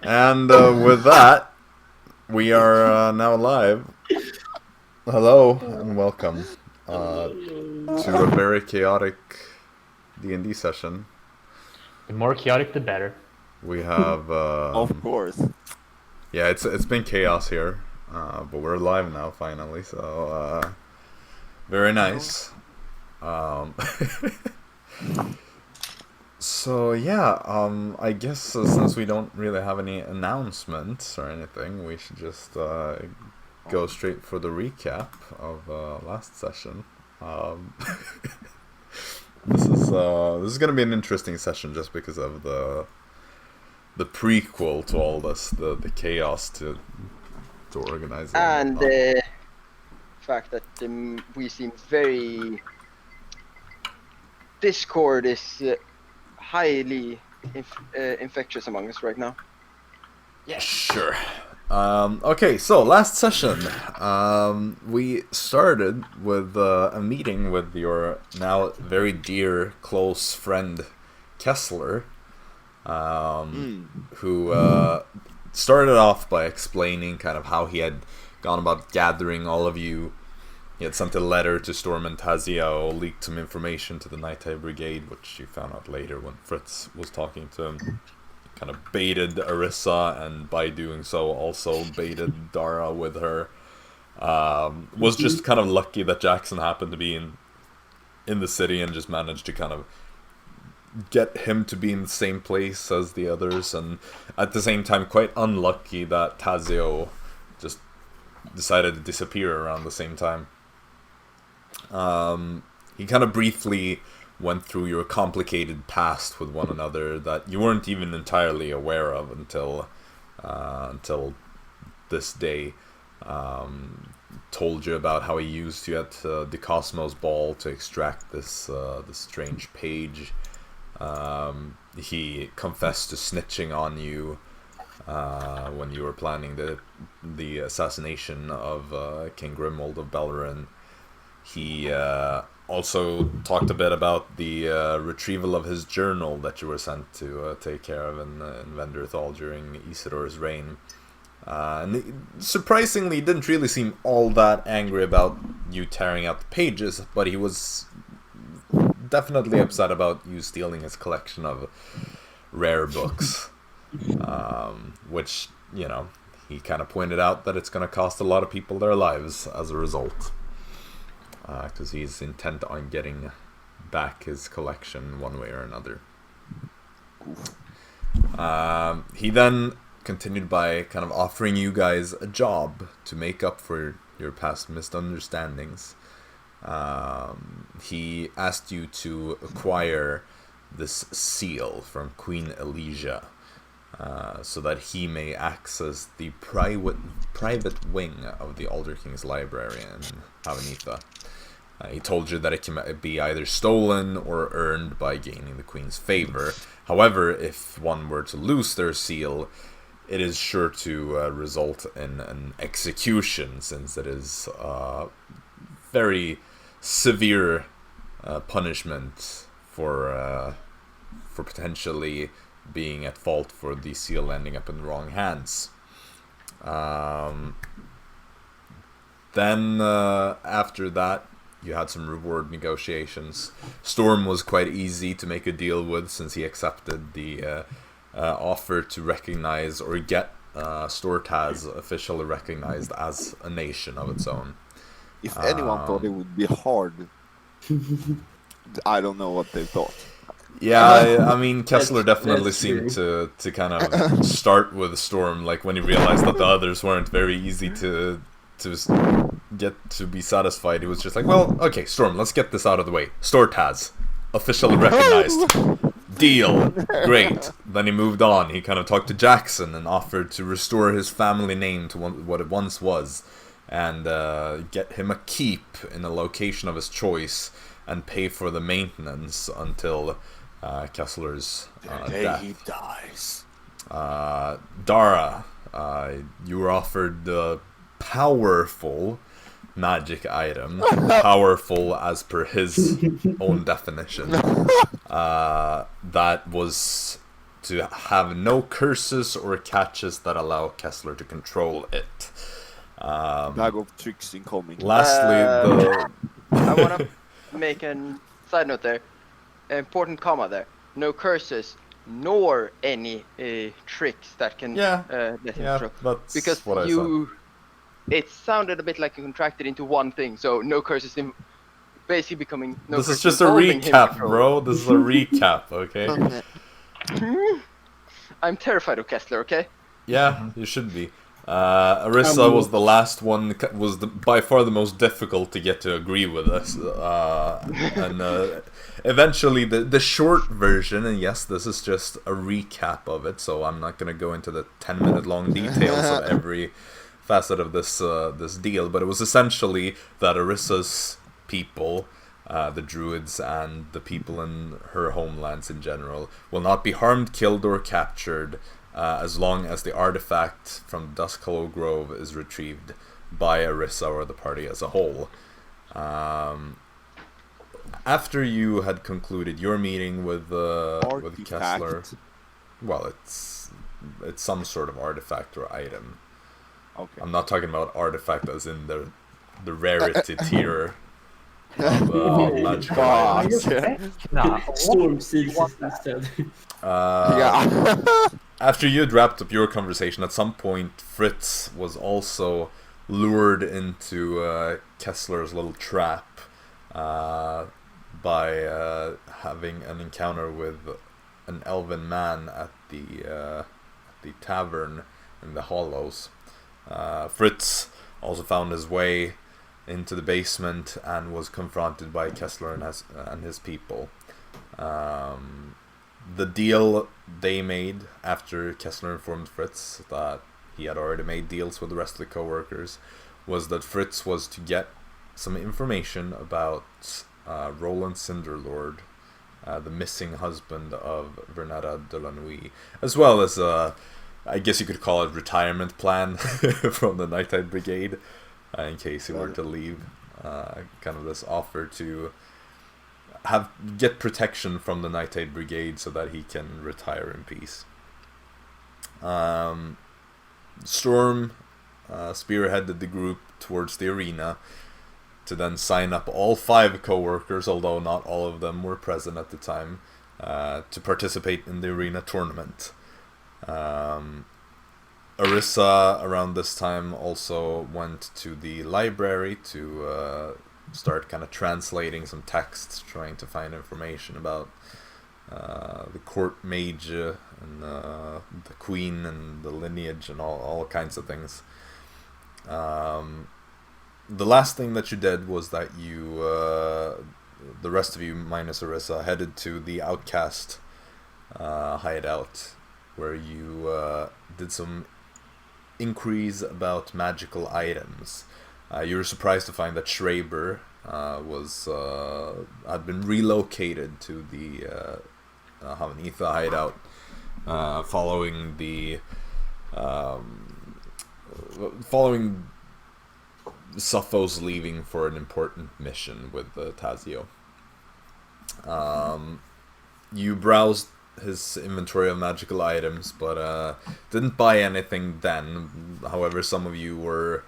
And with that, we are now live. Hello and welcome to a very chaotic D&D session. The more chaotic, the better. We have, of course. Yeah, it's been chaos here, but we're live now finally. So very nice. So yeah, I guess since we don't really have any announcements or anything, we should just go straight for the recap of last session. This is gonna be an interesting session just because of the prequel to all this, the chaos to organize it. And the fact that we seem very... Discord is highly infectious among us right now. Yeah, sure. Okay, so last session, we started with a meeting with your now very dear, close friend, Kessler, who started off by explaining kind of how he had gone about gathering all of you. He had sent a letter to Storm and Tazio, leaked some information to the Nighttime Brigade, which you found out later when Fritz was talking to him. Kind of baited Arisa, and by doing so also baited Dara with her. Was just kind of lucky that Jaxson happened to be in the city and just managed to kind of get him to be in the same place as the others, and at the same time quite unlucky that Tazio just decided to disappear around the same time. He kind of briefly went through your complicated past with one another that you weren't even entirely aware of until this day. Told you about how he used you at the Cosmos Ball to extract this strange page. He confessed to snitching on you when you were planning the assassination of King Grimwald of Beleren. He also talked a bit about the retrieval of his journal that you were sent to take care of in Venderthal during Isidor's reign. And he, surprisingly, didn't really seem all that angry about you tearing out the pages, but he was definitely upset about you stealing his collection of rare books. Which, you know, he kind of pointed out that it's going to cost a lot of people their lives as a result. Because he's intent on getting back his collection one way or another. He then continued by kind of offering you guys a job to make up for your past misunderstandings. He asked you to acquire this seal from Queen Elysia, so that he may access the private wing of the Alder King's library in Havanitha. He told you that it can be either stolen or earned by gaining the Queen's favor. However, if one were to lose their seal, it is sure to result in an execution, since it is very severe punishment for potentially being at fault for the seal ending up in the wrong hands. Then after that, you had some reward negotiations. Storm was quite easy to make a deal with, since he accepted the offer to recognize or get Stortaz officially recognized as a nation of its own. If anyone thought it would be hard, I don't know what they thought. Yeah, I mean, Kessler definitely seemed to kind of start with Storm, like when he realized that the others weren't very easy to get to be satisfied. He was just like, well, okay, Storm, let's get this out of the way. Stortaz, officially recognized. Deal. Great. Then he moved on. He kind of talked to Jaxson and offered to restore his family name to what it once was, and get him a keep in a location of his choice, and pay for the maintenance until Kessler's death. He dies. Dara, you were offered the powerful magic item, powerful as per his own definition, that was to have no curses or catches that allow Kessler to control it. Bag of tricks incoming. Lastly, I want to make a side note there. Important comma there. No curses, nor any tricks that can let him throw. That's Because what I said. It sounded a bit like you contracted into one thing. So no curses, basically becoming no This is curses just a involving him recap, control. bro. This is a recap, okay? I'm terrified of Kessler, okay? Yeah, you should be. Arisa was the last one, was by far the most difficult to get to agree with us. And eventually, the short version, and yes, this is just a recap of it, so I'm not going to go into the 10-minute long details of every facet of this deal, but it was essentially that Arisa's people, the Druids and the people in her homelands in general, will not be harmed, killed, or captured as long as the artifact from Dusk Hollow Grove is retrieved by Arisa or the party as a whole. After you had concluded your meeting with Kessler, well, it's some sort of artifact or item. Okay. I'm not talking about artifact as in the rarity tier of magical items. Storm seals instead. After you had wrapped up your conversation, at some point Fritz was also lured into Kessler's little trap by having an encounter with an elven man at the tavern in the Hollows. Fritz also found his way into the basement and was confronted by Kessler and his people. The deal they made after Kessler informed Fritz that he had already made deals with the rest of the co-workers was that Fritz was to get some information about Roland Cinderlord, the missing husband of Vernetta de la Nuit, as well as I guess you could call it retirement plan from the Nighttide Brigade, in case he were to leave. Kind of this offer to get protection from the Nighttide Brigade so that he can retire in peace. Storm spearheaded the group towards the arena to then sign up all 5 co-workers, although not all of them were present at the time, to participate in the arena tournament. Arisa, around this time, also went to the library to start kind of translating some texts, trying to find information about the court mage and the queen and the lineage and all kinds of things. The last thing that you did was that you, the rest of you minus Arisa, headed to the outcast hideout, where you did some inquiries about magical items. You were surprised to find that Schreiber had been relocated to the Havanitha hideout following Sappho's leaving for an important mission with Tazio. You browsed his inventory of magical items, but didn't buy anything then. However, some of you were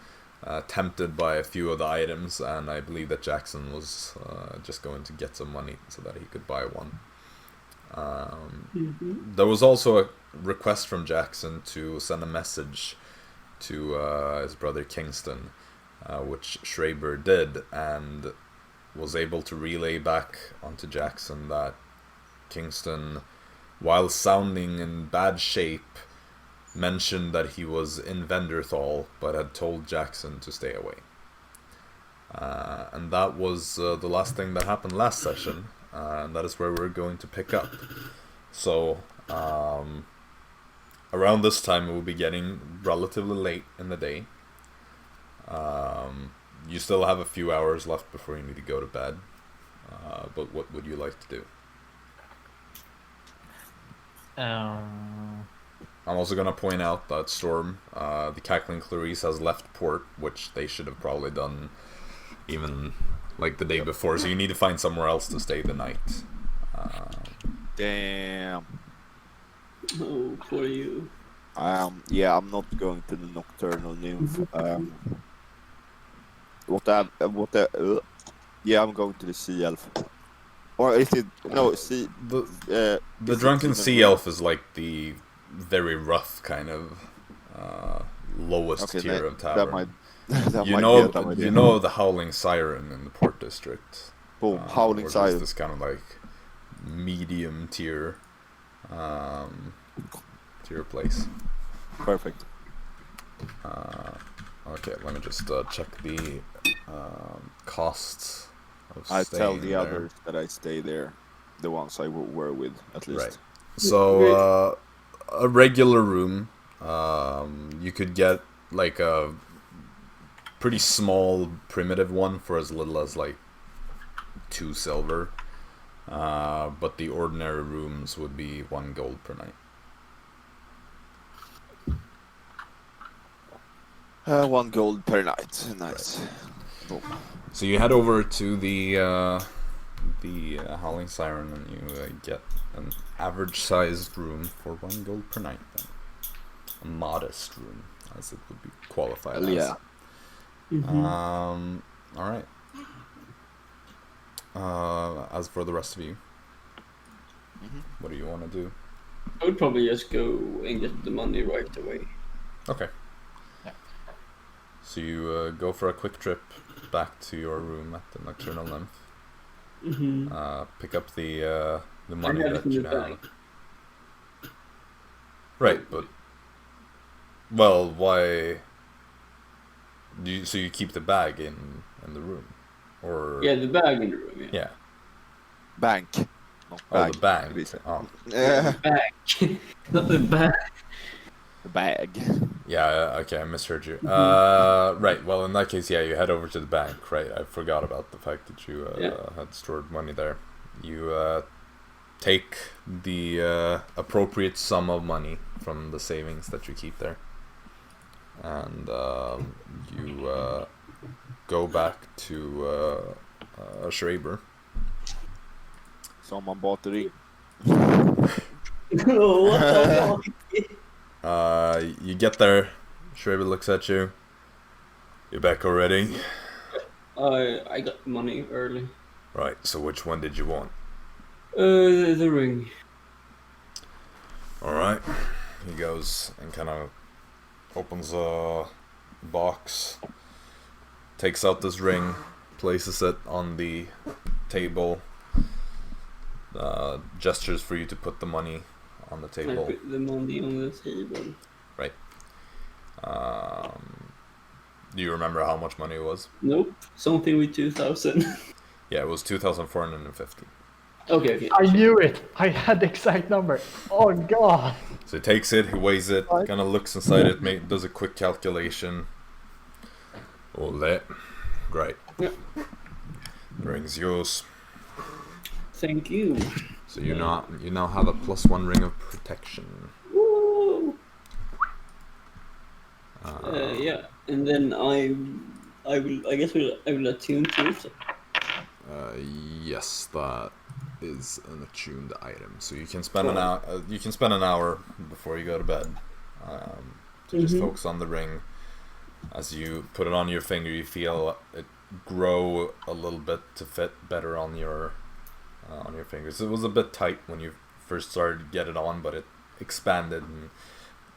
tempted by a few of the items, and I believe that Jaxson was just going to get some money so that he could buy one. There was also a request from Jaxson to send a message to his brother Kingston, which Schreiber did, and was able to relay back onto Jaxson that Kingston, while sounding in bad shape, mentioned that he was in Venderthal, but had told Jaxson to stay away. And that was the last thing that happened last session, and that is where we're going to pick up. So, around this time, it will be getting relatively late in the day. You still have a few hours left before you need to go to bed, but what would you like to do? I'm also going to point out that Storm, the Cackling Clarice, has left port, which they should have probably done even like the day before, so you need to find somewhere else to stay the night. Damn. Oh, poor you. Yeah, I'm not going to the Nocturnal Nymph. Yeah, I'm going to the Sea Elf. Or is it no sea? The is drunken it sea even elf is like the very rough kind of lowest Okay, tier of that tavern. might that you might know, be a dumb idea. you know the Howling Siren in the Port District. Boom, Howling which is Siren. this kind of like medium tier place. Perfect. Okay, let me just check the costs of I staying tell the there. others that I stay there, the ones I were with at least. Right. So a regular room, you could get like a pretty small primitive one for as little as like 2 silver. But the ordinary rooms would be 1 gold per night. 1 gold per night. Nice. Right. Boom. So you head over to the Howling Siren, and you get an average-sized room for 1 gold per night. Then. A modest room, as it would be qualified as. Yeah. Mm-hmm. All right. As for the rest of you, what do you want to do? I would probably just go and get the money right away. Okay. Yeah. So you go for a quick trip back to your room at the Nocturnal Nymph. Mm-hmm. Pick up the money have it that in you the have. bag. Right, but well, why? So you keep the bag in the room, or Yeah, the bag in the room. Yeah. yeah. Bank. Not Oh, bag. the bag. It is. Oh, Yeah. Bag, not the bag. The bag. yeah. Okay, I misheard you. Right. Well, in that case, yeah, you head over to the bank. Right. I forgot about the fact that you had stored money there. You take the appropriate sum of money from the savings that you keep there, and you go back to Schreiber. Someone bought the ring. Oh, what the fuck? You get there. Schreiber looks at you. You're back already? I got money early. Right, so which one did you want? The ring. Alright. He goes and kind of opens a box, takes out this ring, places it on the table, gestures for you to put the money on the I table. put the money on the table. Right. Do you remember how much money it was? Nope. Something with 2,000. Yeah, it was 2,450. Okay. I knew it! I had the exact number. Oh god! So he takes it, he weighs it, kind of looks inside it, does a quick calculation. All that. Great. Yeah. Ring's yours. Thank you. So you now have a +1 ring of protection. Woo! Yeah, and then I will attune to it. Yes, that is an attuned item. So you can spend an hour. You can spend an hour before you go to bed to just focus on the ring. As you put it on your finger, you feel it grow a little bit to fit better on your fingers. It was a bit tight when you first started to get it on, but it expanded and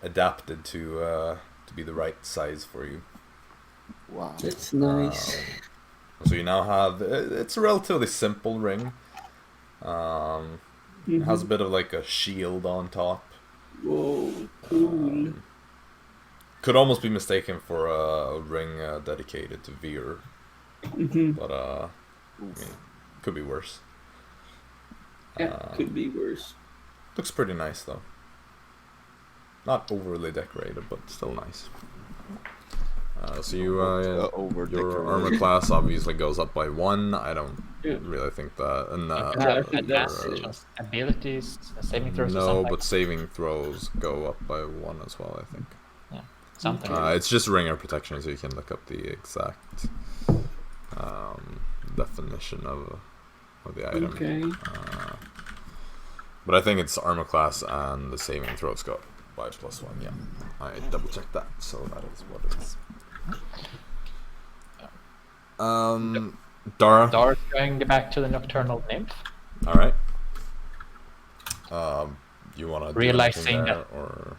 adapted to be the right size for you. Wow. That's nice. So you now have, it's a relatively simple ring. It has a bit of like a shield on top. Whoa, cool. Could almost be mistaken for a ring dedicated to Veer. But I mean, could be worse. Yeah, could be worse. Looks pretty nice though. Not overly decorated, but still nice. So you, your armor class obviously goes up by 1. I don't really think that. And Abilities, saving throws. no, but saving throws go up by 1 as well. I think. Yeah, something. It's just ring of protection, so you can look up the exact definition of the item. Okay. But I think it's armor class and the saving throws got by +1. Yeah, I double checked that, so that is what it is. Dara. Dara's going back to the Nocturnal Nymph. All right. You want to do Realizing anything there, that- or?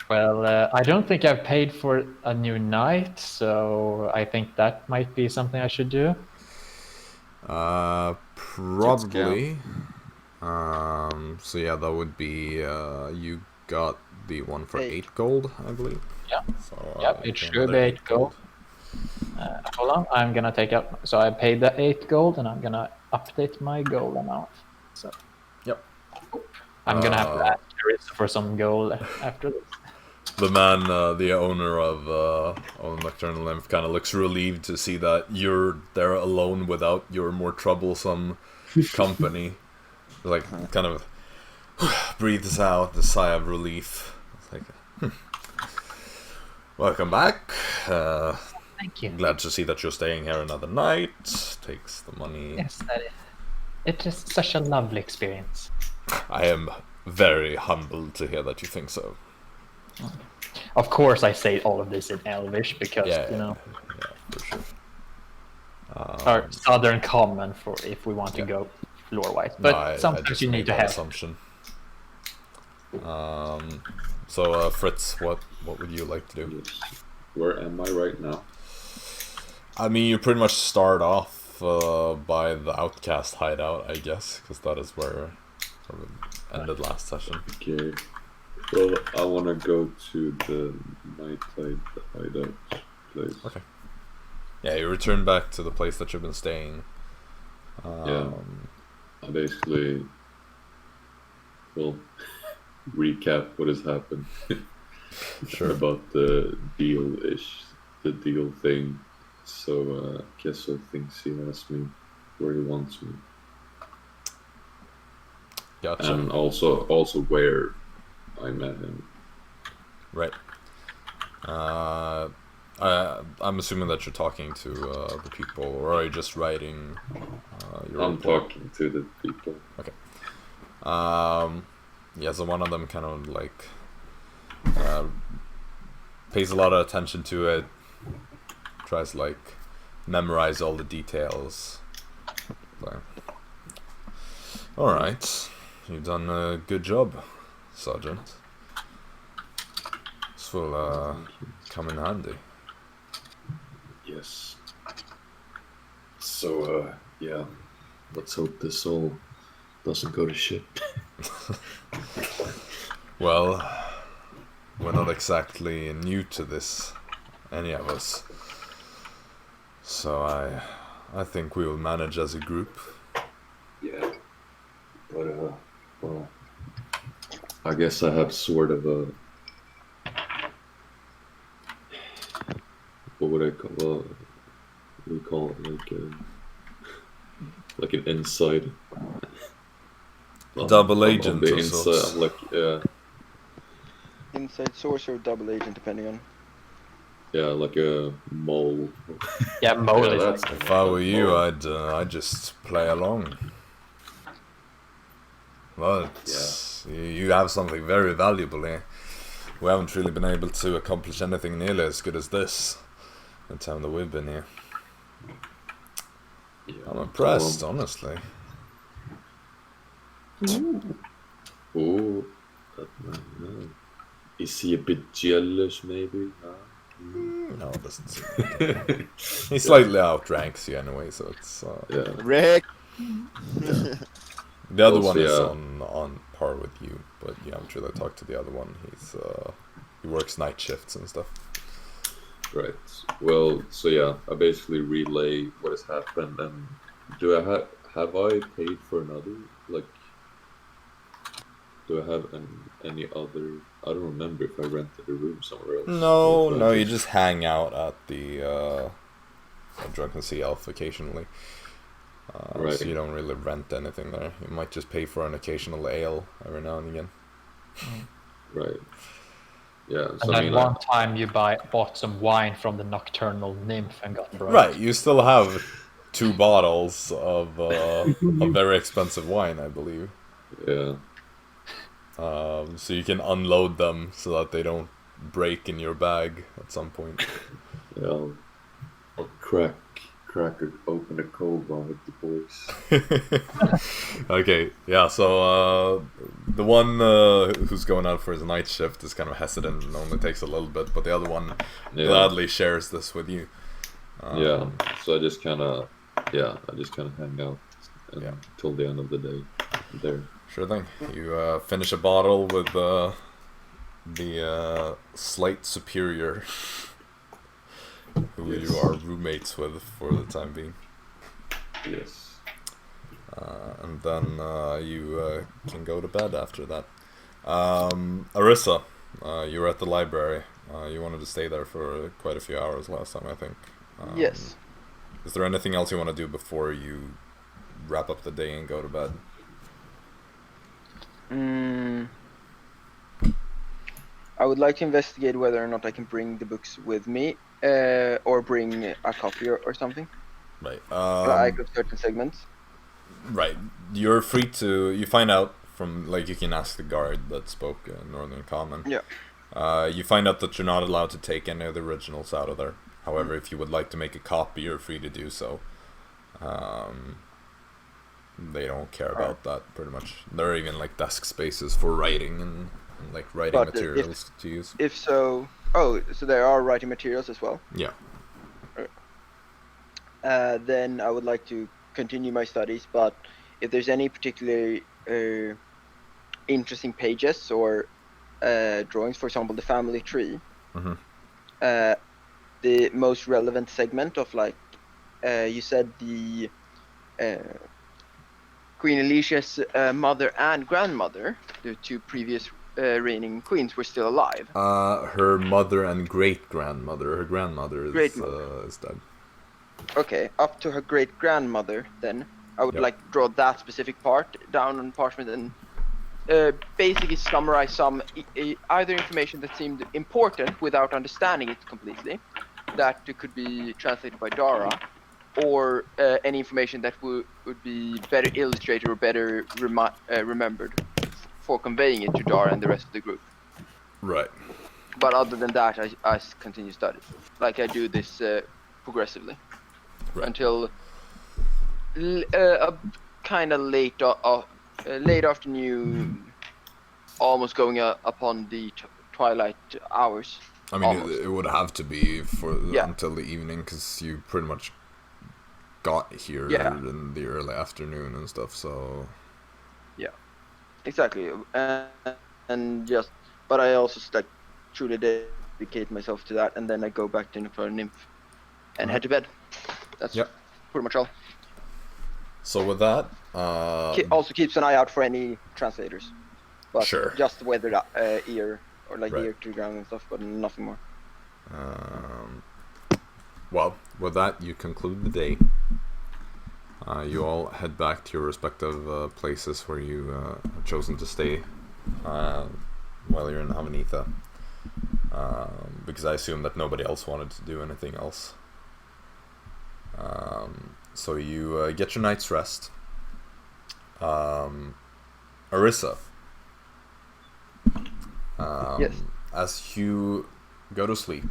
Well, I don't think I've paid for a new knight, so I think that might be something I should do. Probably. So yeah, that would be you got the one for 8 gold, I believe. Yeah. So, Yep, it should be another 8 gold. Hold on, I'm gonna take up. So I paid the 8 gold, and I'm gonna update my gold amount. So. Yep. I'm gonna have to ask Arisa for some gold after this. The man, the owner of Nocturnal Nymph, kind of looks relieved to see that you're there alone without your more troublesome company. Like, kind of breathes out the sigh of relief. It's like, welcome back. Thank you. Glad to see that you're staying here another night. Takes the money. Yes, it is such a lovely experience. I am very humbled to hear that you think so. Of course, I say all of this in Elvish because Yeah, for sure. our Southern common for if we want to go lore-wise. But I sometimes just you made need to that have. assumption. So Fritz, what would you like to do? Where am I right now? I mean, you pretty much start off by the Outcast hideout, I guess, because that is where it ended last session. Okay. Well, I want to go to the nighttime hideout place. Okay. Yeah, you return back to the place that you've been staying. Yeah. I basically will recap what has happened. Sure. About the deal thing. So Kessel thinks he has me where he wants me, Gotcha. and also where I met him. Right. I'm assuming that you're talking to the people, or are you just writing your I'm report? talking to the people. Okay. Yeah, so one of them kind of like pays a lot of attention to it, tries to like memorize all the details. So. Alright, you've done a good job, Sergeant. This will come in handy. Yes. So yeah, let's hope this all doesn't go to shit. Well, we're not exactly new to this, any of us. So I think we will manage as a group. Yeah. But well, I guess I have sort of a what would I call we call it like an inside. Double On agent the of inside, sorts. I'm like Inside source or double agent, depending on. like a mole. Yeah, mole Yeah, is that's If I were you, I'd just play along. But you have something very valuable here. We haven't really been able to accomplish anything nearly as good as this in the time that we've been here. Yeah. I'm impressed, honestly. Oh, is he a bit jealous, maybe? No, it doesn't seem like it. He slightly outranks you anyway, so it's... Yeah. Rick! The other Also, one is yeah. on par with you, but you haven't really talked to the other one. He works night shifts and stuff. Right. Well, so yeah, I basically relay what has happened, and do I have I paid for another? Like, do I have any other? I don't remember if I rented a room somewhere else. No, you just hang out at the Drunken Sea Elf occasionally. Right. So you don't really rent anything there. You might just pay for an occasional ale every now and again. Right. Yeah. And So then I mean, one time you bought some wine from the Nocturnal Nymph and got broke. Right, you still have 2 bottles of very expensive wine, I believe. yeah. so you can unload them so that they don't break in your bag at some point. Yeah, I'll open a cold one with the boys. Okay, yeah, so the one who's going out for his night shift is kind of hesitant and only takes a little bit, but the other one gladly shares this with you. Yeah, so I just kind of hang out until the end of the day there. Sure thing. You finish a bottle with the slight superior who you are roommates with for the time being. Yes. And then you can go to bed after that. Arisa, you were at the library. You wanted to stay there for quite a few hours last time, I think. Yes. Is there anything else you want to do before you wrap up the day and go to bed? I would like to investigate whether or not I can bring the books with me, or bring a copy or something. Right. Like of certain segments. Right. You're free to. You find out from, like, you can ask the guard that spoke Northern Common. Yeah. You find out that you're not allowed to take any of the originals out of there. However, if you would like to make a copy, you're free to do so. They don't care about that, pretty much. There are even, like, desk spaces for writing and like, writing materials to use. If so... Oh, so there are writing materials as well? Yeah. Then I would like to continue my studies, but if there's any particularly interesting pages or drawings, for example, the family tree, the most relevant segment of, like, you said the Queen Alicia's mother and grandmother, the two previous reigning queens, were still alive. Her mother and great-grandmother. Her grandmother is dead. Okay, up to her great-grandmother, then. I would like to draw that specific part down on parchment and basically summarize some either information that seemed important without understanding it completely, that could be translated by Dara, or any information that would be better illustrated or better remembered for conveying it to Dara and the rest of the group. Right. But other than that, I continue studying. Like, I do this progressively. Right. Until a kind of late afternoon, almost going upon the twilight hours. I mean, it would have to be until the evening, because you pretty much got here in the early afternoon and stuff, so... Yeah, exactly. But I also truly dedicate myself to that, and then I go back to Infernal Nymph and head to bed. That's pretty much all. So with that... also keeps an eye out for any translators. But sure. Just weathered ear, or like ear to the ground and stuff, but nothing more. Well, with that, you conclude the day. You all head back to your respective places where you have chosen to stay while you're in Havanitha. Because I assume that nobody else wanted to do anything else. So you get your night's rest. Arisa. Yes. As you go to sleep,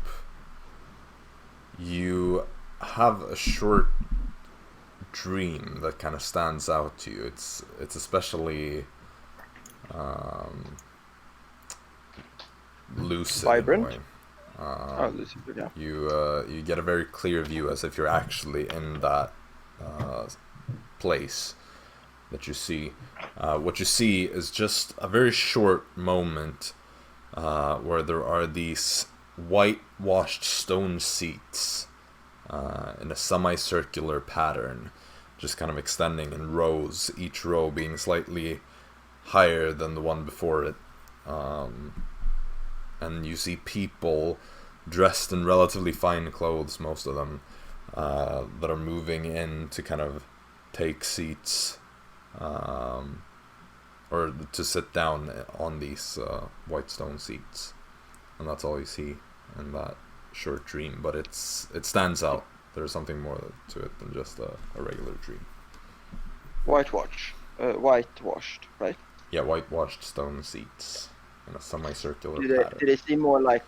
you have a short dream that kind of stands out to you. It's especially lucid. Vibrant. In a way. Lucid, yeah. You get a very clear view, as if you're actually in that place that you see. What you see is just a very short moment where there are these whitewashed stone seats in a semicircular pattern, just kind of extending in rows, each row being slightly higher than the one before it. And you see people dressed in relatively fine clothes, most of them, that are moving in to kind of take seats, or to sit down on these white stone seats. And that's all you see in that short dream, but it stands out. There's something more to it than just a regular dream. Whitewashed, right? Yeah, whitewashed stone seats in a semicircular Do pattern. they seem more like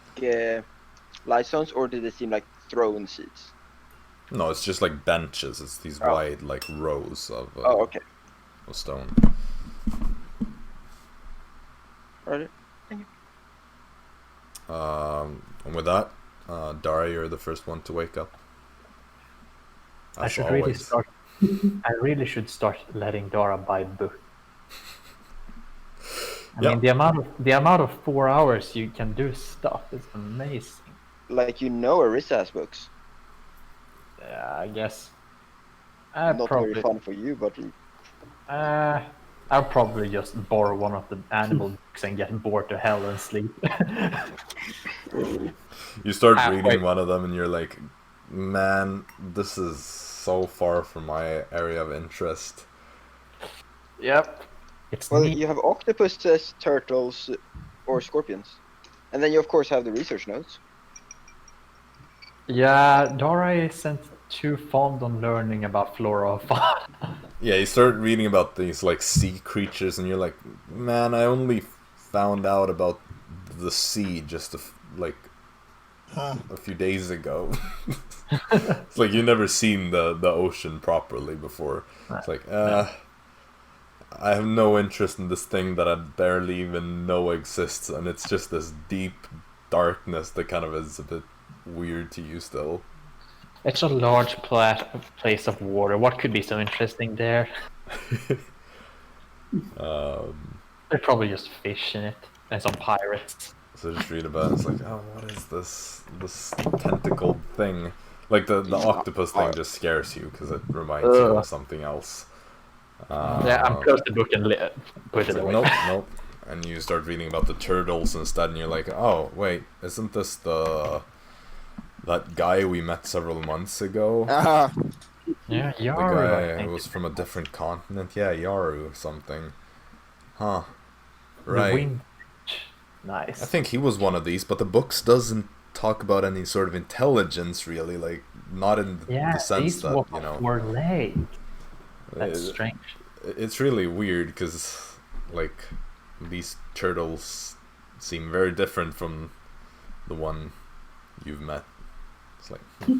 license, or do they seem like throne seats? No, it's just like benches. It's these wide like rows of Okay. of stone. Alright. Thank you. And with that, Dara, you're the first one to wake up. I As should really always. start. I really should start letting Dara buy books. I Yeah. mean, the amount of 4 hours you can do stuff is amazing. Like Arisa has books. Yeah, I guess. Not very fun for you, but I'll probably just borrow one of the animal books and get bored to hell and sleep. You start Halfway. reading one of them and you're like, man, this is so far from my area of interest. Yep. It's well, neat. you have octopuses, turtles, or scorpions, and then you of course have the research notes. Yeah, Dara isn't too fond on learning about flora and fauna. Yeah, you start reading about these like sea creatures and you're like, man, I only found out about the sea just like a few days ago. It's like you've never seen the ocean properly before. It's like, I have no interest in this thing that I barely even know exists, and it's just this deep darkness that kind of is a bit weird to you still. It's a large place of water. What could be so interesting there? There's probably just fish in it and some pirates. So just read about it, it's like, oh, what is this tentacled thing? Like the octopus thing just scares you because it reminds you of something else. Yeah, I'm close to the book and put it like, away. Nope. And you start reading about the turtles instead, and you're like, oh, wait, isn't this that guy we met several months ago? Yeah, The Yaru, I guy think. was from a different continent. Yeah, Yaru something. Huh. The Right. wind. Nice. I think he was one of these, but the books doesn't talk about any sort of intelligence, really. Like, not in the sense these that, walk you know... were late. That's strange. It's really weird, because, like, these turtles seem very different from the one you've met. It's like... yeah,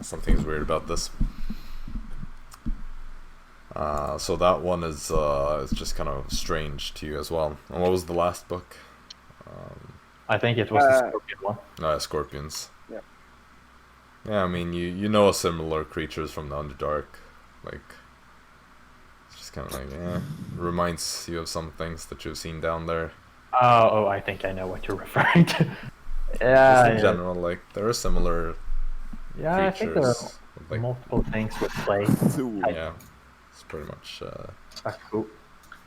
something's weird about this. So that one is just kind of strange to you as well. And what was the last book? I think it was the scorpion one. No, Scorpions. Yeah. Yeah, I mean, you know similar creatures from the Underdark. Like, it's just kind of like, reminds you of some things that you've seen down there. Oh, I think I know what you're referring to. Just Yeah, in general, like, there are similar yeah. I think there are creatures. Like, multiple things with play. yeah, it's pretty much...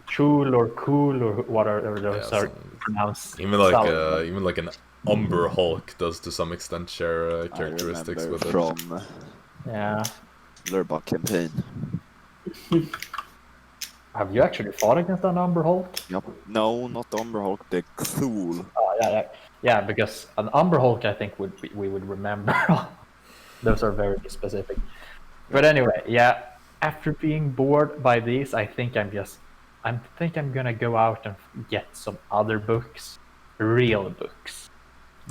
Chul or cool or whatever those Yeah, are some- pronounced. even like an Umber Hulk does to some extent share characteristics with it. From Yeah. Lurbuck campaign. Have you actually fought against an Umber Hulk? Yep. No, not the Umber Hulk, the Cthulhu. Yeah, because an Umber Hulk I think we would remember. Those are very specific. But anyway, yeah. After being bored by these, I think I'm gonna go out and get some other books, real books,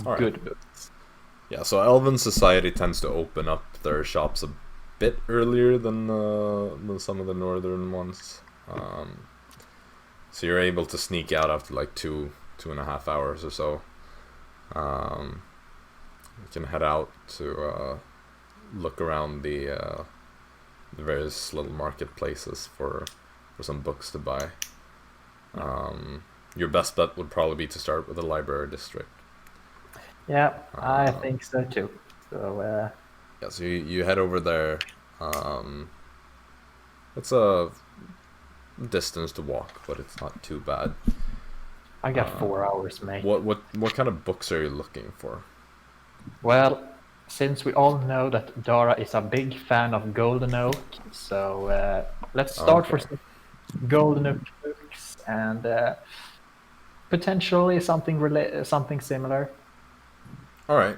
All right. good books. Yeah, so Elven society tends to open up their shops a bit earlier than some of the northern ones. So you're able to sneak out after like 2.5 hours or so. You can head out to look around the various little marketplaces for some books to buy. Your best bet would probably be to start with the library district. Yeah, I think so too. So Yeah, so you head over there. It's a distance to walk, but it's not too bad. I got 4 hours, mate. What kind of books are you looking for? Well, since we all know that Dara is a big fan of Golden Oak, so let's start for some Golden Oak books and potentially something similar. All right.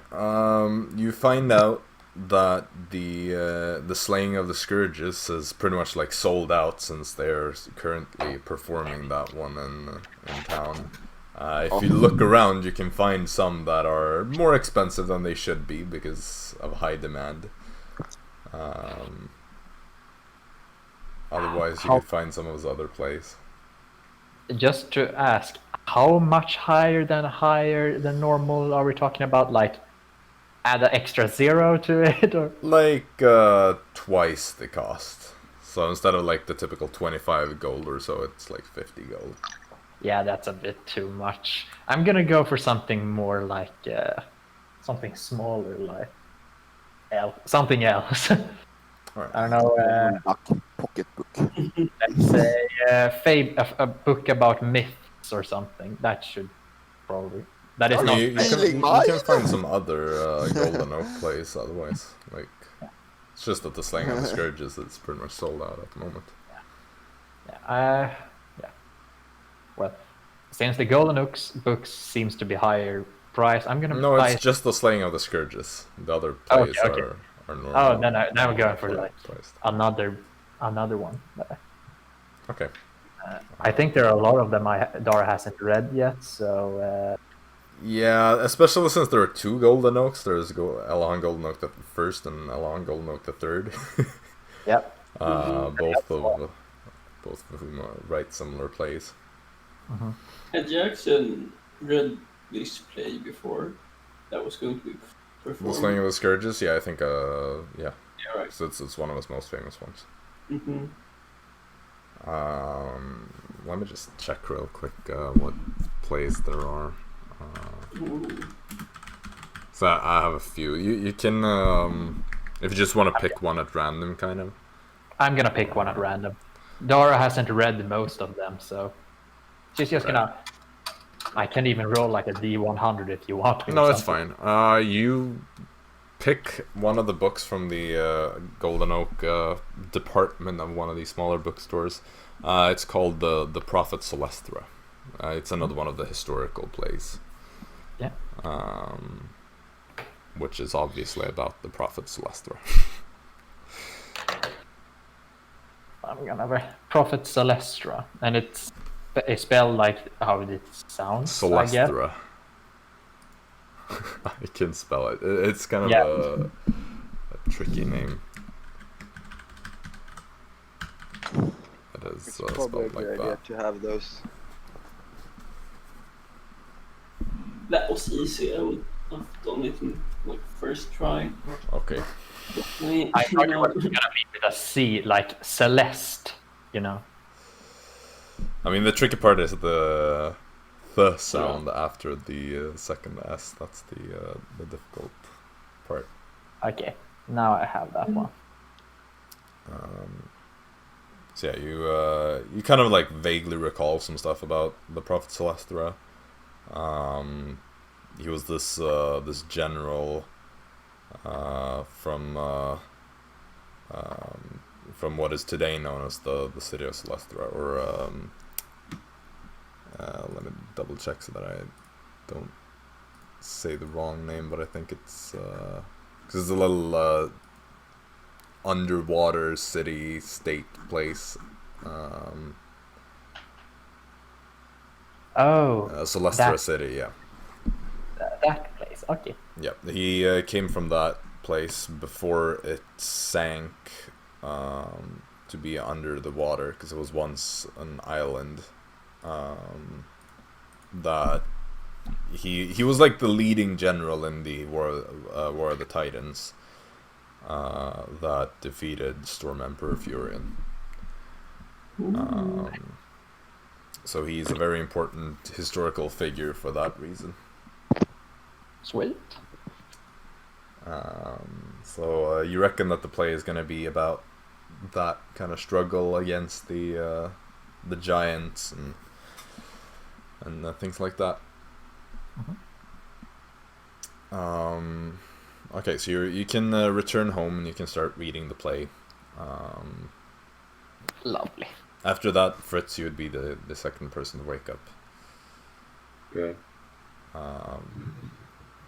You find out that the slaying of the scourges is pretty much like sold out since they're currently performing that one in town. If you look around, you can find some that are more expensive than they should be because of high demand. Otherwise, you could find some of those other plays. Just to ask, how much higher than normal are we talking about? Like, add an extra 0 to it, or Like twice the cost. So instead of like the typical 25 gold or so, it's like 50 gold. yeah, that's a bit too much. I'm gonna go for something more like something smaller, like something else. All right. I don't know. Pocketbook. Let's say a book about myths or something. That should probably. That is I not. mean, you can find some other Golden Oak plays otherwise. Like, it's just that the Slaying of the Scourges is pretty much sold out at the moment. Yeah. Well, since the Golden Oaks books seems to be higher price, I'm gonna. No, buy... it's just the Slaying of the Scourges. The other plays Okay. are normal. Oh, now we're going for like priced. another one. Okay. I think there are a lot of them Dara hasn't read yet, so. Yeah, especially since there are 2 Golden Oaks. There's Elan Golden Oak the first and Elan Golden Oak the third. Yep. Both of whom write similar plays. Had Jaxson read this play before that was going to be performed? The Slaying of the Scourges, yeah, I think, yeah. Yeah, right. So it's one of his most famous ones. Mm-hmm. Let me just check real quick what plays there are. So I have a few. You can, if you just want to pick one at random, kind of. I'm gonna pick one at random. Dara hasn't read most of them, so she's just gonna. I can even roll like a D100 if you want. No, it's fine. You pick one of the books from the Golden Oak department of one of these smaller bookstores. It's called the Prophet Celestra. It's another one of the historical plays. Yeah. Which is obviously about the Prophet Celestra. I'm gonna have a Prophet Celestra, and it's spelled like how it sounds. Celestra. I can spell it. It's kind of a tricky name. It is It's spelled probably a like good idea that. to have those. That was easy. I would have done it in like first try. Okay. I thought it was gonna be with a C, like Celeste, you know. I mean, the tricky part is the sound after the second S. That's the difficult part. Okay, now I have that one. So yeah, you kind of like vaguely recall some stuff about the Prophet Celestra. He was this general from what is today known as the city of Celestra, or let me double check so that I don't say the wrong name, but I think it's because it's a little underwater city state place. Celestra City, yeah. That place, okay. Yeah, he came from that place before it sank to be under the water, because it was once an island. That he was like the leading general in the War of the Titans that defeated Storm Emperor Furion. So he's a very important historical figure for that reason. Sweet. So you reckon that the play is going to be about that kind of struggle against the giants and things like that. Okay, so you can return home and you can start reading the play. Lovely. After that, Fritz, you would be the second person to wake up. Okay.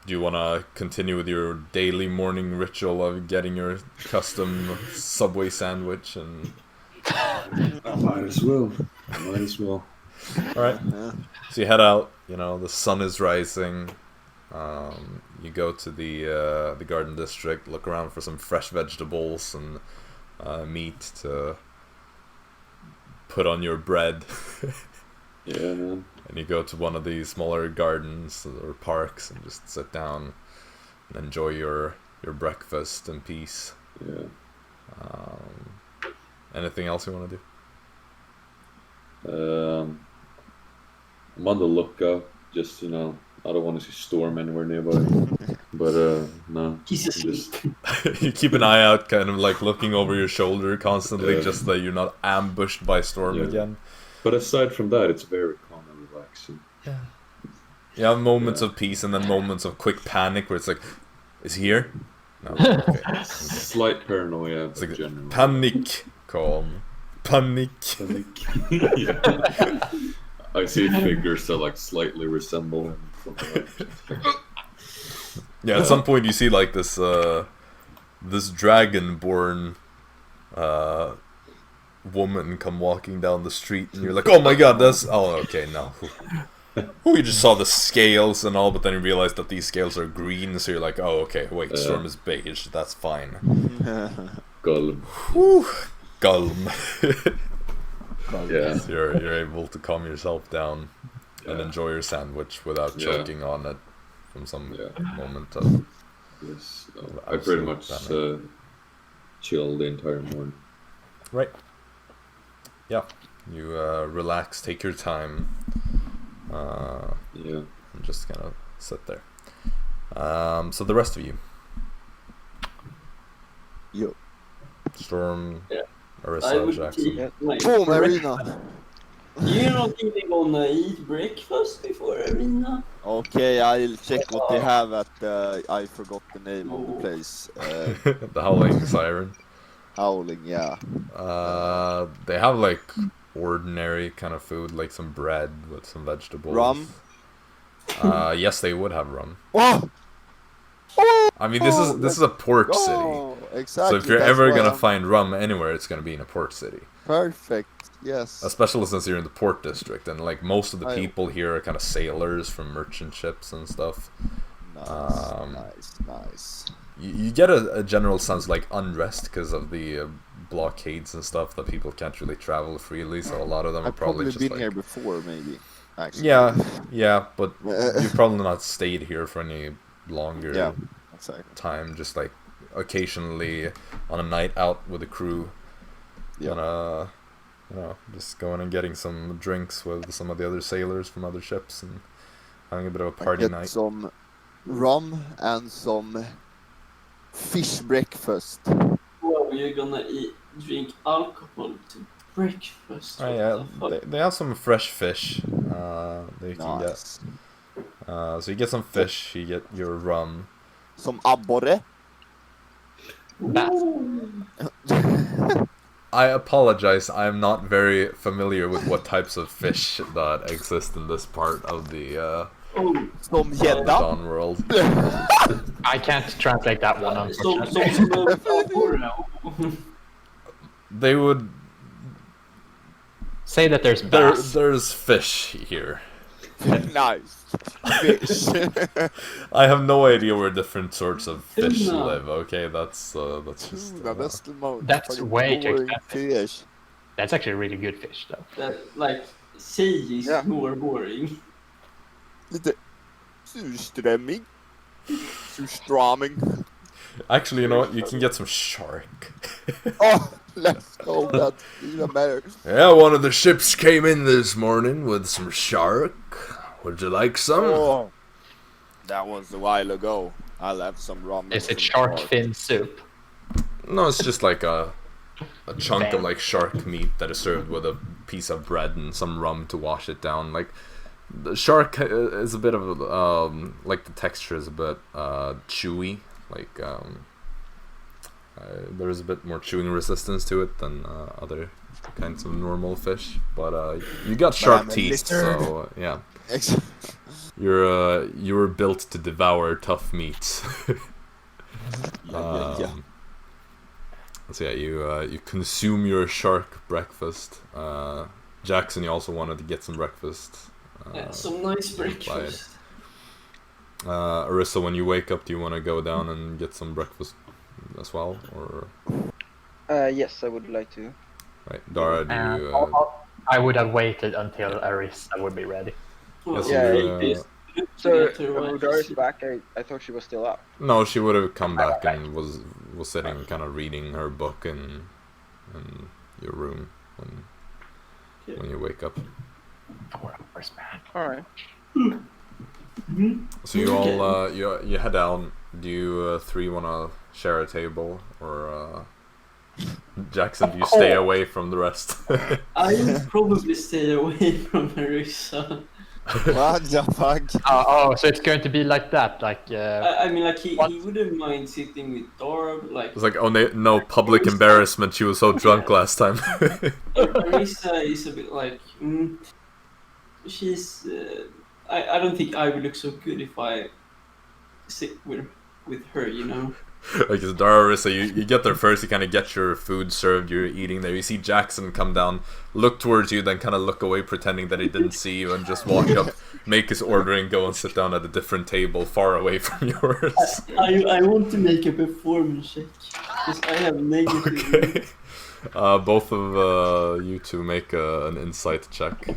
Do you want to continue with your daily morning ritual of getting your custom Subway sandwich and? I might as well. All right. So you head out. You know the sun is rising. You go to the garden district. Look around for some fresh vegetables and meat to put on your bread. Yeah, man. And you go to one of these smaller gardens or parks and just sit down and enjoy your breakfast in peace. Yeah. Anything else you want to do? I'm on the lookout. Just I don't want to see Storm anywhere nearby. But no. He's asleep. You keep an eye out, kind of like looking over your shoulder constantly, just that you're not ambushed by Storm again. But aside from that, it's very calm and relaxing. Yeah. You have moments of peace and then moments of quick panic where it's like, is he here? No. Okay. Slight paranoia. It's like general. panic. Calm. Panic. Yeah. I see figures that like slightly resemble him. From the right. Yeah, at some point you see like this dragonborn woman come walking down the street, and you're like, oh my god, okay, no. You just saw the scales and all, but then you realize that these scales are green, so you're like, oh, okay, wait, Storm is beige, that's fine. Gollum. Whew. Gollum. Yeah. So you're able to calm yourself down and enjoy your sandwich without choking on it from some moment of... Yes, I pretty much chill the entire morning. Right. Yeah. You relax, take your time. And just kind of sit there. So the rest of you. Yo. Storm, I Arisa, would Jaxson. take my Boom, breakfast. Arena. You're not even gonna eat breakfast before Arena? Okay, I'll check what they have at I forgot the name of the place. The Howling Siren. Howling, yeah. They have like ordinary kind of food, like some bread with some vegetables. Rum? Yes, they would have rum. Oh! I mean, this is a port city. Exactly. So if you're that's ever why gonna I'm- find rum anywhere, it's gonna be in a port city. Perfect. Yes. Especially since you're in the port district, and like most of the people here are kind of sailors from merchant ships and stuff. Nice. You get a general sense like unrest because of the blockades and stuff that people can't really travel freely. So a lot of them are I've probably probably just been like here before, maybe. Actually. yeah, but you've probably not stayed here for any longer exactly. time. Just like occasionally on a night out with a crew, and just going and getting some drinks with some of the other sailors from other ships and having a bit of a party night. Some rum and some fish breakfast. Well, you're gonna drink alcohol to breakfast. They have some fresh fish that you can get. So you get some fish, you get your rum. Some abborre. I apologize, I'm not very familiar with what types of fish that exist in this part of the Some gädda. Dawn world. I can't translate that one, unfortunately. They would... Say that there's bass. There's fish here. Nice. Fish. I have no idea where different sorts of fish live, okay? That's just... That's way too boring expensive. fish. That's actually really good fish, though. That, like, sea is more boring. Lite surströmming. Surströmming. Actually, you know what? You can get some shark. Oh, let's go. That's even better. Yeah, one of the ships came in this morning with some shark. Would you like some? Oh, that was a while ago. I'll have some rum. Is it shark fin soup? No, it's just like a chunk of like shark meat that is served with a piece of bread and some rum to wash it down. Like the shark is a bit of like the texture is a bit chewy. Like There is a bit more chewing resistance to it than other kinds of normal fish, but you got sharp I'm a teeth, lizard. so yeah. You were built to devour tough meats. Yeah. So yeah, you consume your shark breakfast. Jaxson, you also wanted to get some breakfast. Some nice breakfast. Arisa, when you wake up, do you want to go down and get some breakfast as well, or? Yes, I would like to. Right, Dara, do you? I would have waited until Arisa would be ready. Well, Yes, yeah, you, So, Get her while Dara's she's- back. I thought she was still up. No, she would have come back and was sitting, kind of reading her book in your room when you wake up. 4 hours, man. All right. So you all you head down. Do you three want to share a table, or Jaxson, do you stay away from the rest? I would probably stay away from Arisa. What the fuck? Oh, so it's going to be like that, like. I mean, like he What? wouldn't mind sitting with Dara, but, like It's like, oh no public embarrassment. She was so drunk last time. Arisa is a bit like she's. I don't think I would look so good if I sit with her, you know. Like, it's Dara, Arisa, you get there first, you kind of get your food served, you're eating there, you see Jaxson come down, look towards you, then kind of look away pretending that he didn't see you, and just walk up, make his order, and go and sit down at a different table far away from yours. I want to make a performance check because I have negative. Okay. Both of you two make an insight check.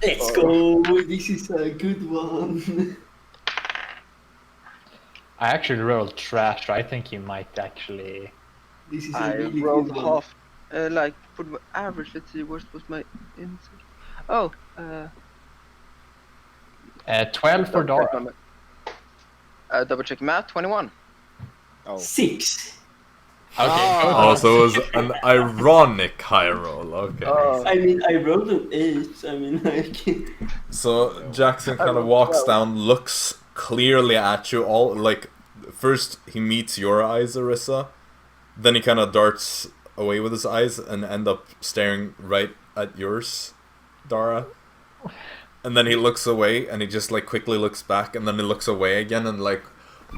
Let's go. This is a good one. I actually rolled trash, so I think he might actually. This is a I really rolled good one. half. Like put my average. Let's see. What was my insight? Oh. 12 for Dara. Double check math. 21. Oh. 6. Okay. Oh, so it was an ironic high roll, okay. Oh. I mean, I rolled an 8. I mean, like. So Jaxson kind of walks down, looks clearly at you, all like, first he meets your eyes, Arisa, then he kind of darts away with his eyes and end up staring right at yours, Dara. And then he looks away and he just like quickly looks back and then he looks away again and like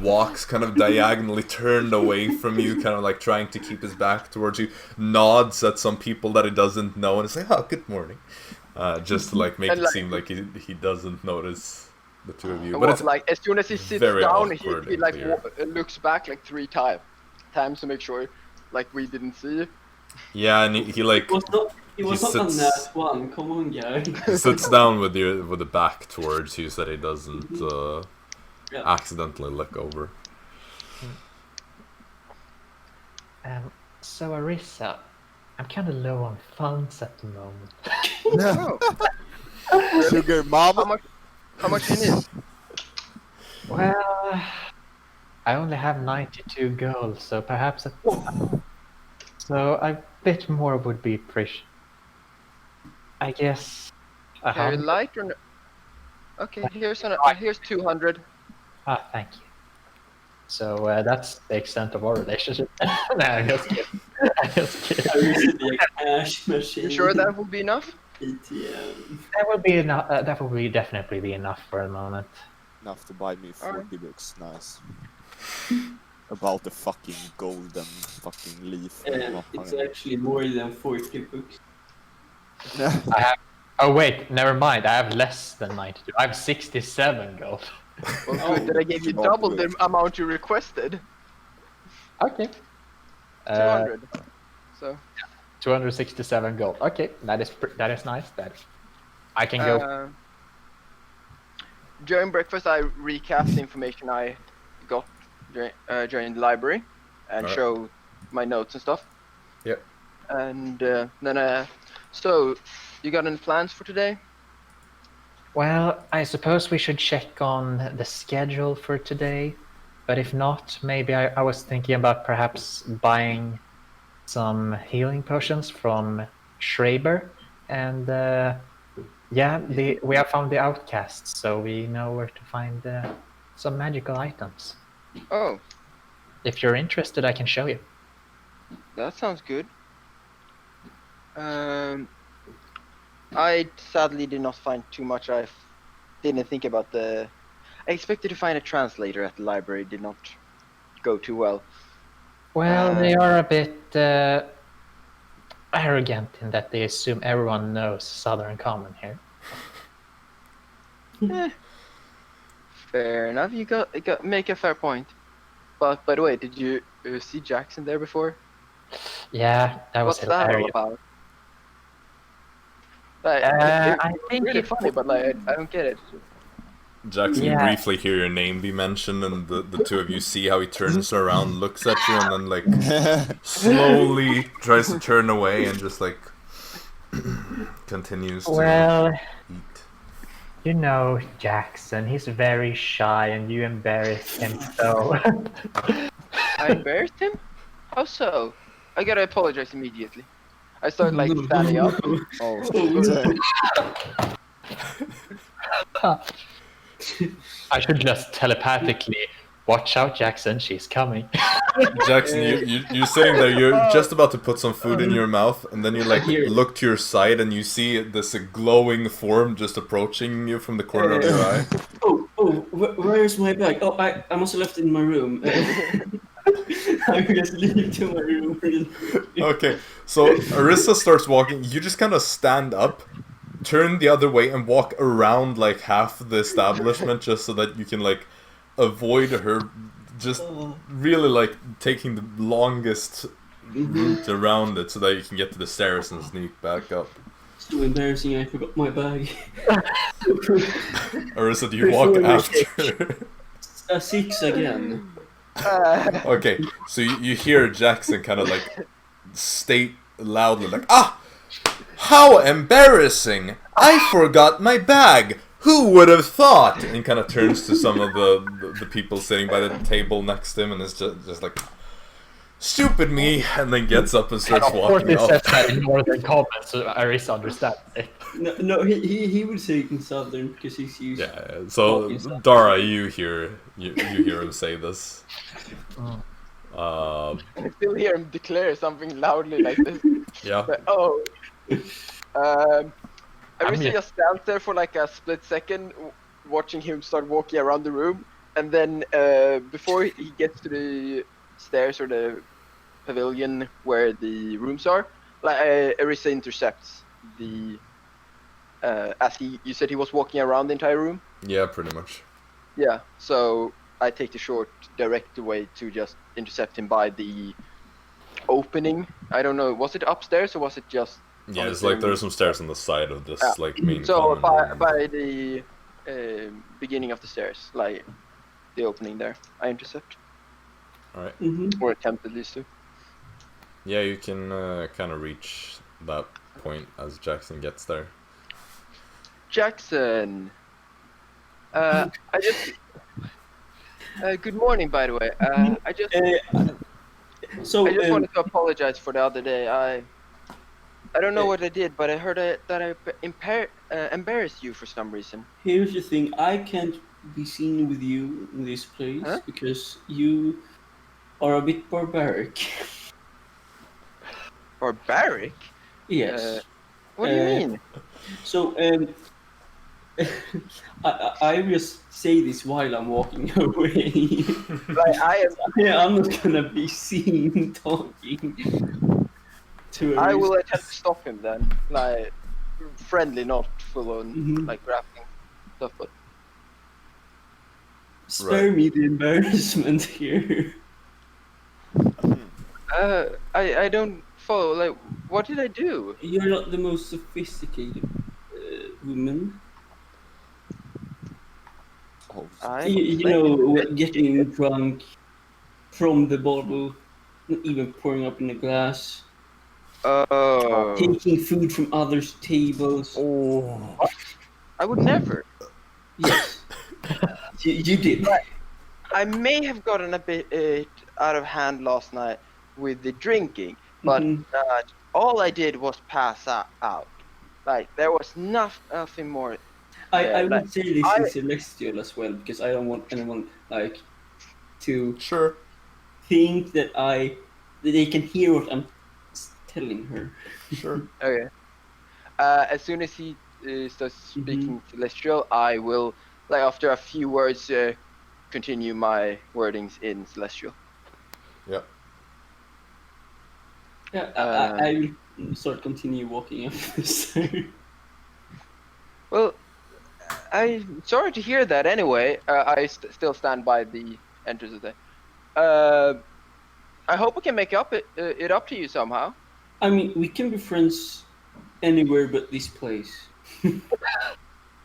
walks kind of diagonally turned away from you, kind of like trying to keep his back towards you, nods at some people that he doesn't know and is like, oh, good morning. Just to like make And, it like- seem like he doesn't notice the two of you. And But what, it's like as soon as he sits very down, awkward he and like clear. looks back like 3 times to make sure like we didn't see. yeah, and he like It was He not a sits- nat 1. Come on, guy. he sits down with the back towards you so that he doesn't Yeah. accidentally look over. So Arisa, I'm kind of low on funds at the moment. Oh, Sugar mom. how much you need? Well, I only have 92 gold, so perhaps so a bit more would be appreciated. I guess. Are you light or no? Okay, here's 200. Ah, thank you. So that's the extent of our relationship. No, I'm just kidding. I'm just kidding. I used to be a cash machine. You sure that will be enough? ATM. That would be enough. That would be definitely be enough for a moment. Enough to buy me 40 Alright. books. Nice. About the fucking golden fucking leaf. It's actually more than 40 books. I have. Oh wait, never mind. I have less than 92. I have 67 gold. Well, good that I gave you double the amount you requested. Okay. 200. So 267 gold. Okay, that is nice. I can go. during breakfast, I recap the information I got during the library and Alright. show my notes and stuff. Yep. And then, so you got any plans for today? Well, I suppose we should check on the schedule for today. But if not, maybe I was thinking about perhaps buying some healing potions from Schreiber. And yeah, we have found the outcasts, so we know where to find some magical items. Oh, If you're interested, I can show you. That sounds good. I sadly did not find too much. Didn't think about the. I expected to find a translator at the library. Did not go too well. Well, they are a bit arrogant in that they assume everyone knows Southern Common here. Fair enough. You got make a fair point. But by the way, did you see Jaxson there before? Yeah, that was What's that all hilarious. about? Like, I it's think really it- funny, but like I don't get it. Jaxson, you Yeah. briefly hear your name be mentioned, and the two of you see how he turns around, looks at you, and then like slowly tries to turn away and just like continues to Well, eat. you know Jaxson, he's very shy and you embarrass him so. I embarrassed him? How so? I gotta apologize immediately. I start like standing up. Oh, I should just telepathically watch out, Jaxson, she's coming. Jaxson, you're sitting there, you're just about to put some food in your mouth, and then you like look to your side and you see this glowing form just approaching you from the corner of your eye. Where's my bag? Oh, I must have left it in my room. I just leave to my room. Okay, so Arisa starts walking, you just kind of stand up, turn the other way, and walk around like half the establishment just so that you can like avoid her just really like taking the longest route around it so that you can get to the stairs and sneak back up. So embarrassing, I forgot my bag. Arisa, do you walk after? 6 again. Okay, so you hear Jaxson kind of like state loudly like, how embarrassing! I forgot my bag! Who would have thought? And kind of turns to some of the people sitting by the table next to him and is just like, stupid me, and then gets up and starts Of course walking it off. says that in Northern Common, so Arisa understands it. No, he would say it in Southern because he's used. Yeah, so Dara, you hear him say this. I still hear him declare something loudly like this. Yeah. But, Arisa just stands there for like a split second, watching him start walking around the room, and then before he gets to the stairs or the pavilion where the rooms are, like Arisa intercepts the. As you said he was walking around the entire room. Yeah, pretty much. Yeah, so I take the short, direct way to just intercept him by the opening. I don't know, was it upstairs or was it just? Yeah, it's like there's some stairs on the side of this like main. So common room. by the beginning of the stairs, like the opening there, I intercept. All right. Mm-hmm. Or attempt at least to. Yeah, you can kind of reach that point as Jaxson gets there. Jaxson. I just. Good morning, by the way. I just wanted to apologize for the other day. I don't know what I did, but I heard that I embarrassed you for some reason. Here's the thing: I can't be seen with you in this place because you are a bit barbaric. Barbaric? Yes. What do you mean? So, I just say this while I'm walking away. Like I'm not gonna be seen talking to. I will attempt to stop him then, like friendly, not full on like grappling stuff. But spare me the embarrassment here. I don't follow. Like, what did I do? You're not the most sophisticated woman. You know, getting drunk from the bottle, not even pouring up in a glass. Taking food from others' tables. Oh, I would never. Yes, you did. I may have gotten a bit out of hand last night with the drinking, but all I did was pass out. Like, there was nothing more. I would say this is celestial as well, because I don't want anyone like to Sure. think that I they can hear what I'm telling her. Sure. Okay. As soon as he starts speaking Celestial, I will, like after a few words, continue my wordings in Celestial. Yeah. Yeah, I will continue walking up the stairs. Well, I'm sorry to hear that. Anyway, I still stand by the entrance of the. I hope we can make it up to you somehow. I mean, we can be friends anywhere but this place.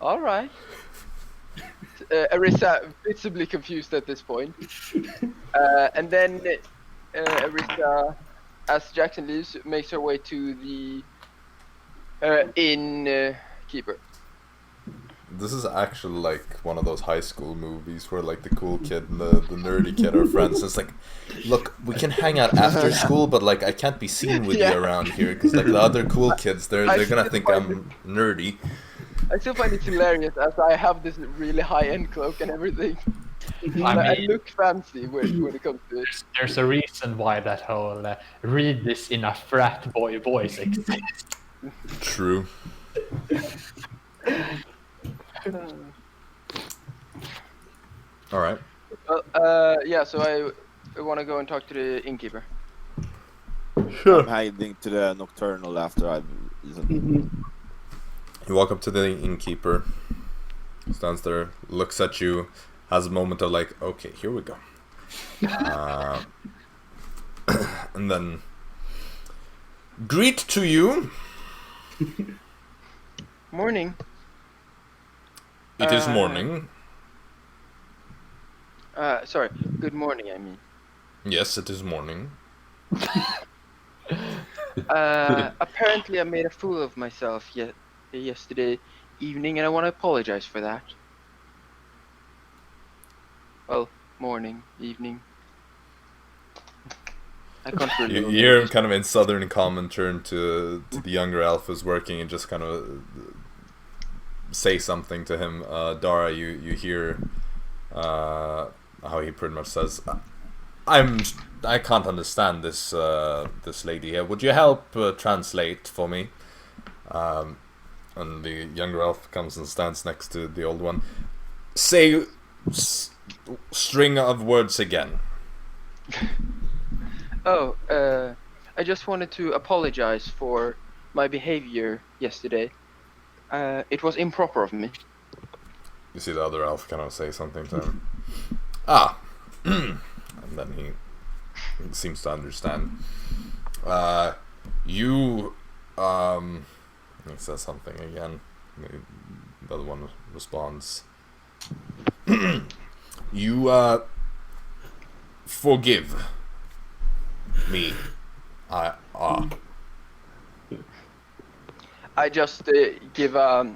All right. Arisa visibly confused at this point. And then Arisa, as Jaxson leaves, makes her way to the innkeeper. This is actually like one of those high school movies where like the cool kid and the nerdy kid are friends. It's like, look, we can hang out after school, but like I can't be seen with you around here because like the other cool kids, they're gonna think I'm nerdy. I still find it hilarious as I have this really high-end cloak and everything. I look fancy when it comes to it. There's a reason why that whole read this in a frat boy voice exists. True. All right. Well, yeah. So I want to go and talk to the innkeeper. Sure. I'm hiding to the nocturnal after I've listened. You walk up to the innkeeper. Stands there, looks at you, has a moment of like, okay, here we go. And then greet to you. Morning. It is morning. Sorry. Good morning. I mean. Yes, it is morning. Apparently, I made a fool of myself yesterday evening, and I want to apologize for that. Well, morning, evening. I can't really. You hear him kind of in southern common turn to the younger elf who's working and just kind of say something to him. Dara, you hear how he pretty much says, I can't understand this this lady here. Would you help translate for me? And the younger elf comes and stands next to the old one. Say string of words again. Oh, I just wanted to apologize for my behavior yesterday. It was improper of me. You see the other elf kind of say something to him. And then he seems to understand. He says something again. The other one responds. You forgive me. I just give a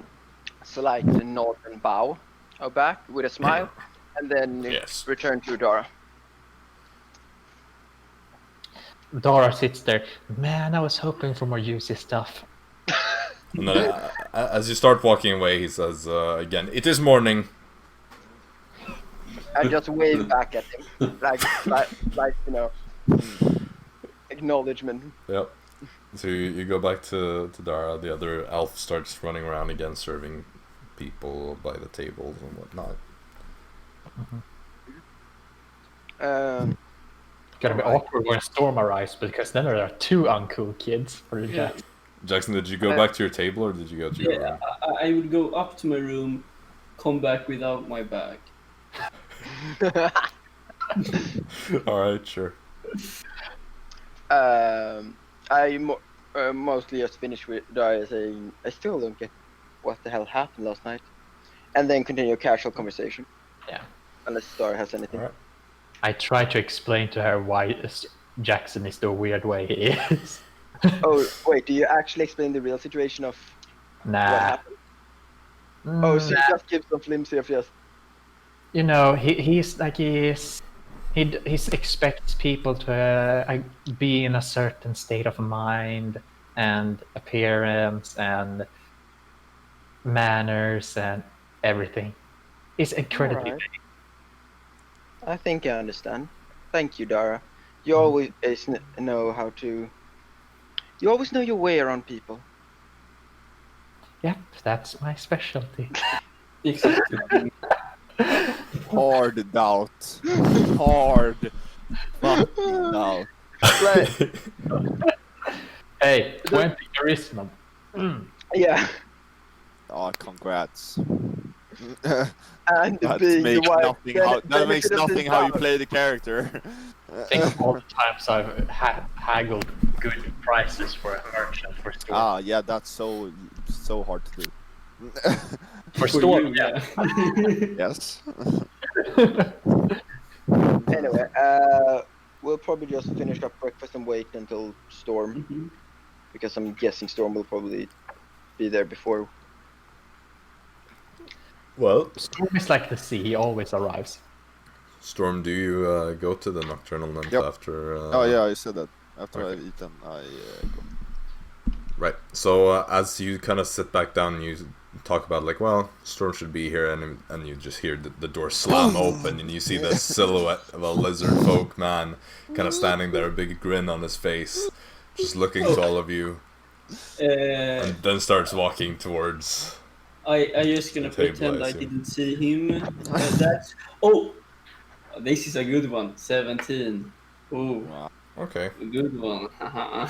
slight nod and bow back with a smile, and then Yes. return to Dara. Dara sits there. Man, I was hoping for more juicy stuff. And then, as you start walking away, he says again, "It is morning." I just wave back at him, like you know, acknowledgement. Yep. So you go back to Dara. The other elf starts running around again, serving people by the tables and whatnot. Gonna be awkward when a storm arrives because then there are two uncool kids for the Jaxson. Jaxson, did you go back to your table or did you go to your room? I would go up to my room, come back without my bag. Alright, sure. I mostly just finish with Dara saying, I still don't get what the hell happened last night. And then continue a casual conversation. Yeah. Unless Dara has anything. Alright. I try to explain to her why Jaxson is the weird way he is. Oh, wait, do you actually explain the real situation of what Nah. happened? Oh, so you just give some flimsy of just... You know, he expects people to be in a certain state of mind and appearance and manners and everything. It's incredibly Alright. I think I understand. Thank you, Dara. You always know how to. You always know your way around people. Yep, that's my specialty. Exactly. Hard doubt. Hard fucking doubt. Like, Hey, 20 charisma. yeah, Oh, congrats. and That being the makes wife. nothing how that makes benefit of the nothing how you doubt. play the character. Think of all the times I've haggled good prices for a merchant for Storm. Ah, yeah, that's so hard to do. For For Storm, you, yeah. Yes. Anyway, we'll probably just finish up breakfast and wait until Storm, Mhm. because I'm guessing Storm will probably be there before. Well, Storm is like the sea, he always arrives. Storm, do you go to the Nocturnal Nymph Yep. after... Oh yeah, I said that. After Okay. I eat them, I go. Right. So as you kind of sit back down, you talk about like, well, Storm should be here, and you just hear the door slam open, and you see the silhouette of a Lizardfolk man kind of standing there, a big grin on his face, just looking to all of you, and then starts walking towards. I just gonna The table, pretend I I assume. didn't see him. This is a good one. 17. Oh, Wow. Okay. a good one. Haha.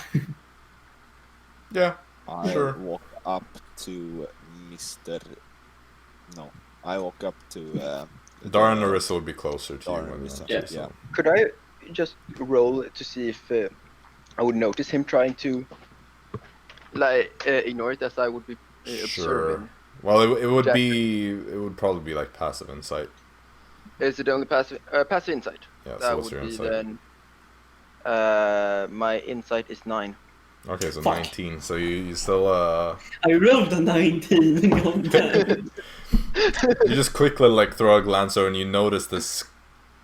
Yeah. I Sure. walk up to Mr. No, I walk up to. Dara and Arisa would be closer to Dara you. and when, Arisa, yeah. yeah. Could I just roll to see if I would notice him trying to ignore it, as I would be Sure. observing? Well, it would Jaxson. be. It would probably be like passive insight. Is it only passive insight? Yeah. So That what's would your be insight? then. My insight is 9. Okay, so Fuck. 19. So you still I rolled a 19. God damn. you just quickly like throw a glance over and you notice this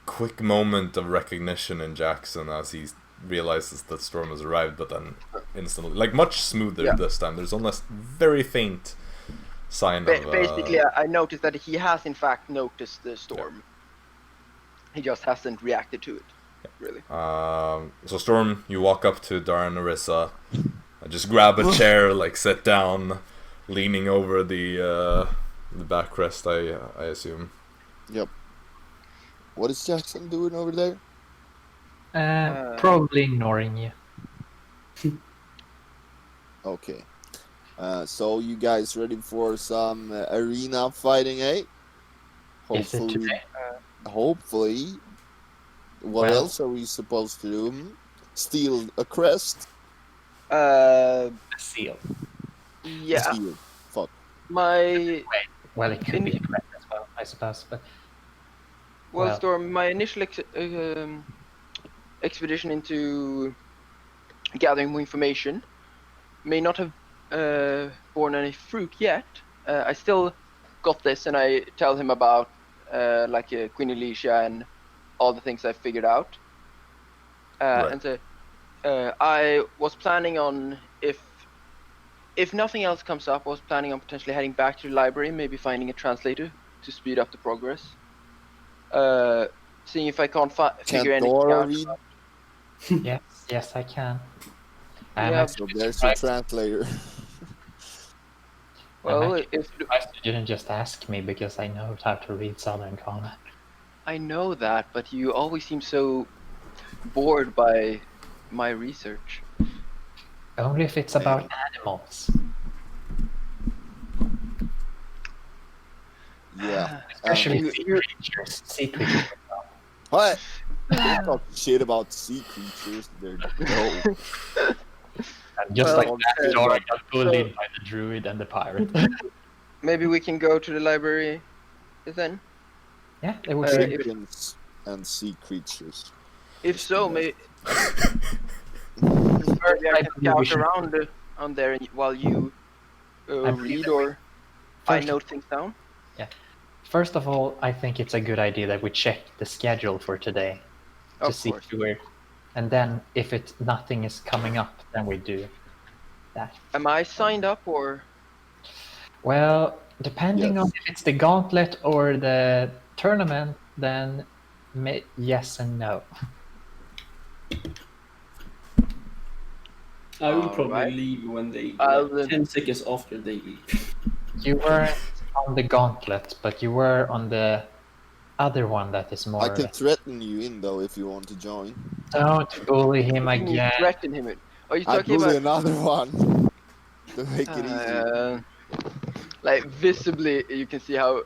quick moment of recognition in Jaxson as he realizes that Storm has arrived, but then instantly, like much smoother Yeah. this time. There's almost very faint sign of. Basically, I noticed that he has in fact noticed the storm. He just hasn't reacted to it, really. So Storm, you walk up to Dara and Arisa, just grab a chair, like sit down, leaning over the backrest. I assume. Yep. What is Jaxson doing over there? Probably ignoring you. Okay. So you guys ready for some arena fighting, eh? Is it today? Hopefully. What Well- else are we supposed to do? Steal a crest? A seal. Yeah, Steal. Fuck. my Well, it could be a crest as well, I suppose. But well. Storm, my initial expedition into gathering more information may not have borne any fruit yet. I still got this, and I tell him about Queen Alicia and all the things I figured out. Right. And so I was planning on, if nothing else comes up, I was planning on potentially heading back to the library, maybe finding a translator to speed up the progress. Seeing if I can't figure anything Dara out. read? yes, I can. Yeah, So there's your translator. Well, I'm if surprised you didn't just ask me because I know how to read Southern Common. I know that, but you always seem so bored by my research. Only if it's about animals. Yeah. Especially you- sea you're- creatures. Sea creatures. What? Don't talk shit about sea creatures. They're no. And just Well, like that, Dara got pulled so- in by the druid and the pirate. Maybe we can go to the library then. Yeah, it would be. Chickens and sea creatures. If so, maybe First, I I can believe we scout should- around on there while you I believe read that or I first- note things down. First of all, I think it's a good idea that we check the schedule for today to Of see course. if we're, and then if nothing is coming up, then we do that. Am I signed up or? Well, depending Yes. on if it's the gauntlet or the tournament, then yes and no. I will probably Alright. leave when they I'll then- 10 seconds after they leave. You weren't on the gauntlet, but you were on the other one that is more. I can threaten you in though if you want to join. Don't bully him Can you again. threaten him? Are you I talking bully about another one to make it easy. like visibly? You can see how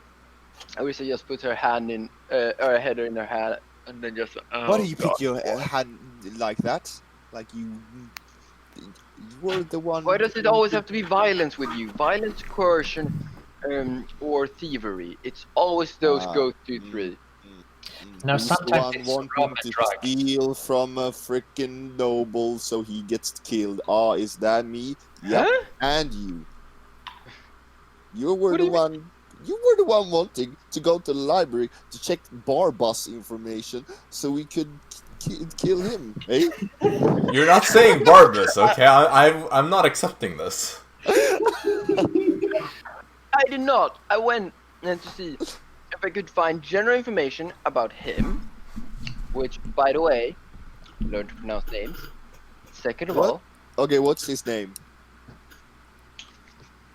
Arisa just puts her hand in, her head in her hand, and then just. Oh, Why do you God. put your hand like that? Like you were the one. Why does it always have to be violence with you? Violence, coercion, or thievery. It's always those go-to three. No, Who's the sometimes one it's wanting rum and to drugs. steal from a freaking noble so he gets killed? Is that me? Yep. Huh? And you. You were What do the you mean? one. You were the one wanting to go to the library to check Barbas information so we could kill him. Eh? You're not saying Barbas, okay? I'm not accepting this. I did not. I went to see if I could find general information about him, which, by the way, learned to pronounce names. Second of What? all, Okay, what's his name?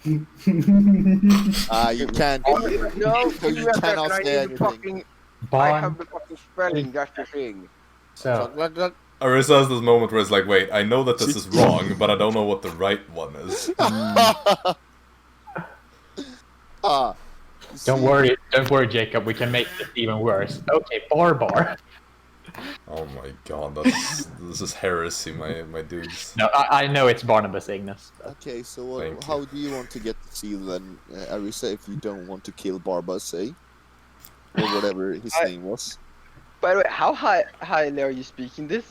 You can't. no, So you cannot say anything. I have the fucking spelling. That's the thing. So, Arisa has this moment where it's like, wait, I know that this is wrong, but I don't know what the right one is. don't worry, Jacob. We can make it even worse. Okay, Barbar. Oh my god, this is heresy, my dudes. No, I know it's Barnabas Ignis. Okay, so Thank how do you want to get the seal then, Arisa, if you don't want to kill Barbas, eh? Or whatever his name was. By the way, how highly are you speaking this?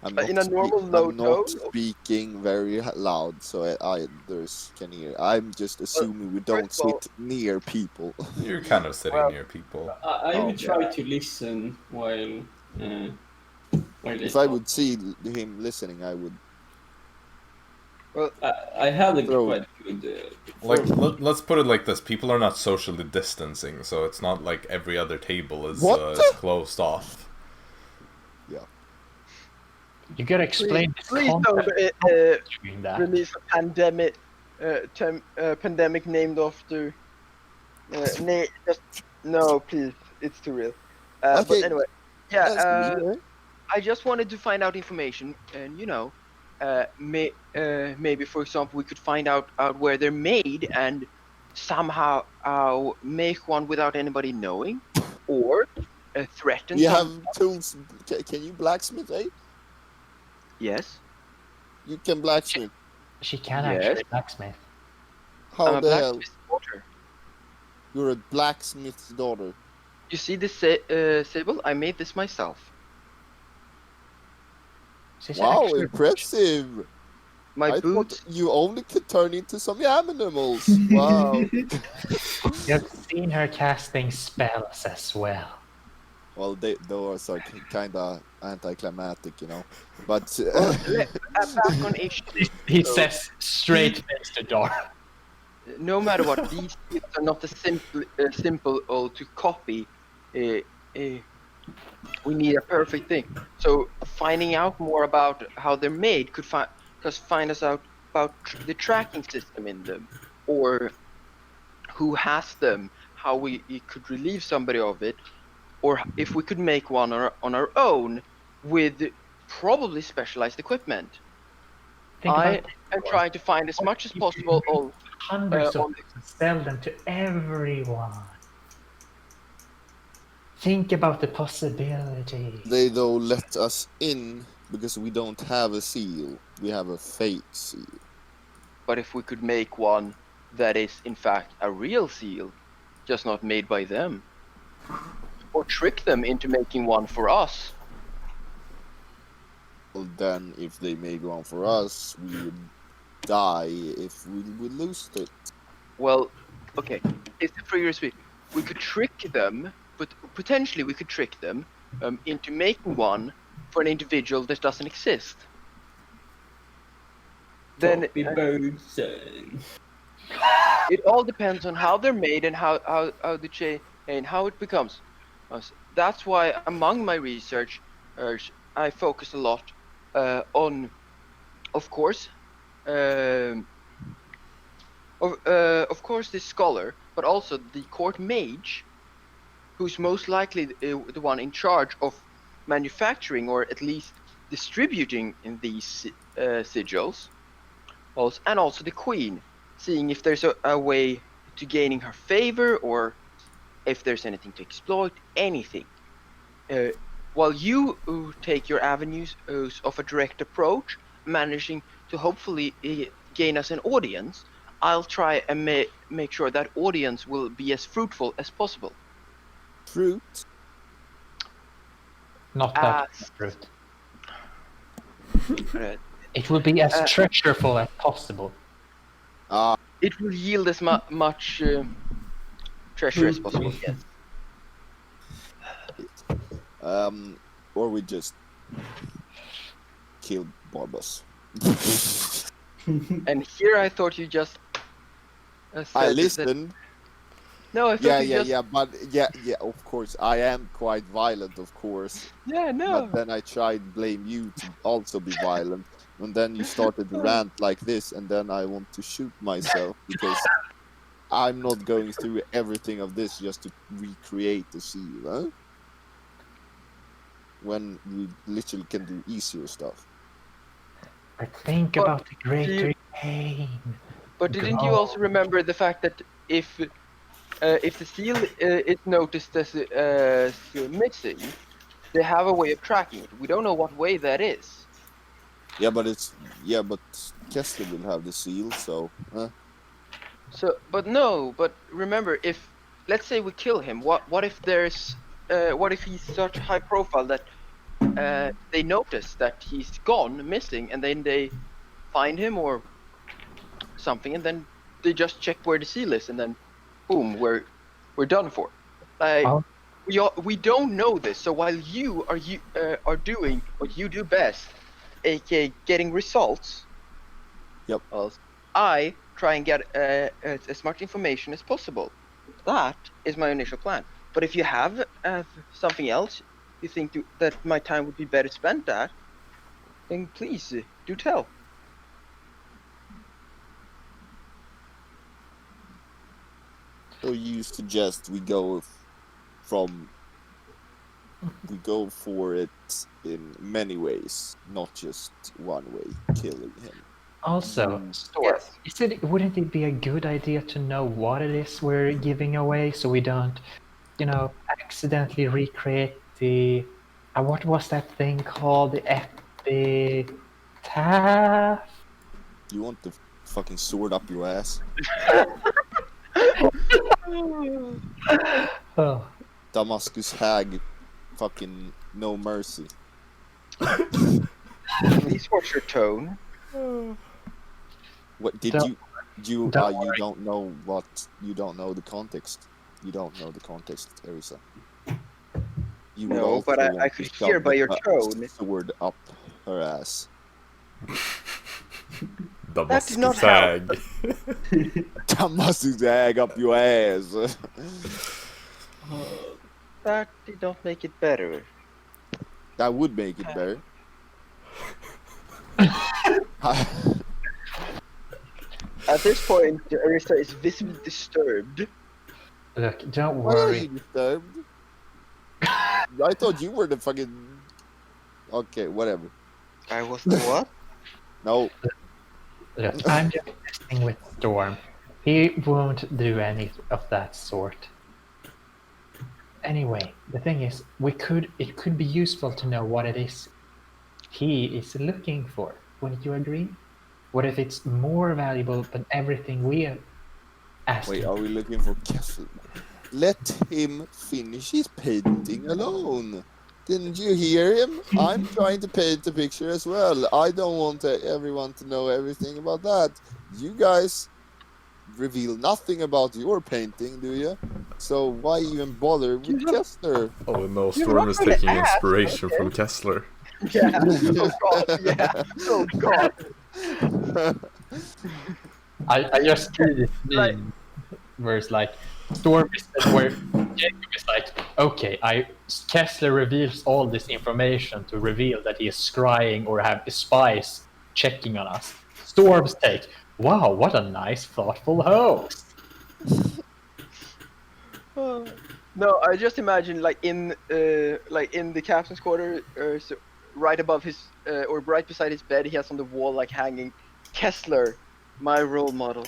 I'm in a normal low I'm not tone? speaking very loud, so others can hear. I'm just assuming we don't first of all- sit near people. You're kind of sitting Well- near people. I will try to listen while they If I talk. would see him listening, I would. I had a Throw. quite good. Like, let's put it like this: people are not socially distancing, so it's not like every other table is What? closed off. You gotta explain this Please don't concept during that. release a pandemic named after. No, please, it's too real. But Okay, anyway, That's yeah. me, eh? I just wanted to find out information, and maybe for example we could find out where they're made and somehow make one without anybody knowing, or threaten. You some- have tools. Can you blacksmith, eh? Yes. You can blacksmith. She can Yes. actually blacksmith. How I'm a the hell? blacksmith's daughter. You're a blacksmith's daughter. You see this Sybil? I made this myself. She's Wow, actually- impressive! My I boots. thought you only could turn into some animals. Wow. You've seen her casting spells as well. Well, those are kind of anticlimactic, you know. But Back on issue. He says straight face to Dara. No matter what, these tips are not as simple to copy. We need a perfect thing. So finding out more about how they're made could find us out about the tracking system in them, or who has them, how we could relieve somebody of it, or if we could make one on our own with probably specialized equipment. Think I about am trying to find as much as possible all hundreds of on- them and sell them to everyone. Think about the possibility. they though let us in because we don't have a seal. We have a fake seal. But if we could make one that is in fact a real seal, just not made by them, or trick them into making one for us, Well, then if they made one for us, we would die if we would lose it. well, okay, it's the figure of speech. We could trick them, but potentially we could trick them into making one for an individual that doesn't exist. Then Copy bird, son. it all depends on how they're made and how the chain and how it becomes. That's why among my research, I focus a lot on of course, of course, this scholar, but also the court mage, who's most likely the one in charge of manufacturing or at least distributing in these sigils, and also the queen, seeing if there's a way to gaining her favor or if there's anything to exploit, anything. While you take your avenues of a direct approach, managing to hopefully gain us an audience, I'll try and make sure that audience will be as fruitful as possible. Fruit? Not that fruit. Uh, It will be as treasureful as possible. It will yield as much treasure as possible, yes. Or we just kill Barbas. And here I thought you just I listened. No, I thought yeah, of course. I am quite violent, of course. Yeah, no. But then I tried to blame you to also be violent. And then you started to rant like this, and then I want to shoot myself because I'm not going through everything of this just to recreate the seal, huh? When we literally can do easier stuff. But think about the greater pain. But didn't you also remember the fact that if the seal is noticed as missing, they have a way of tracking it. We don't know what way that is. Yeah, but Kessler will have the seal, so. But remember, if let's say we kill him, what if he's such high profile that they notice that he's gone missing, and then they find him or something, and then they just check where the seal is, and then boom, we're done for. We don't know this, so while you are doing what you do best, aka getting results. Yep. I try and get as much information as possible. That is my initial plan. But if you have something else you think that my time would be better spent at, then please do tell. So you suggest we go for it in many ways, not just one way, killing him. Also, wouldn't it be a good idea to know what it is we're giving away so we don't, accidentally recreate the... what was that thing called? The epitaph? You want the fucking sword up your ass? Oh. Damascus Hag, fucking no mercy. Please watch your tone. What did you don't know the context. You don't know the context, Arisa. You no, but I could hear by your tone. Sword up her ass. Damascus Hag. Damascus Hag up your ass. That did not make it better. That would make it better. At this point, Arisa is visibly disturbed. Look, don't Why are worry. you disturbed? I thought you were the fucking... Okay, whatever. I was the what? No. Look, I'm just messing with Storm. He won't do any of that sort. Anyway, the thing is, it could be useful to know what it is he is looking for. Wouldn't you agree? What if it's more valuable than everything we are asking? Wait, are we looking for Kessel? Let him finish his painting alone. Didn't you hear him? I'm trying to paint the picture as well. I don't want everyone to know everything about that. You guys reveal nothing about your painting, do you? So why even bother with Kessler? Oh no, Storm is taking inspiration from Kessler. Yeah. Oh god. Yeah. Oh god. I just see this meme where it's like Storm is where Jacob is like, okay, Kessler reveals all this information to reveal that he is scrying or have spies checking on us. Storm's take. Wow, what a nice, thoughtful host. No, I just imagine like in the captain's quarter, so right above his or right beside his bed, he has on the wall like hanging Kessler, my role model.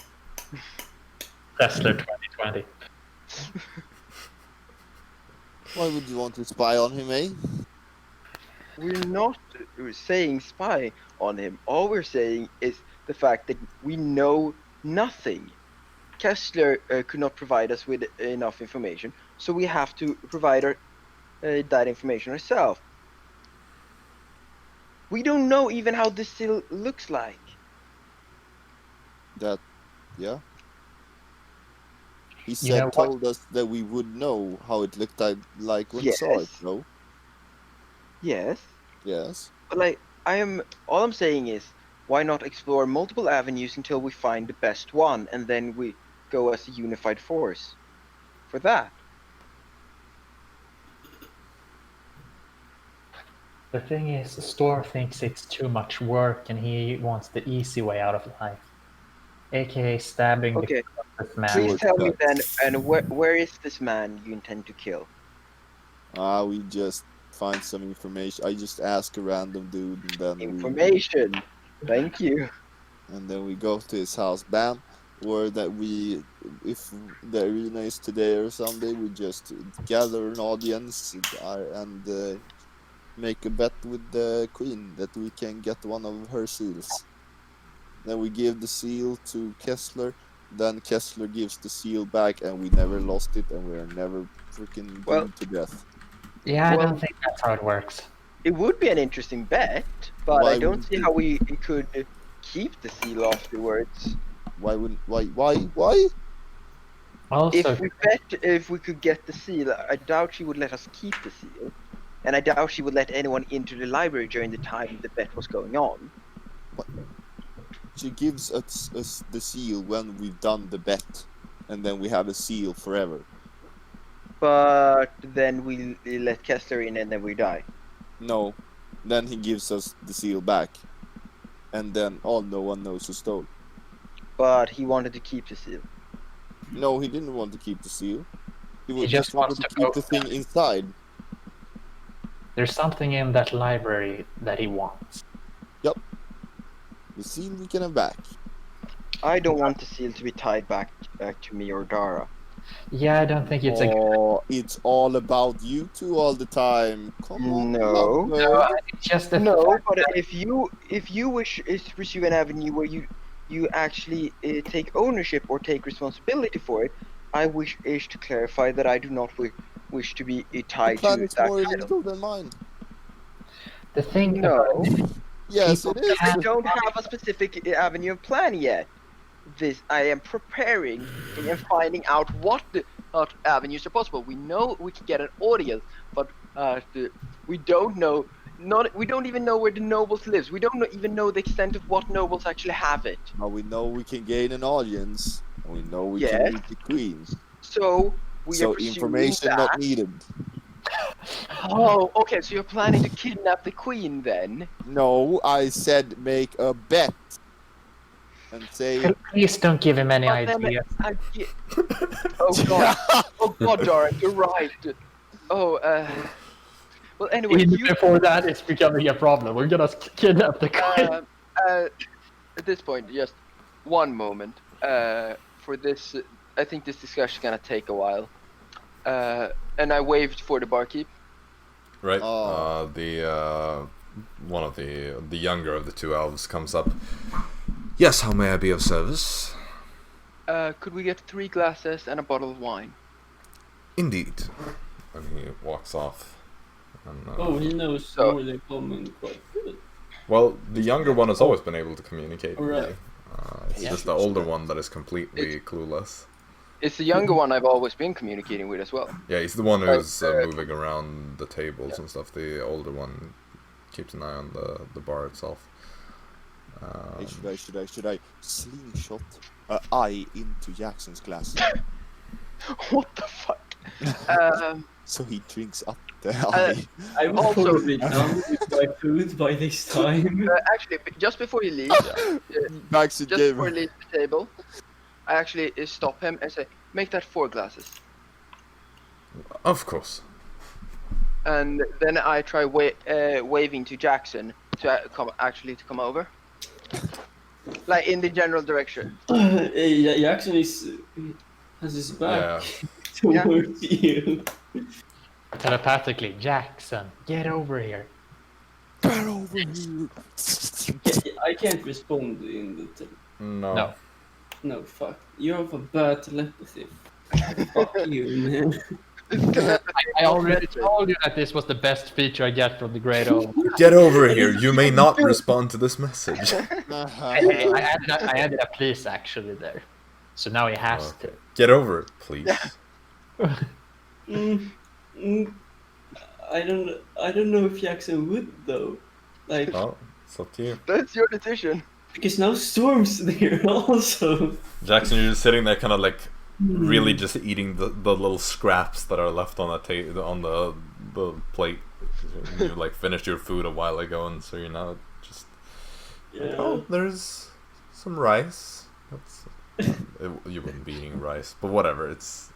Kessler 2020. Why would you want to spy on him, eh? We're not saying spy on him. All we're saying is the fact that we know nothing. Kessler could not provide us with enough information, so we have to provide that information ourselves. We don't know even how this seal looks like. That, yeah. He You know said, what? told us that we would know how it looked like when we saw it, Yes. no? Yes, Yes. but like all I'm saying is, why not explore multiple avenues until we find the best one, and then we go as a unified force for that. The thing is, Storm thinks it's too much work and he wants the easy way out of life. AKA stabbing Okay, this man. please Short tell me cuts. then, and where is this man you intend to kill? We just find some information. I just ask a random dude, and then Information. Thank you. and then we go to his house. Bam. Or that if the arena is today or Sunday, we just gather an audience and make a bet with the queen that we can get one of her seals. Then we give the seal to Kessler. Then Kessler gives the seal back, and we never lost it, and we are never freaking Well- doomed to death. Yeah, I Well- don't think that's how it works. It would be an interesting bet, but Why I don't wouldn't see it? how we could keep the seal afterwards. Why wouldn't? Why? Also, If we could get the seal, I doubt she would let us keep the seal, and I doubt she would let anyone into the library during the time the bet was going on. She gives us the seal when we've done the bet, and then we have a seal forever. But then we let Kessler in, and then we die. No, then he gives us the seal back, and then no one knows who stole. But he wanted to keep the seal. No, he didn't want to keep the seal. He just wanted wants to to keep go- the thing inside. there's something in that library that he wants. The seal we can have back. I don't want the seal to be tied back to me or Dara. Yeah, I don't think it's a It's all about you two all the time. Come on, No. Ludvig. No, it's just the No, fact but that- if you wish is to pursue an avenue where you actually take ownership or take responsibility for it, I wish to clarify that I do not wish to be The tied plan to is that more title. illegal than mine. the thing No. about Yes, People it is. I don't have a specific avenue of plan yet. I am preparing and finding out what avenues are possible. We know we can get an audience, but we don't know. We don't even know where the nobles lives. We don't even know the extent of what nobles actually have it. Now we know we can gain an audience, and we know we Yes. can meet the queen. So we So are pursuing information that. not needed. Oh, okay. So you're planning to kidnap the queen then? No, I said make a bet. And say please don't give him any But then ideas. Oh god. Oh god, Dara, you're right. Oh, well, anyway, Even before that, it's becoming a problem. We're gonna kidnap the queen. at this point, just one moment. For this, I think this discussion is gonna take a while. And I waved for the barkeep. Right. Oh. One of the younger of the two elves comes up. Yes, how may I be of service? Could we get 3 glasses and a bottle of wine? Indeed. And he walks off. And, Oh, he knows So- more than common quite good. Well, the younger one has always been able to communicate with Right. me. It's Yeah. just the older one that is completely clueless. It's the younger one I've always been communicating with as well. Yeah, he's the one who's moving around the tables and stuff. The older one keeps an eye on the bar itself. should I slingshot eye into Jackson's glass? What the fuck? So he drinks up the eye. I was Also- probably done with my food by this time. Actually, just before he leaves, Max just before he leaves the table, I actually stop him and say, "Make that 4 glasses." Of course. And then I try waving to Jaxson to come over, like in the general direction. Jaxson has his back towards you. Telepathically, Jaxson, get over here. Get over here. I can't respond in the No. No, fuck. You have a bad telepathy. Fuck you, man. I already told you that this was the best feature I get from the Great Old. Get over here. You may not respond to this message. I added a please actually there. So now he has to. Get over it, please. I don't know if Jaxson would though. Like, Oh, it's up to you. That's your decision. because now Storm's there also. Jaxson, you're just sitting there, kind of like really just eating the little scraps that are left on the plate. You like finished your food a while ago, and so you're now just Yeah. oh, there's some rice. You wouldn't be eating rice, but whatever.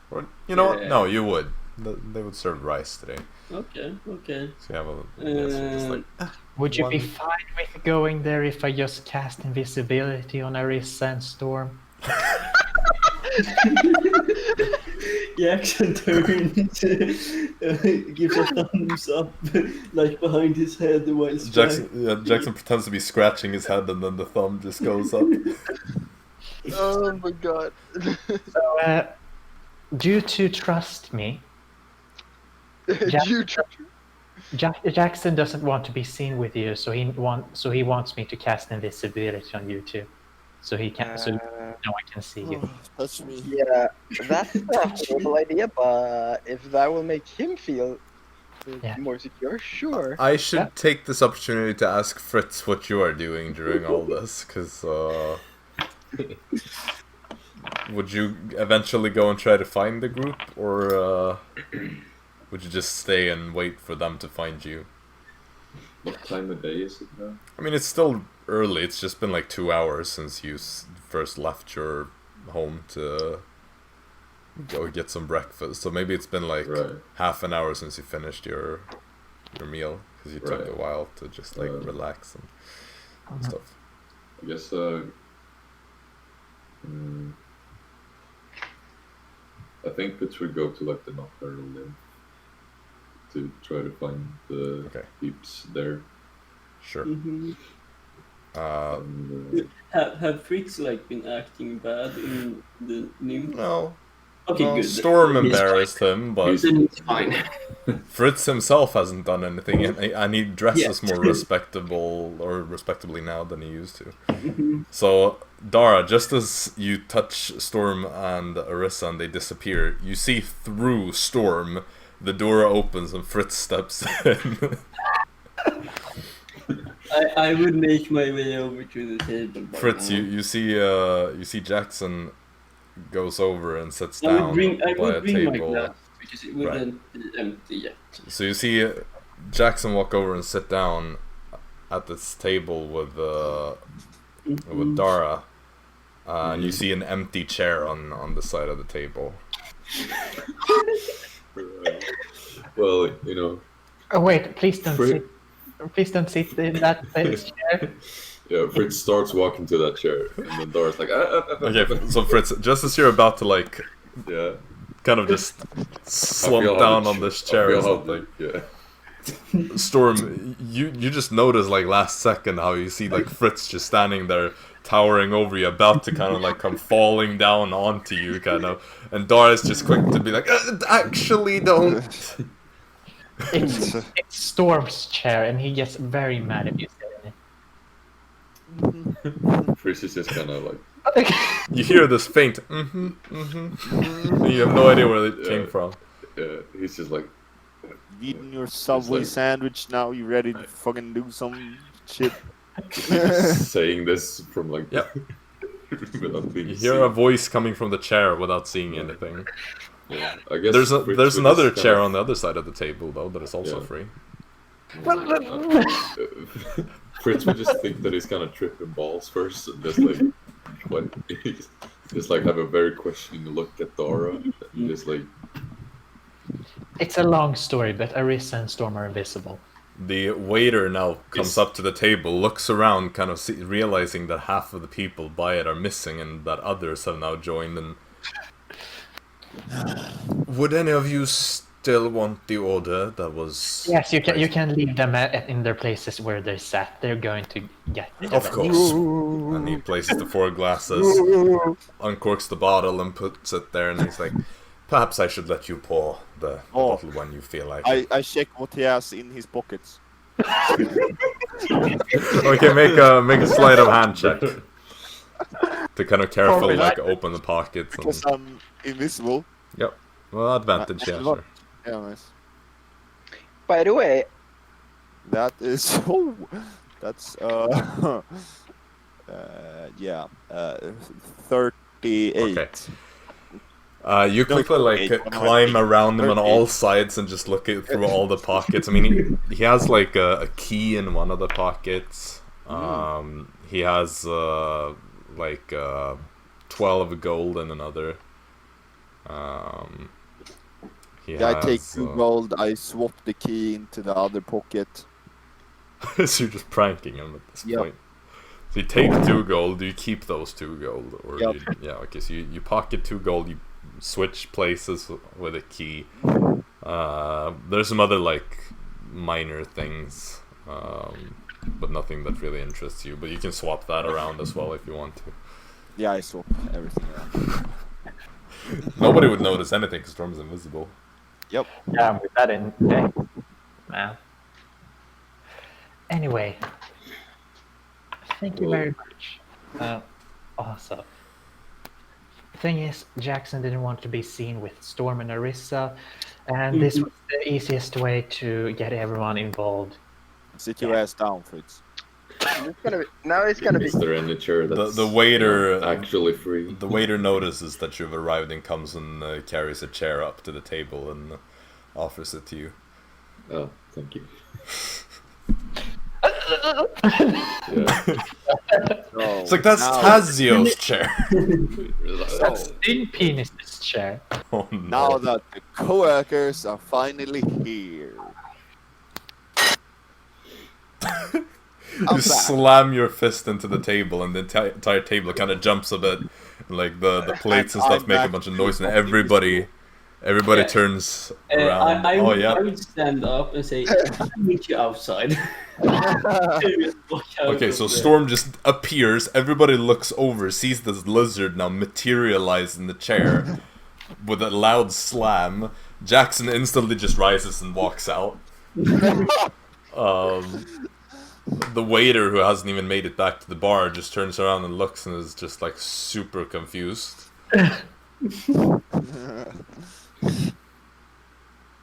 Or, you know what? Yeah. No, you would. They would serve rice today. Okay. So you have just like Would you be one- fine with going there if I just cast invisibility on Arisa and Storm? Jaxson turns, gives a thumbs up, like behind his head while Jaxson pretends to be scratching his head, and then the thumb just goes up. Oh my god. So, due to trust me, You Jaxson doesn't want to be seen with you, so he wants me to cast invisibility on you too, so he can so no one can see you. Touch me. Yeah, that's a horrible idea, but if that will make him feel Yeah. more secure, sure. I should take this opportunity to ask Fritz what you are doing during all this, because would you eventually go and try to find the group, or would you just stay and wait for them to find you? What time of day is it now? I mean, it's still early. It's just been like 2 hours since you first left your home to go get some breakfast. So maybe it's been like half an hour since you finished your meal, because you took a while to just like relax and stuff. I guess I think Fritz would go to like the nocturnal inn to try to find the peeps there. Sure. Mm-hmm. And, Have Fritz like been acting bad in the nymph? no. Okay, No, good. Storm He's embarrassed him, but Then it's fine. Fritz himself hasn't done anything, and he dresses more respectably now than he used to. Mhm. So, Dara, just as you touch Storm and Arisa and they disappear, you see through Storm, the door opens and Fritz steps in. I would make my way over to the table. by Fritz, now. you see Jaxson goes over and sits I down would bring by a my table. glass because it wouldn't be empty yet. So you see Jaxson walk over and sit down at this table with Dara, and you see an empty chair on the side of the table. Well, you know. Oh wait, please don't sit. Please don't sit in that chair. Yeah, Fritz starts walking to that chair, and then Dara's like, Okay, so Fritz, just as you're about to like, yeah, kind of just slump down on this chair or something, yeah. Storm, you just notice like last second how you see like Fritz just standing there, towering over you, about to kind of like come falling down onto you, kind of, and Dara's just quick to be like, actually don't. It's Storm's chair, and he gets very mad if you sit in it. Fritz is just kind of like, You hear this faint, and you have no idea where it came from. he's just like, Eating your Subway sandwich now, you ready to fucking do some shit? saying this from like, Yep. without being You hear a voice coming from the chair without seeing anything. Yeah, I guess There's Fritz there's would another just chair kind on the other side of the table though that is also Yeah. free. Fritz would just think that he's kind of tripping balls first, and just like what, just like have a very questioning look at Dara, and just like It's a long story, but Arisa and Storm are invisible. The waiter now comes up to the table, looks around, kind of realizing that half of the people by it are missing and that others have now joined. And would any of you still want the order that was? Yes, you can. You can leave them in their places where they sat. They're going to get. Of course. And he places the 4 glasses, uncorks the bottle, and puts it there. And he's like, "Perhaps I should let you pour the bottle when you feel like it." I check what he has in his pockets. Okay, make a sleight of hand check to kind of carefully like open the pockets. And... Because I'm invisible. Yep. Well, advantage, yeah, sure. Yeah, nice. By the way, That is that's yeah, 38. Okay. You quickly like climb around him on all sides and just look through all the pockets. I mean, he has like a key in one of the pockets. He has like 12 gold in another. I take 2 gold, I swap the key into the other pocket. So you're just pranking him at this point. So you take 2 gold, do you keep those 2 gold? Or Yep. yeah, okay, so you pocket 2 gold, you switch places with a key. There's some other like minor things, but nothing that really interests you. But you can swap that around as well if you want to. Yeah, I swap everything around. Nobody would notice anything because Storm's invisible. Yep. Yeah, with that in day, man. Anyway, thank you very much. Also, the thing is, Jaxson didn't want to be seen with Storm and Arisa, and this was the easiest way to get everyone involved. Sit your ass down, Fritz. now it's gonna be. is there any chair that's The waiter actually free? The waiter notices that you've arrived and comes and carries a chair up to the table and offers it to you. Oh, thank you. No, It's like, that's Tazio's chair. That's Thin Penis's chair. Oh, no. now that the co-workers are finally here. You I'm back. slam your fist into the table and the entire table kind of jumps a bit. And, like the plates and stuff I'm make a back bunch of to noise and the everybody Yeah. turns around. I yeah. would stand up and say, I'll meet you outside. Okay, so Storm just appears, everybody looks over, sees this lizard now materialize in the chair with a loud slam. Jaxson instantly just rises and walks out. The waiter, who hasn't even made it back to the bar, just turns around and looks and is just like super confused.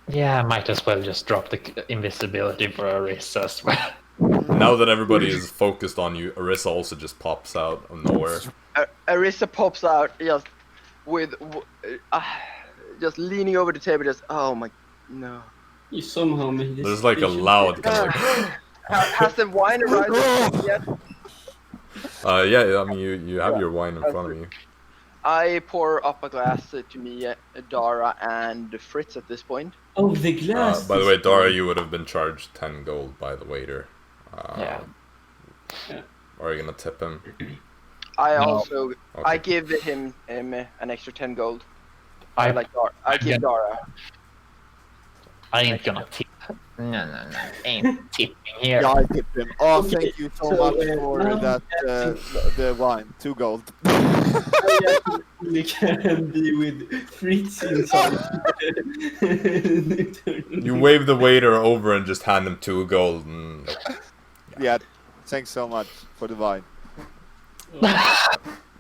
Yeah, I might as well just drop the invisibility for Arisa as well. Now that everybody is focused on you, Arisa also just pops out of nowhere. Arisa pops out just with just leaning over the table, just oh my no. You somehow made this. There's like a loud kind of like... Has the wine arrived yet? Yeah, I mean, you have your wine in front of you. I pour up a glass to me, Dara, and Fritz at this point. Oh, the glass. By the way, Dara, you would have been charged 10 gold by the waiter. Yeah. Are you gonna tip him? I No. also Okay. I give him an extra 10 gold. I I give Dara. I ain't gonna tip. No, ain't tipping here. Yeah, I tipped him. Oh, Okay, thank you so so, much for now that, the wine. 2 gold. We can be with Fritz inside. You wave the waiter over and just hand him 2 gold. And Yeah, thanks so much for the wine.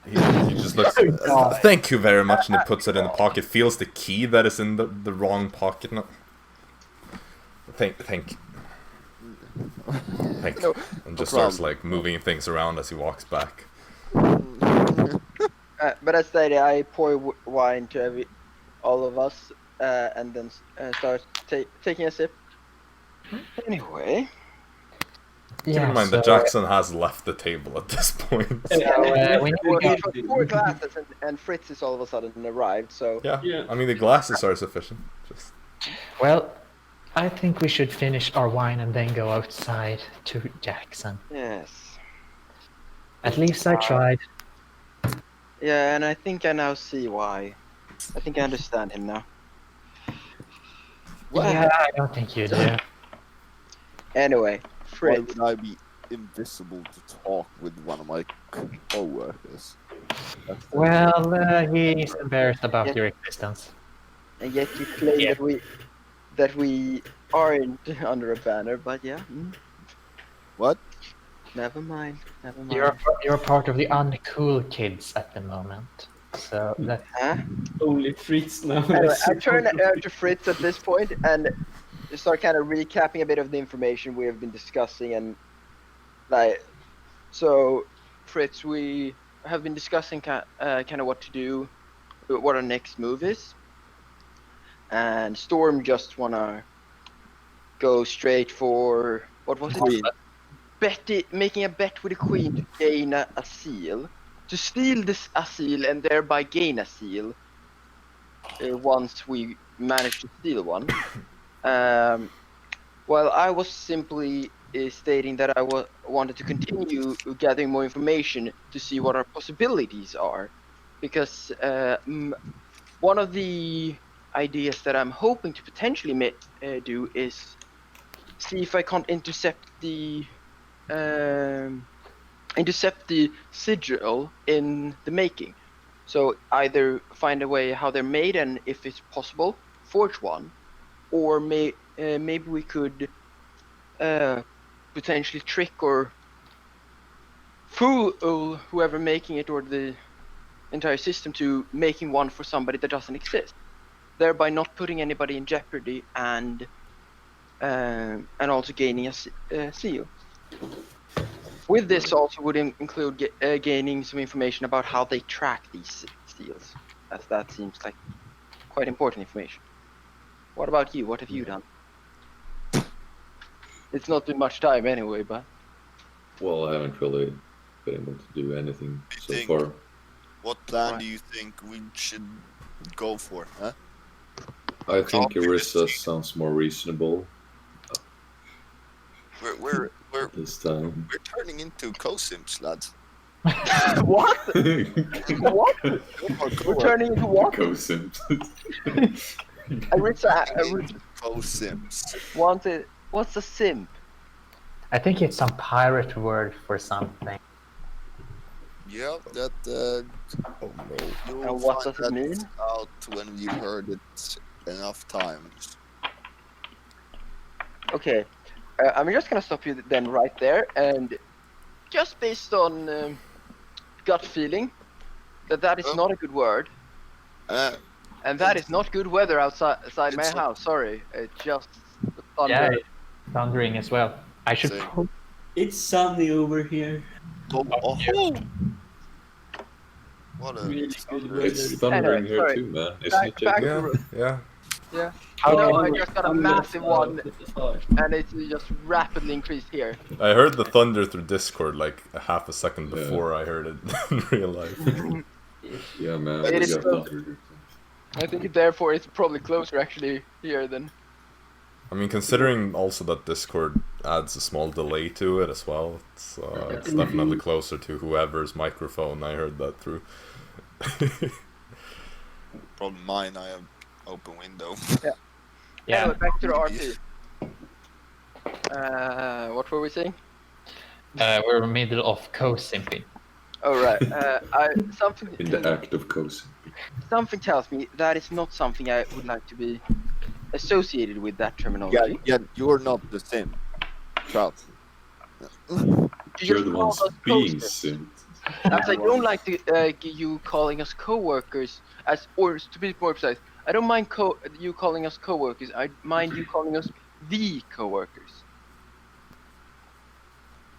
he just looks. Thank you very much, and he puts it in the pocket. Feels the key that is in the wrong pocket. No. Thank you. No, And just no starts like moving things around as he walks back. But as stated, I pour wine to all of us, and then start taking a sip. Anyway, Keep in mind that Jaxson has left the table at this point. we need it was 4 glasses, and Fritz is all of a sudden arrived. So Yeah, I mean the glasses are sufficient. Just Well, I think we should finish our wine and then go outside to Jaxson. yes, At least I tried. yeah, and I think I now see why. I think I understand him now. Yeah, I don't think you do. Anyway, Why Fritz. would I be invisible to talk with one of my co-workers? Well, he's embarrassed about your existence. And yet you claim that we aren't under a banner, but yeah. What? Never mind. You're part of the uncool kids at the moment. So that Only Fritz now. Anyway, I turn to Fritz at this point and start kind of recapping a bit of the information we have been discussing, and so Fritz, we have been discussing kind of what to do, what our next move is, and Storm just wanna go straight for what was it? Making a bet with the Queen to gain a seal. To steal a seal and thereby gain a seal once we manage to steal one. Well, I was simply stating that I wanted to continue gathering more information to see what our possibilities are. Because one of the ideas that I'm hoping to potentially do is see if I can't intercept the sigil in the making. So either find a way how they're made, and if it's possible, forge one, or maybe we could potentially trick or fool whoever making it or the entire system to making one for somebody that doesn't exist, thereby not putting anybody in jeopardy and also gaining a seal. With this also would include gaining some information about how they track these seals, as that seems like quite important information. What about you? What have you done? It's not been much time anyway, but... Well, I haven't really been able to do anything so think- far. What plan do you think we should go for? Huh? I think Arisa sounds more reasonable We're this time. we're turning into co-sims, lads. What? What? We're turning into what? Co-sims. Arisa Co-sims. wanted... What's a simp? I think it's some pirate word for something. Yeah, that. oh no. You'll And what find does it mean? out when you heard it enough times. Okay, I'm just gonna stop you then right there, and just based on gut feeling, that is not a good word, and that is not good weather outside my It's house. Sorry, it's just the thunder. Yeah, thundering as well. I should. Same. It's sunny over here. Oh. What a Really good weather. It's thundering Anyway, here sorry. too, man. Isn't it, Back Jacob? to Yeah, yeah. I just got a I'm massive gonna one, start. and it's just rapidly increased here. I heard the thunder through Discord like a half a second before I heard it in real life. Yeah, man. It we is got so- thunder. I think therefore it's probably closer actually here than. I mean, considering also that Discord adds a small delay to it as well, it's definitely closer to whoever's microphone I heard that through. Probably mine. I have open window. Yeah. Anyway, back to the RP. What were we saying? We're in the middle of co-simping. Oh right. Something. In the act of co-sim. Something tells me that is not something I would like to be associated with that terminology. Yeah, you're not the same. Trust. You You're just the called ones us being co-sims. simmed. As I don't like to, you calling us co-workers, or to be more precise, I don't mind you calling us co-workers. I mind you calling us the co-workers.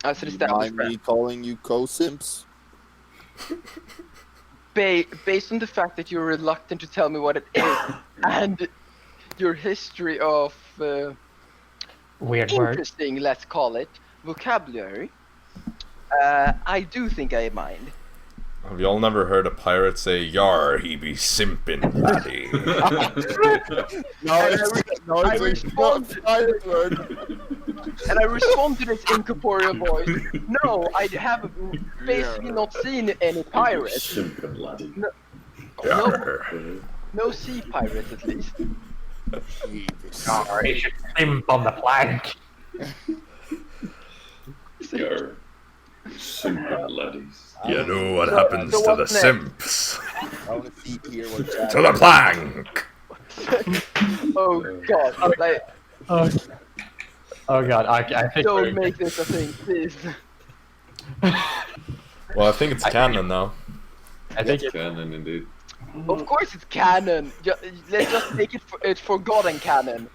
As an You established mind me calling you co-sims? based on the fact that you're reluctant to tell me what it is, and your history of Weird word. interesting, let's call it, vocabulary, I do think I mind. Have y'all never heard a pirate say, "Yar, he be simpin', laddie"? No, it's a pirate word. And I respond to this incorporeal voice. No, I have basically not seen any pirates. Simple laddie. No sea pirates, at least. Or he should simp on the plank. You're simple laddies. You know what happens so to the what's next? simps? I want to see here what Jack. To the plank! Oh god, like, Oh god, I think don't make this a thing, please. Well, I think it's canon now. I think it, Canon indeed. Of course it's canon. Let's just make it forgotten canon.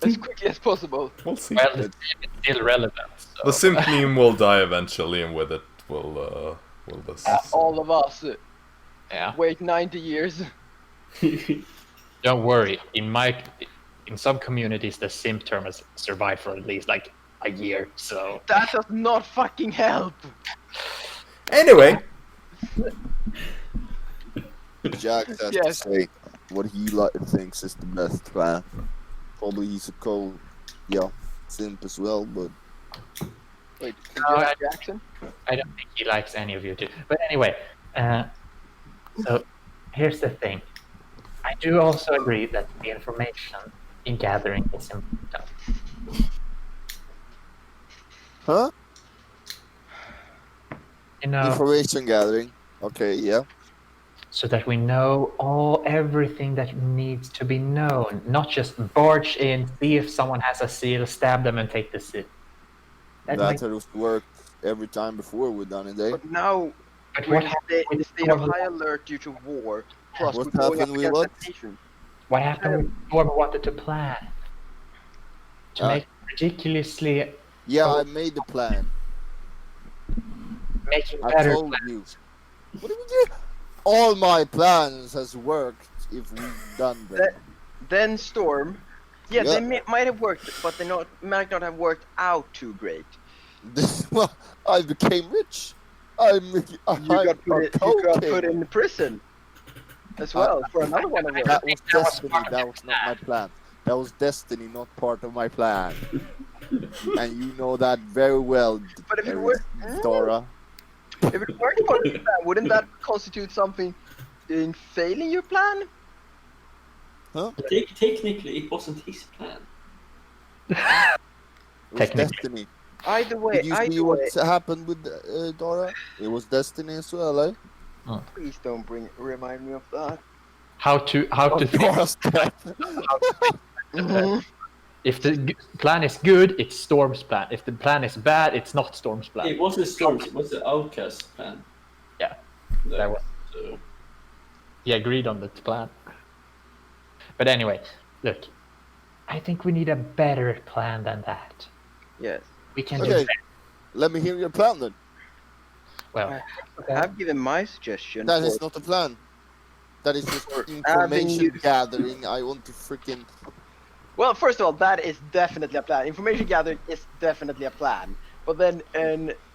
As quickly as possible. We'll see. well, it's still relevant. So. The simp meme will die eventually, and with it, will this. All of us Yeah. wait 90 years. Don't worry. In some communities, the simp term has survived for at least like a year. So That does not fucking help. Anyway, Jack has to Yes. say what he thinks is the best plan. Probably he's a simp as well, but Wait, No, I- Jackson? I don't think he likes any of you two. But anyway, so here's the thing. I do also agree that the information in gathering is important. huh? You know, Information gathering. Okay, yeah. so that we know everything that needs to be known, not just barge in, see if someone has a seal, stab them, and take the seal. That That's might- how it worked every time before we've done it, eh? But now but we're what in happened a with state of Storm? high alert due to war. Plus, What we're going up happened with against what? that nation. What happened with Storm wanted to plan? To Ah. make ridiculously Yeah, I made the plan. making I better told plans. you. What did we do? All my plans has worked if we've done them. Then Storm. Yeah, Yeah. they might have worked, but they might not have worked out too great. Well, I became rich. You got put in prison as well for another one of them. That was That was destiny. part of That your was not my plan. That was destiny, not part of my plan. And you know that very well, But if it were- Dara. If it weren't part of your plan, wouldn't that constitute something in failing your plan? Technically, it wasn't his plan. It was Technically. destiny. Either way, Did you see what happened with Dara? It was destiny as well, eh? please don't remind me of that. How to think. Dara's death. If the plan is good, it's Storm's plan. If the plan is bad, it's not Storm's plan. It wasn't Storms, it was the Outcast plan. Yeah. There. That was- So, He agreed on the plan. But anyway, look, I think we need a better plan than that. Yes. We can Okay. do better. Let me hear your plan then. Well, I've given my suggestion. That for- is not a plan. That is just having information you- gathering. I want to freaking. Well, first of all, that is definitely a plan. Information gathering is definitely a plan. But then,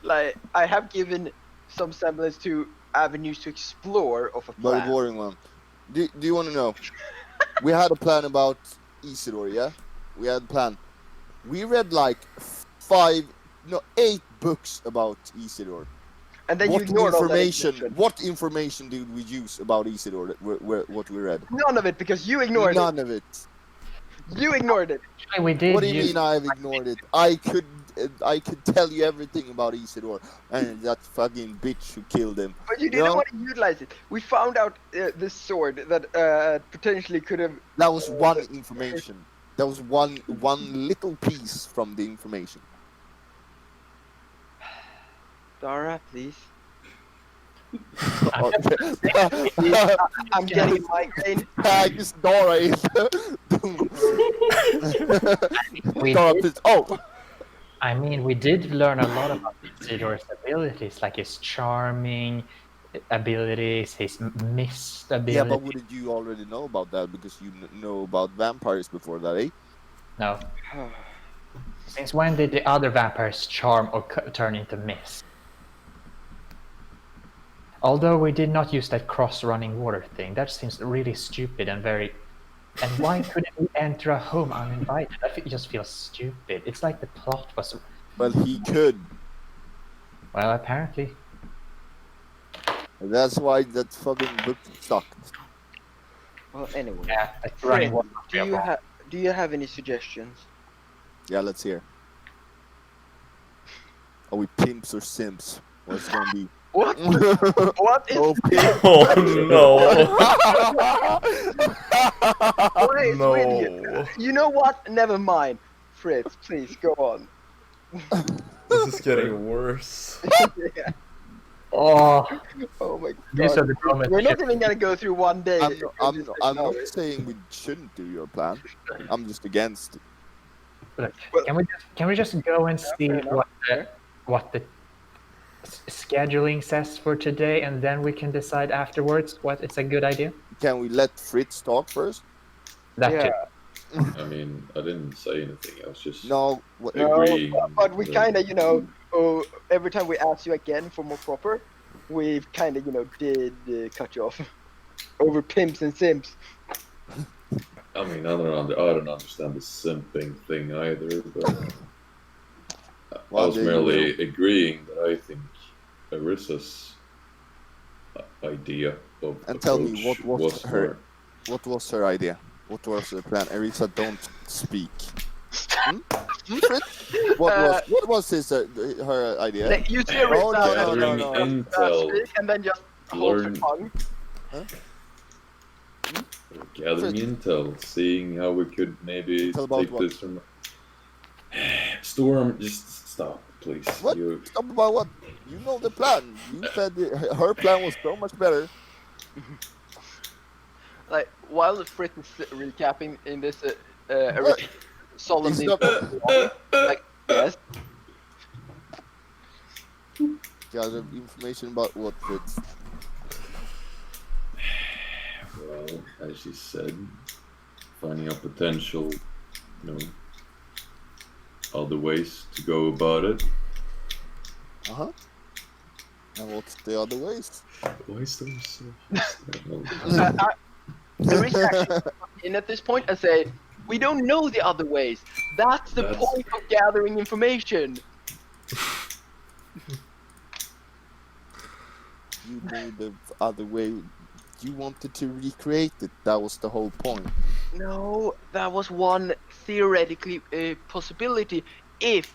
like, I have given some semblance to avenues to explore of a But a plan. boring one. Do you want to know? We had a plan about Isidore, yeah? We had a plan. We read like 8 books about Isidore. And then you What ignored all that information? information. What information did we use about Isidore? What we read? None of it, because you ignored None of it. it. You ignored it. actually, we did. What do you use- mean I've ignored it? I could tell you everything about Isidore and that fucking bitch who killed him. But you didn't No. want to utilize it. We found out this sword that potentially could have. That was one information. That was one little piece from the information. Dara, please. I'm I'm getting migraine. Just Dara is. We Dara, did- please. Oh, I mean, we did learn a lot about Isidore's abilities, like his charming, abilities, his mist ability. Yeah, but wouldn't you already know about that because you know about vampires before that, eh? No. Since when did the other vampires charm or turn into mist? Although we did not use that cross-running water thing, that seems really stupid and very... And why couldn't we enter a home uninvited? That just feels stupid. It's like the plot was... Well, he could. Well, apparently. That's why that fucking book sucked. Well, anyway. Yeah, that's running Fritz, water. do you have any suggestions? Yeah, let's hear. Are we pimps or simps? What's it gonna be? What? What is? Oh, Oh Wait, no! wait, you know what? Never mind. Fritz, please go on. This is getting worse. Yeah. Oh, Oh my these god. are the moments. We're not even gonna go through one day. I'm not saying we shouldn't do your plan. I'm just against it. Look, can we just go and see what the scheduling says for today, and then we can decide afterwards what is a good idea? Can we let Fritz talk first? That Yeah. too. I mean, I didn't say anything. I was just No. agreeing. But we that- kind of, every time we ask you again for more proper, we've kind of, did cut you off over pimps and simps. I mean, I don't understand the simping thing either, but Well, I was there you merely agreeing that I think Arisa's idea of And tell me, approach what was was her- more- What was her idea? What was the plan? Arisa, don't speak. Fritz? What was her idea? Like, you see Oh, Arisa gathering no. intel, speak and then just hold her learn- tongue. gathering intel, seeing how we could maybe Intel about take what? this from. Storm, just stop, please. What? You, Stop about what? You know the plan. You said her plan was so much better. Like, while Fritz is recapping in this What? solemnly, He's like, yes, Gather information about what Fritz. well, as she said, finding out potential, other ways to go about it. And what's the other ways? Why is there so there is actually in at this point and say, we don't know the other ways. That's the That's- point of gathering information. You knew the other way. You wanted to recreate it. That was the whole point. No, that was one theoretically possibility. If,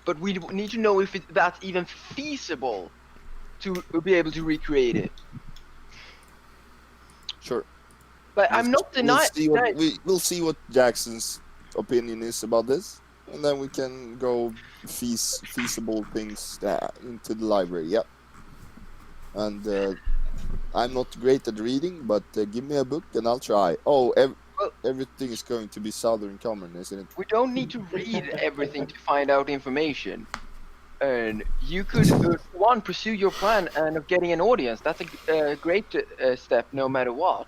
but we need to know if that's even feasible to be able to recreate it. Sure. But I'm not denying. We'll see what Jackson's opinion is about this, and then we can go feasible things into the library. Yep. And I'm not great at reading, but give me a book and I'll try. Oh, everything is going to be Southern Common, isn't it? We don't need to read everything to find out information. And you could, one, pursue your plan and of getting an audience. That's a great step, no matter what.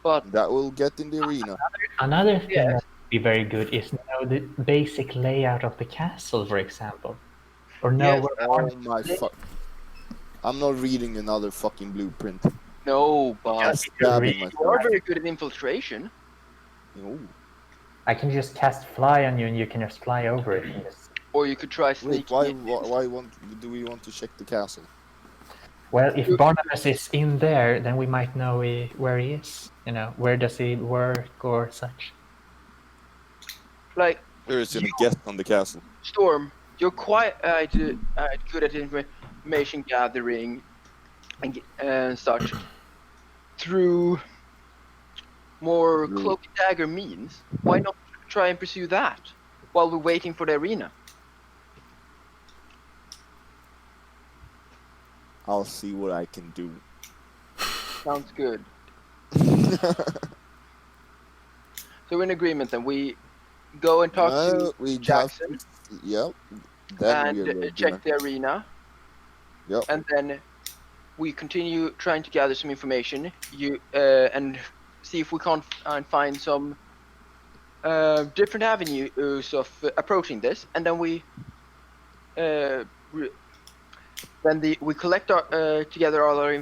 But That will get in the arena. Another thing Yes. that would be very good is the basic layout of the castle, for example. Or know Yes. where Oh arms my live. fuck! I'm not reading another fucking blueprint. no, but Just Stabbing read. you are myself. very good at infiltration. Oh. I can just cast fly on you and you can just fly over it. And just... Or you could try Wait, sneaking. why do we want to check the castle? Well, if Barnabas is in there, then we might know where he is. Where does he work or such. Like, There is a guest on the castle. Storm, you're quite good at information gathering and such through more cloak and dagger means. Why not try and pursue that while we're waiting for the arena? I'll see what I can do. Sounds good. So we're in agreement then. We go and talk to we Jaxson Yep. Then and we are check the arena. Yep. And then we continue trying to gather some information. And see if we can't find some different avenues of approaching this, and then we we collect our together all our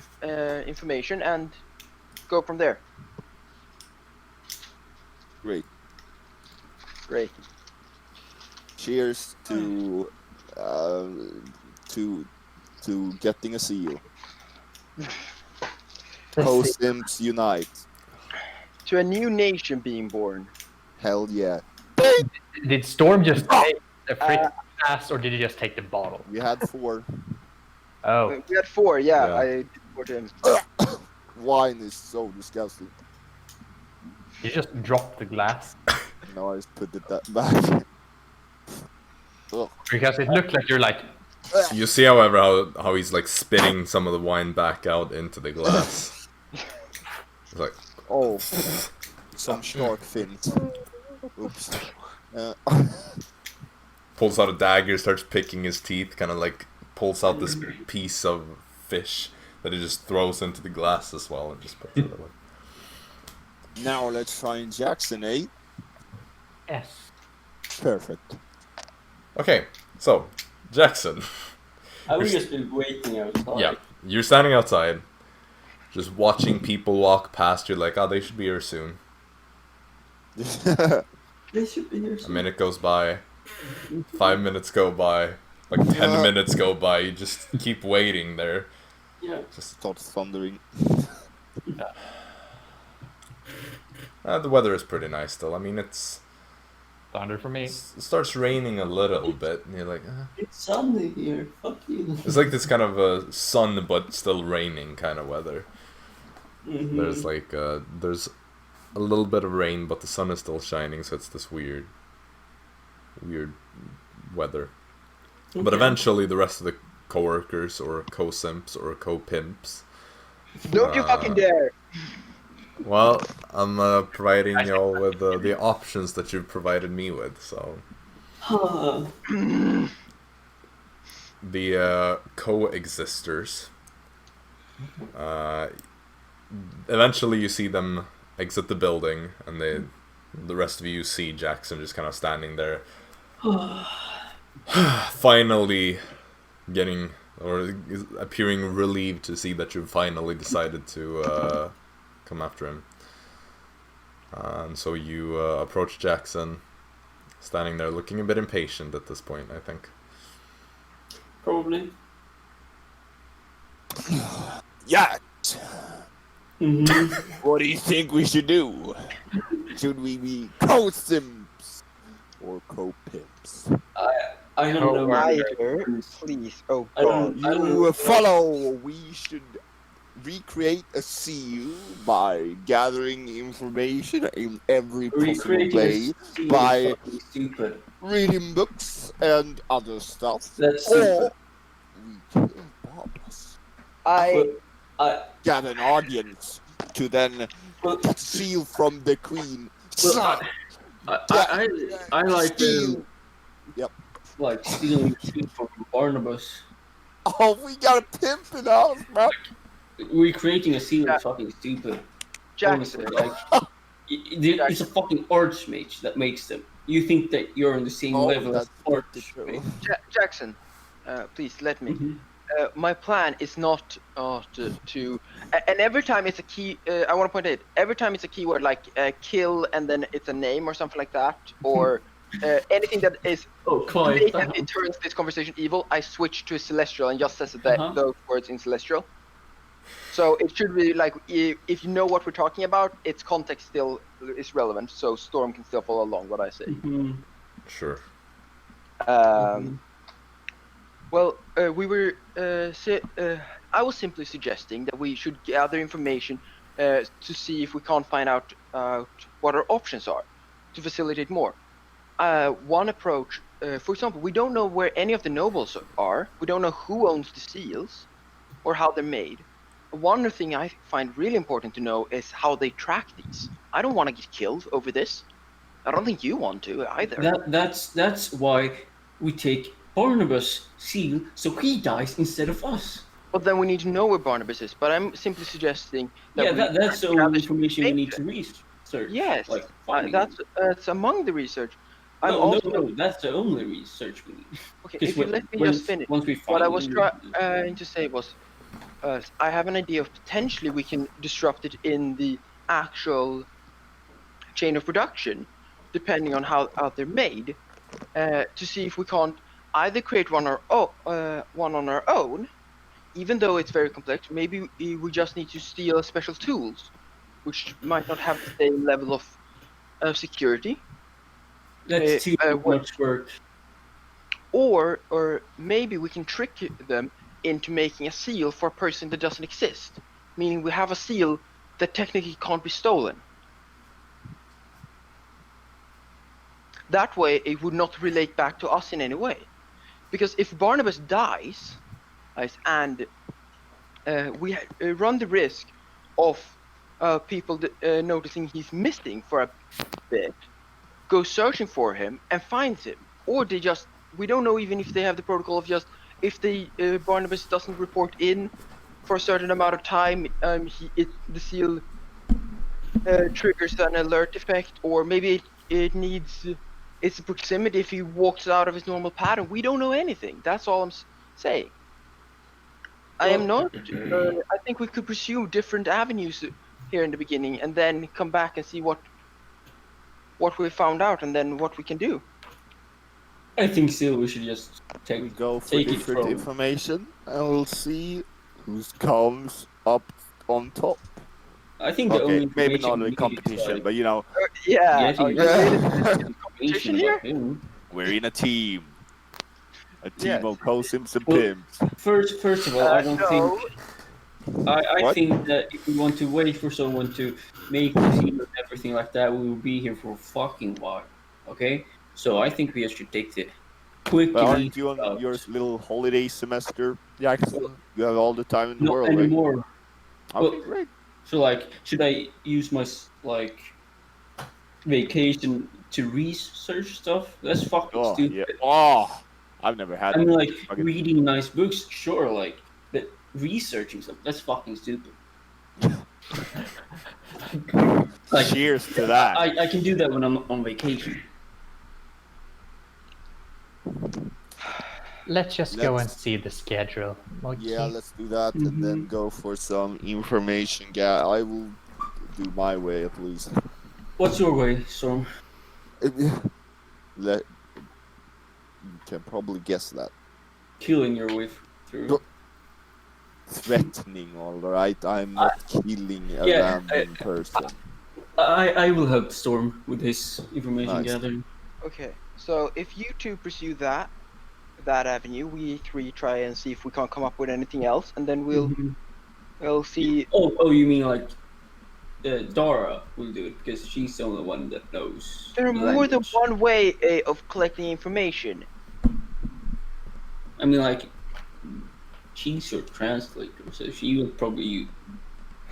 information and go from there. Great. Great. Cheers to getting a seal. Post-imps unite. To a new nation being born. Hell yeah. Did Storm just take the Fritz glass, or did he just take the bottle? We had 4. Oh, We had 4, yeah. Yeah. I did 4 to him. Wine is so disgusting. you just dropped the glass No, I just put it back. Ugh. because it looked like you're like. You see, however, how he's like spitting some of the wine back out into the glass. It's like, Oh, some shark fins. Oops. pulls out a dagger, starts picking his teeth, kind of like pulls out this piece of fish that he just throws into the glass as well and just puts it away. Now let's find Jaxson, eh? Yes. Perfect. Okay, so Jaxson. I would just been waiting outside. Yeah, you're standing outside, just watching people walk past. You're like, oh, they should be here soon. They should be here A soon. minute goes by, 5 minutes go by, like 10 minutes go by. You just keep waiting there. Yeah. Just starts thundering. The weather is pretty nice still. I mean, it's Thunder for me. it starts raining a little bit, and you're like, It's sunny here. Fuck you. it's like this kind of a sun but still raining kind of weather. Mhm. There's like there's a little bit of rain, but the sun is still shining, so it's this weird weather. But Okay. eventually, the rest of the coworkers or co-simps or co-pimps. Don't you fucking dare! Well, I'm providing y'all with the options that you've provided me with. So Huh. the coexisters. Eventually, you see them exit the building, and the rest of you see Jaxson just kind of standing there, finally getting or appearing relieved to see that you've finally decided to come after him. And so you approach Jaxson, standing there looking a bit impatient at this point, I think. Probably. Yeah. Mm-hmm. What do you think we should do? Should we be co-simps or co-pimps? I don't know. Neither, please. Oh I don't- god. You follow. We should recreate a seal by gathering information in every possible way, by fucking stupid. reading books and other stuff. That's Or stupid. we kill Barbas. I Get an audience to then But, steal from the queen. Well, I like Steal. like stealing shit from Barnabas. Oh, we got a pimp in us, bro. Recreating a seal is fucking stupid. Honestly, Jaxson. like it's a fucking archmage that makes them. You think that you're on the same Oh, level as that's pretty true. archmage? Jaxson, please let me. Mhm. My plan is not and every time it's a key. I want to point out every time it's a keyword like kill and then it's a name or something like that, or anything that is Oh, quiet big down. and it turns this conversation evil. I switch to celestial and just says that Uh-huh. those words in celestial. So it should be like if you know what we're talking about, its context still is relevant. So Storm can still follow along what I say. Mhm. Sure. Well, we were. I was simply suggesting that we should gather information to see if we can't find out what our options are to facilitate more. One approach, for example, we don't know where any of the nobles are. We don't know who owns the seals or how they're made. One thing I find really important to know is how they track these. I don't want to get killed over this. I don't think you want to either. That's why we take Barnabas' seal, so he dies instead of us. But then we need to know where Barnabas is. But I'm simply suggesting that that's the only information we need to research. Yes, like finding that's among the research. No, that's the only research we need. Okay, if you let me just finish. Once we find What I was trying to say was, I have an idea of potentially we can disrupt it in the actual chain of production, depending on how they're made, to see if we can't either create one on our own, even though it's very complex. Maybe we just need to steal special tools, which might not have the same level of security. That's too much work. Or maybe we can trick them into making a seal for a person that doesn't exist, meaning we have a seal that technically can't be stolen. That way, it would not relate back to us in any way. Because if Barnabas dies, and we run the risk of people noticing he's missing for a bit, go searching for him and finds him, or we don't know even if they have the protocol of just if the Barnabas doesn't report in for a certain amount of time, the seal triggers an alert effect, or maybe it needs its proximity if he walks out of his normal pattern. We don't know anything. That's all I'm saying. I think we could pursue different avenues here in the beginning, and then come back and see what we found out, and then what we can do. I think still we should just go for different information, and we'll see who comes up on top. I think the only maybe not in competition, but competition here. We're in a team. A team of co-sims and pimps. First of all, I don't think. I think that if we want to wait for someone to make the scene and everything like that, we will be here for a fucking while. Okay? So I think we should take the quick. But aren't you on your little holiday semester, Jaxson? You have all the time in the world. Not anymore. Okay, great. So, should I use my, vacation to research stuff? That's fucking stupid. Yeah. Oh, I've never had I mean, reading nice books, sure, but researching stuff, that's fucking stupid. Cheers to that. I can do that when I'm on vacation. Let's just go and see the schedule. Yeah, let's do that, and then go for some information. Yeah, I will do my way at least. What's your way, Storm? You can probably guess that. Killing your way through. Threatening, alright? I'm not killing a random person. I will help Storm with his information gathering. Okay, so if you two pursue that avenue, we three try and see if we can't come up with anything else, and then we'll see. Oh, you mean Dara will do it because she's the only one that knows. There are more than one way of collecting information. I mean, she's your translator, so she will probably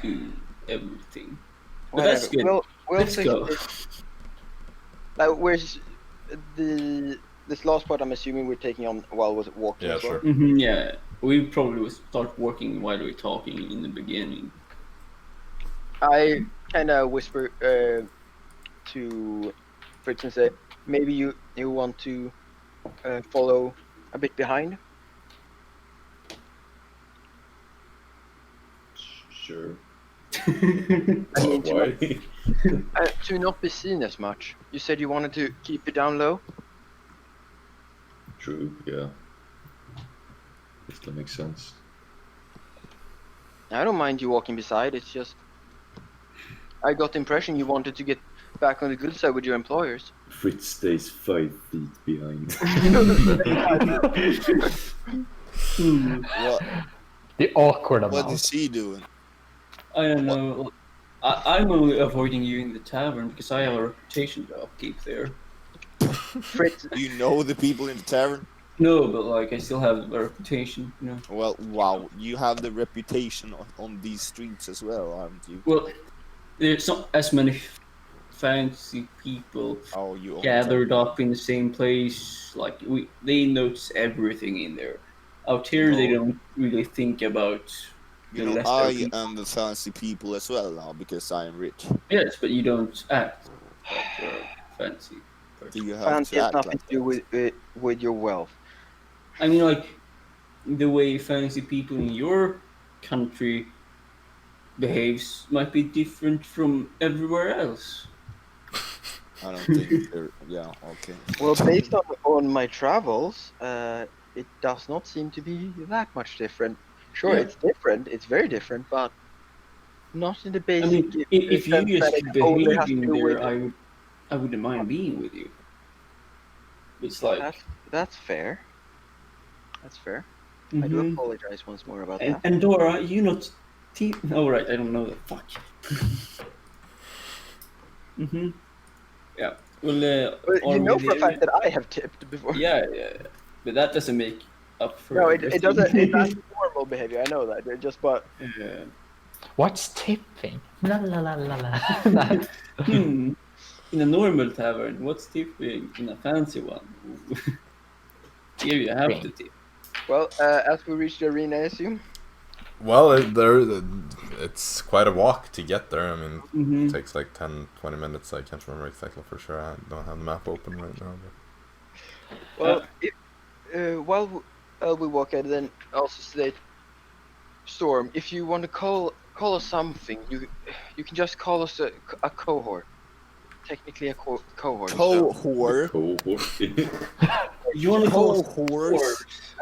do everything. But that's good. Let's go. Where's this last part? I'm assuming we're taking on while we're walking. Yeah, sure. Yeah, we probably will start working while we're talking in the beginning. I kind of whisper to Fritz and say, maybe you want to follow a bit behind. Sure. I mean, Why? to not be seen as much. You said you wanted to keep it down low. True. Yeah. If that makes sense. I don't mind you walking beside. It's just I got the impression you wanted to get back on the good side with your employers. Fritz stays 5 feet behind. What? The awkward amount. What is he doing? I don't know. I'm only avoiding you in the tavern because I have a reputation to upkeep there. Fritz, Do you know the people in the tavern? No, but I still have a reputation, you know. Well, wow, you have the reputation on these streets as well, aren't you? Well, there's not as many fancy people gathered up in the same place. They notice everything in there. out here they don't really think about the You know, lesser I people. am the fancy people as well now because I am rich. Yes, but you don't act like you're fancy. Do you have Fancy to has act nothing like to do that? with your wealth. I mean, like, the way fancy people in your country behaves might be different from everywhere else. I don't think they're... Yeah, okay. Well, based on my travels, it does not seem to be that much different. Sure, Yeah. it's different. It's very different, but not in the I basic. mean, if you sense that just it only has to behaving do with. there, I wouldn't mind being with you. It's like, That's fair. That's fair. I do mhm. apologize once more about that. And Dara, you not oh right, I don't know that. Fuck. Mhm. Yeah. Well, But you are know we for a there? fact that I have tipped before. Yeah, but that doesn't make up for No, it everything. doesn't. That's normal behavior. I know that. It just but What's tipping? La la la la la. In a normal tavern, what's tipping? In a fancy one, here you have to tip. well, as we reach the arena, I assume. Well, it's quite a walk to get there. I mean, it takes like 10-20 minutes. I can't remember exactly for sure. I don't have the map open right now. But... Well, while we walk ahead, then also state, Storm, if you want to call us something, you can just call us a cohort. Technically a cohort. Cohort. You want to call Cohort.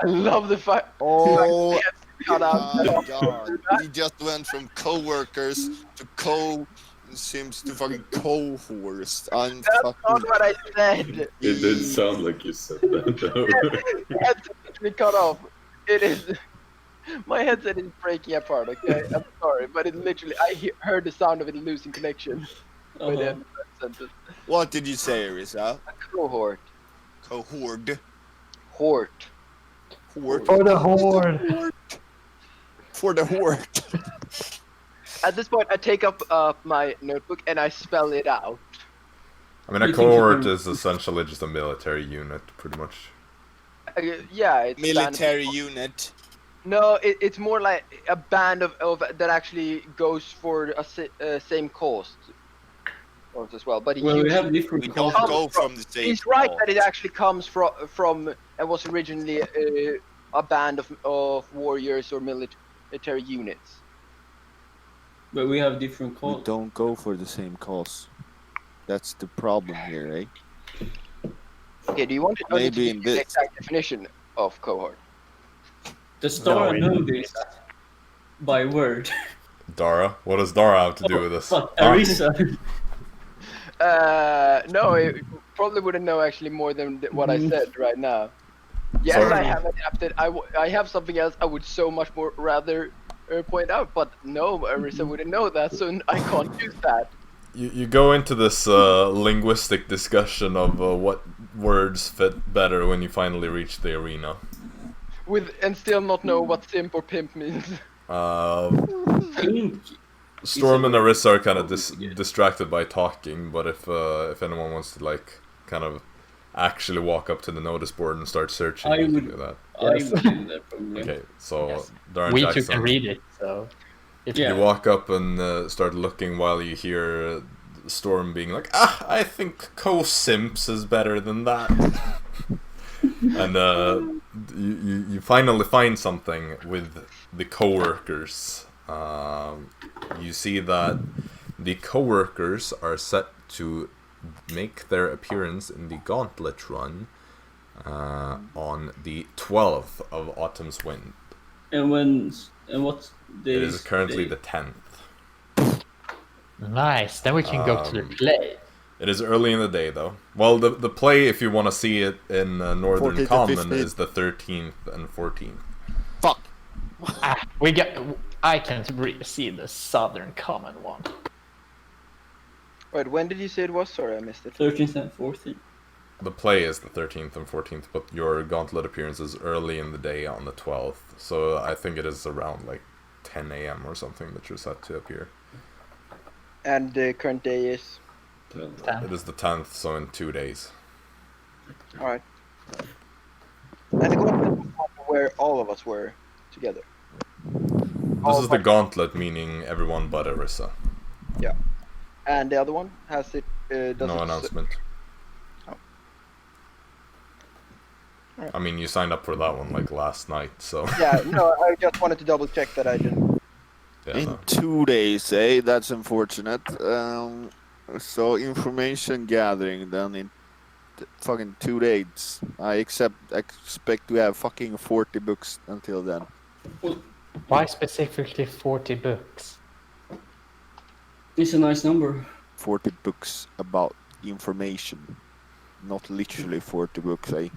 I love the fact. Oh Cut out. my god. We just went from co-workers to seems to fucking cohorts. I'm That's fucking... not what I said. It did sound like you said that, though. Headset me cut off. It is. My headset is breaking apart. Okay, I'm sorry, but it literally. I heard the sound of it losing connection. By the end of that sentence. What did you say, Arisa? A cohort. Cohort. Hort. Hort. For the horde. For the horde. At this point, I take up my notebook and I spell it out. I mean, a cohort is essentially just a military unit, pretty much. Yeah, it's Military unit. No, it's more like a band of that actually goes for a same cause as well. But we have different. We don't go from the same. He's right that it actually comes from and was originally a band of warriors or military units. But we have different We calls. don't go for the same cause. That's the problem here, eh? Okay, do you want to know Maybe in the this. exact definition of cohort? Does Dara No, know this by word? Dara? What does Dara have to do with this? Fuck, Arisa. No, it probably wouldn't know actually more than what I said right now. Yes, Sorry. I have adapted. I have something else I would so much more rather point out, but no, Arisa wouldn't know that, so I can't use that. You go into this linguistic discussion of what words fit better when you finally reach the arena. And still not know what simp or pimp means. Pink. Storm and Arisa are kind of distracted by talking, but if anyone wants to like kind of actually walk up to the notice board and start searching, I you would- can do that. I would do that probably. Okay, so Yes. Dara and We two Jaxson, can read it, so. Yeah. you walk up and start looking while you hear Storm being like, I think co-simps is better than that. And you finally find something with the co-workers. You see that the co-workers are set to make their appearance in the Gauntlet run on the 12th of Autumn's Wind. And what's It is currently the 10th. Nice. Then we can go to the play. It is early in the day, though. Well, the play, if you want to see it in Northern 14th to Common, 15th. is the 13th and 14th. Fuck. I can see the Southern Common one. Wait, when did you say it was? Sorry, I missed it. 13th and 14th. The play is the 13th and 14th, but your Gauntlet appearance is early in the day on the 12th. So I think it is around like 10 a.m. or something that you're set to appear. And the current day is. It is the 10th, so in 2 days. Alright. And the Gauntlet, where where all of us were together. This is the gauntlet, meaning everyone but Arisa. Yeah. And the other one has it. No announcement. Oh. I mean, you signed up for that one like last night, so. Yeah. No, I just wanted to double check that I didn't. Yeah, In no. 2 days, eh? That's unfortunate. So information gathering then in fucking 2 days. I expect we have fucking 40 books until then. Why specifically 40 books? It's a nice number. 40 books about information. Not literally 40 books, eh?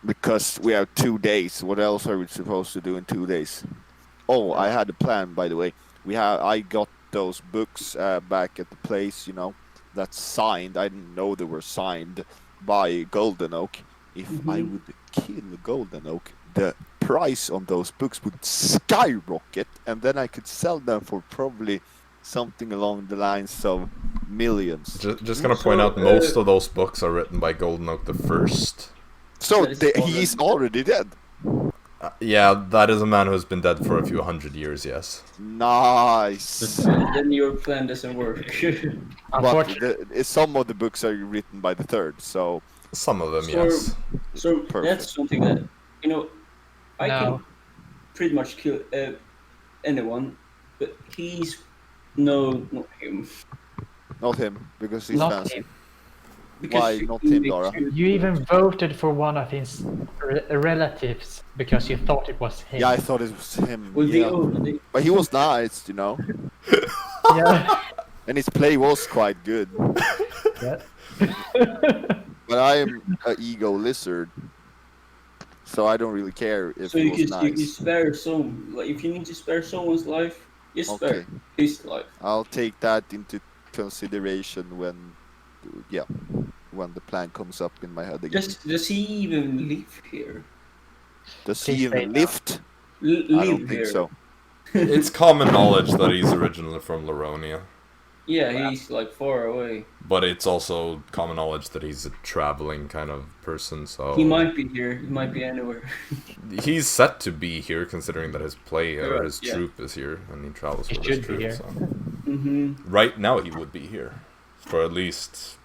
Because we have 2 days. What else are we supposed to do in 2 days? Oh, I had a plan, by the way. I got those books back at the place, you know, that's signed. I didn't know they were signed by Golden Oak. If I would kill Golden Oak, the price on those books would skyrocket, and then I could sell them for probably something along the lines of millions. Just gonna point out, most of those books are written by Golden Oak the First. So he's already dead. Yeah, that is a man who has been dead for a few hundred years, yes. Nice. Then your plan doesn't work. But some of the books are written by the Third, so... Some of them, yes. So Perfect. that's something that, you know, I No. can pretty much kill anyone, but he's... No, not him. Not him, because he's Not fancy. him. Because Why not him, Dara? You even voted for one of his relatives because you thought it was him. Yeah, I thought it was him. Well, Yeah. But he was nice, you know. Yeah. And his play was quite good. Yeah. But I am an ego lizard. So I don't really care if So he you was can nice. spare some. Like, if you need to spare someone's life, you spare Okay. his life. I'll take that into consideration when the plan comes up in my head again. Does he even live here? Does Please he stay even now. lift? I Live don't think here. so. It's common knowledge that he's originally from Laronia, Yeah, he's like far away. but it's also common knowledge that he's a traveling kind of person, so... He might be here. He might be anywhere. He's set to be here, considering that his play or his Yeah. troop is here, and he travels He with his should be troop, here. so... Right now he would be here, for at least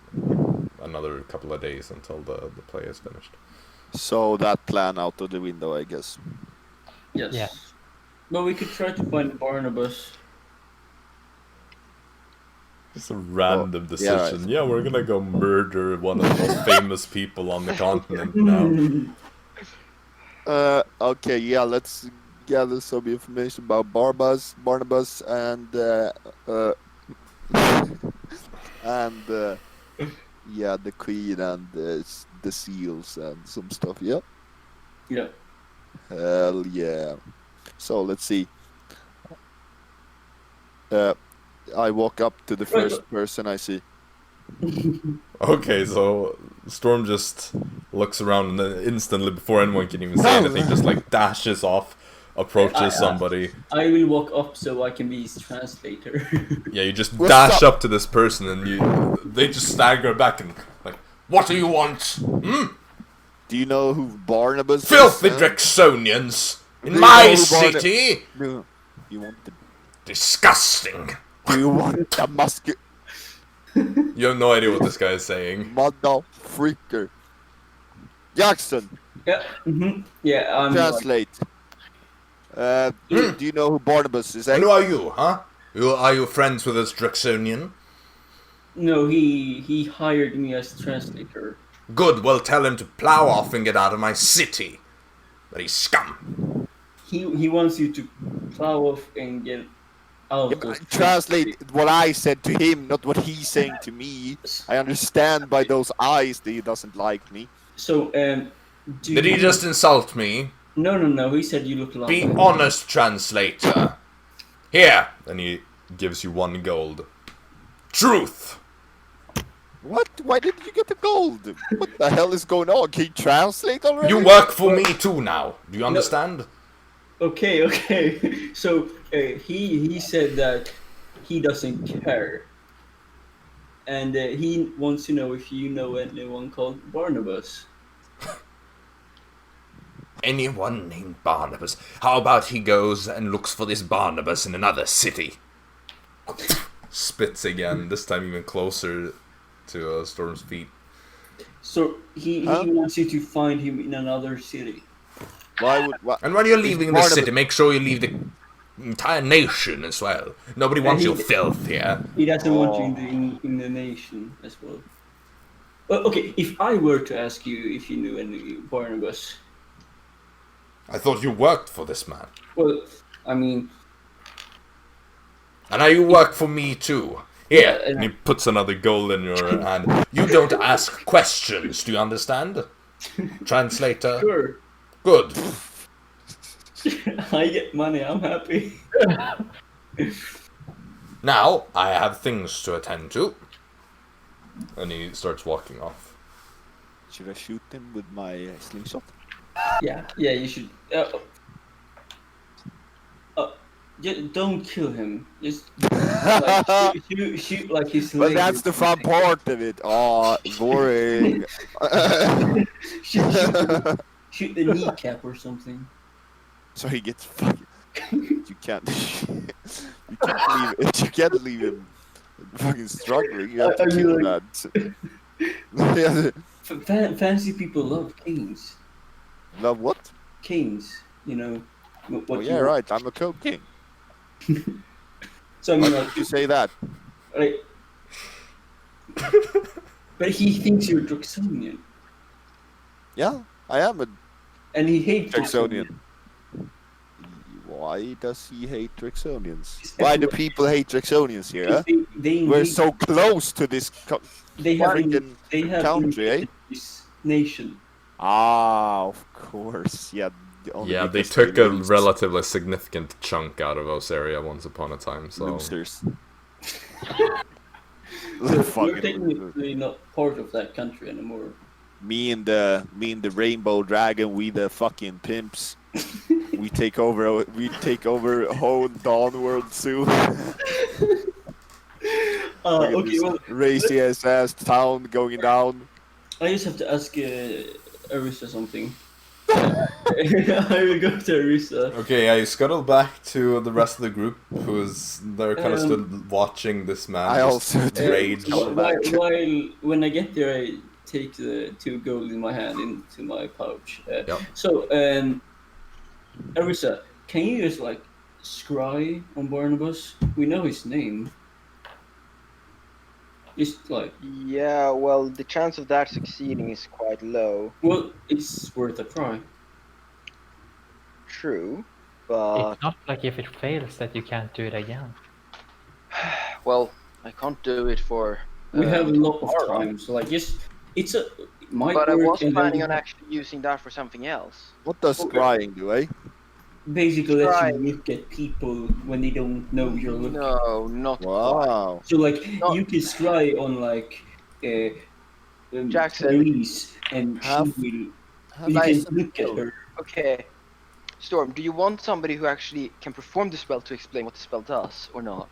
another couple of days until the play is finished. So that plan out of the window, I guess. Yes. Yeah. But we could try to find Barnabas. It's a random Oh, yeah, decision. Yeah, we're gonna go murder one of the most famous people on the continent now. Okay, yeah, let's gather some information about Barnabas, and yeah, the queen and the seals and some stuff. Yeah. Yeah. Hell yeah. So let's see. I walk up to the first person I see. Okay, so Storm just looks around and then instantly, before anyone can even say anything, just like dashes off, approaches somebody. I will walk up so I can be his translator. Yeah, you just What's dash up? up to this person and they just stagger back and like, what do you want? Hmm? Do you know who Barnabas Filthy is? Draxonians! Do In you my know who Barna- city! No. You want the? Disgusting! Do you want the musket? You have no idea what this guy is saying. Mother freaker. Jaxson, Yeah. Yeah. I'm like, translate. Do you know who Barnabas is? And who are you, huh? Are you friends with this Draxonian? no, he hired me as translator. Good, well tell him to plow off and get out of my city. But he's scum. He wants you to plow off and get out of Translate what I said to him, not what he's saying to me. I understand by those eyes that he doesn't like me. So Did he just insult me? No. He said you look like. Be honest, translator. Here. And he gives you 1 gold. Truth. What? Why didn't you get the gold? What the hell is going on? Can you translate already? You work for me too now. Do you understand? Okay. So he said that he doesn't care, and he wants to know if you know anyone called Barnabas. anyone named Barnabas. How about he goes and looks for this Barnabas in another city? Spits again, this time even closer to Storm's feet. So he wants you to find him in another city. And when you're leaving the city, make sure you leave the entire nation as well. Nobody wants your filth here. He doesn't want you in the nation as well. Well, okay, if I were to ask you if you knew any Barnabas... I thought you worked for this man. Well, I mean... And now you work for me too. Here, and he puts another gold in your hand. You don't ask questions, do you understand? Translator? Sure. Good. I get money, I'm happy. Now, I have things to attend to. And he starts walking off. Should I shoot him with my slingshot? Yeah, you should. Don't kill him. Just shoot like his leg. But that's the fun part of it. Oh, boring. shoot the kneecap or something. So he gets fucking. You can't leave him fucking struggling. You have to kill that. Fancy people love kings. Love what? Kings, you know. Oh yeah, right. I'm a coke king. So I mean, why did you say that? Like, but he thinks you're Jacksonian. Yeah, I am a. And he hates Jacksonian. Why does he hate Jacksonians? Why do people hate Jacksonians here? Huh? We're so close to this they have country, eh? This nation. Ah, of course. Yeah. Yeah, they took a relatively significant chunk out of Osaria once upon a time. So. Losers. We're technically not part of that country anymore. Me and the rainbow dragon, we the fucking pimps. we take over whole Dawn world soon. Okay, well, racy ass town going down. I just have to ask Arisa something. I will go to Arisa. Okay, I scuttle back to the rest of the group who's there kind of stood watching this man. I also rage. While when I get there, I take the 2 gold in my hand into my pouch. Yep. So, Arisa, can you just like scry on Barnabas? We know his name. Just like. Yeah, well, the chance of that succeeding is quite low. Well, it's worth a try. True, but it's not like if it fails that you can't do it again. Well, I can't do it for. We have a lot of time, so like just it's a. But I was planning on actually using that for something else. What does scrying do, eh? Basically, lets you look at people when they don't know you're looking. No, not wow. So like you can scry on like Jaxson, Elise, and she will. You can look at her. Okay, Storm, do you want somebody who actually can perform the spell to explain what the spell does, or not?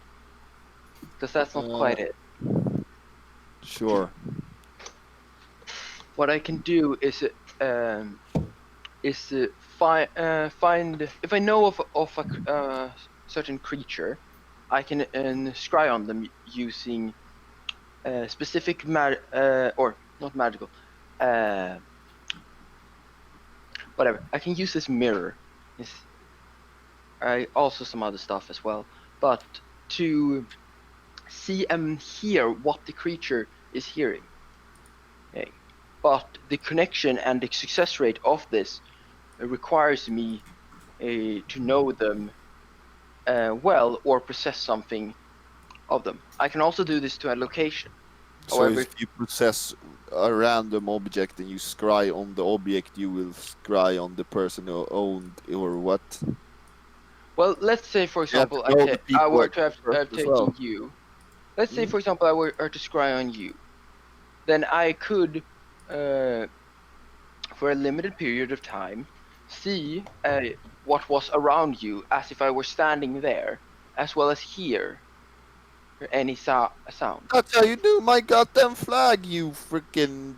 Because that's not quite it. Sure. What I can do is find if I know of a certain creature, I can scry on them using specific or not magical, whatever. I can use this mirror. I also some other stuff as well, but to see and hear what the creature is hearing. Okay. But the connection and the success rate of this requires me to know them well or possess something of them. I can also do this to a location. So however, if you possess a random object and you scry on the object, you will scry on the person who owned or what? Well, let's say for example I were to have taken you. Let's say for example I were to scry on you. Then I could, for a limited period of time, see what was around you as if I were standing there, as well as hear any sound. That's how you do my goddamn flag, you freaking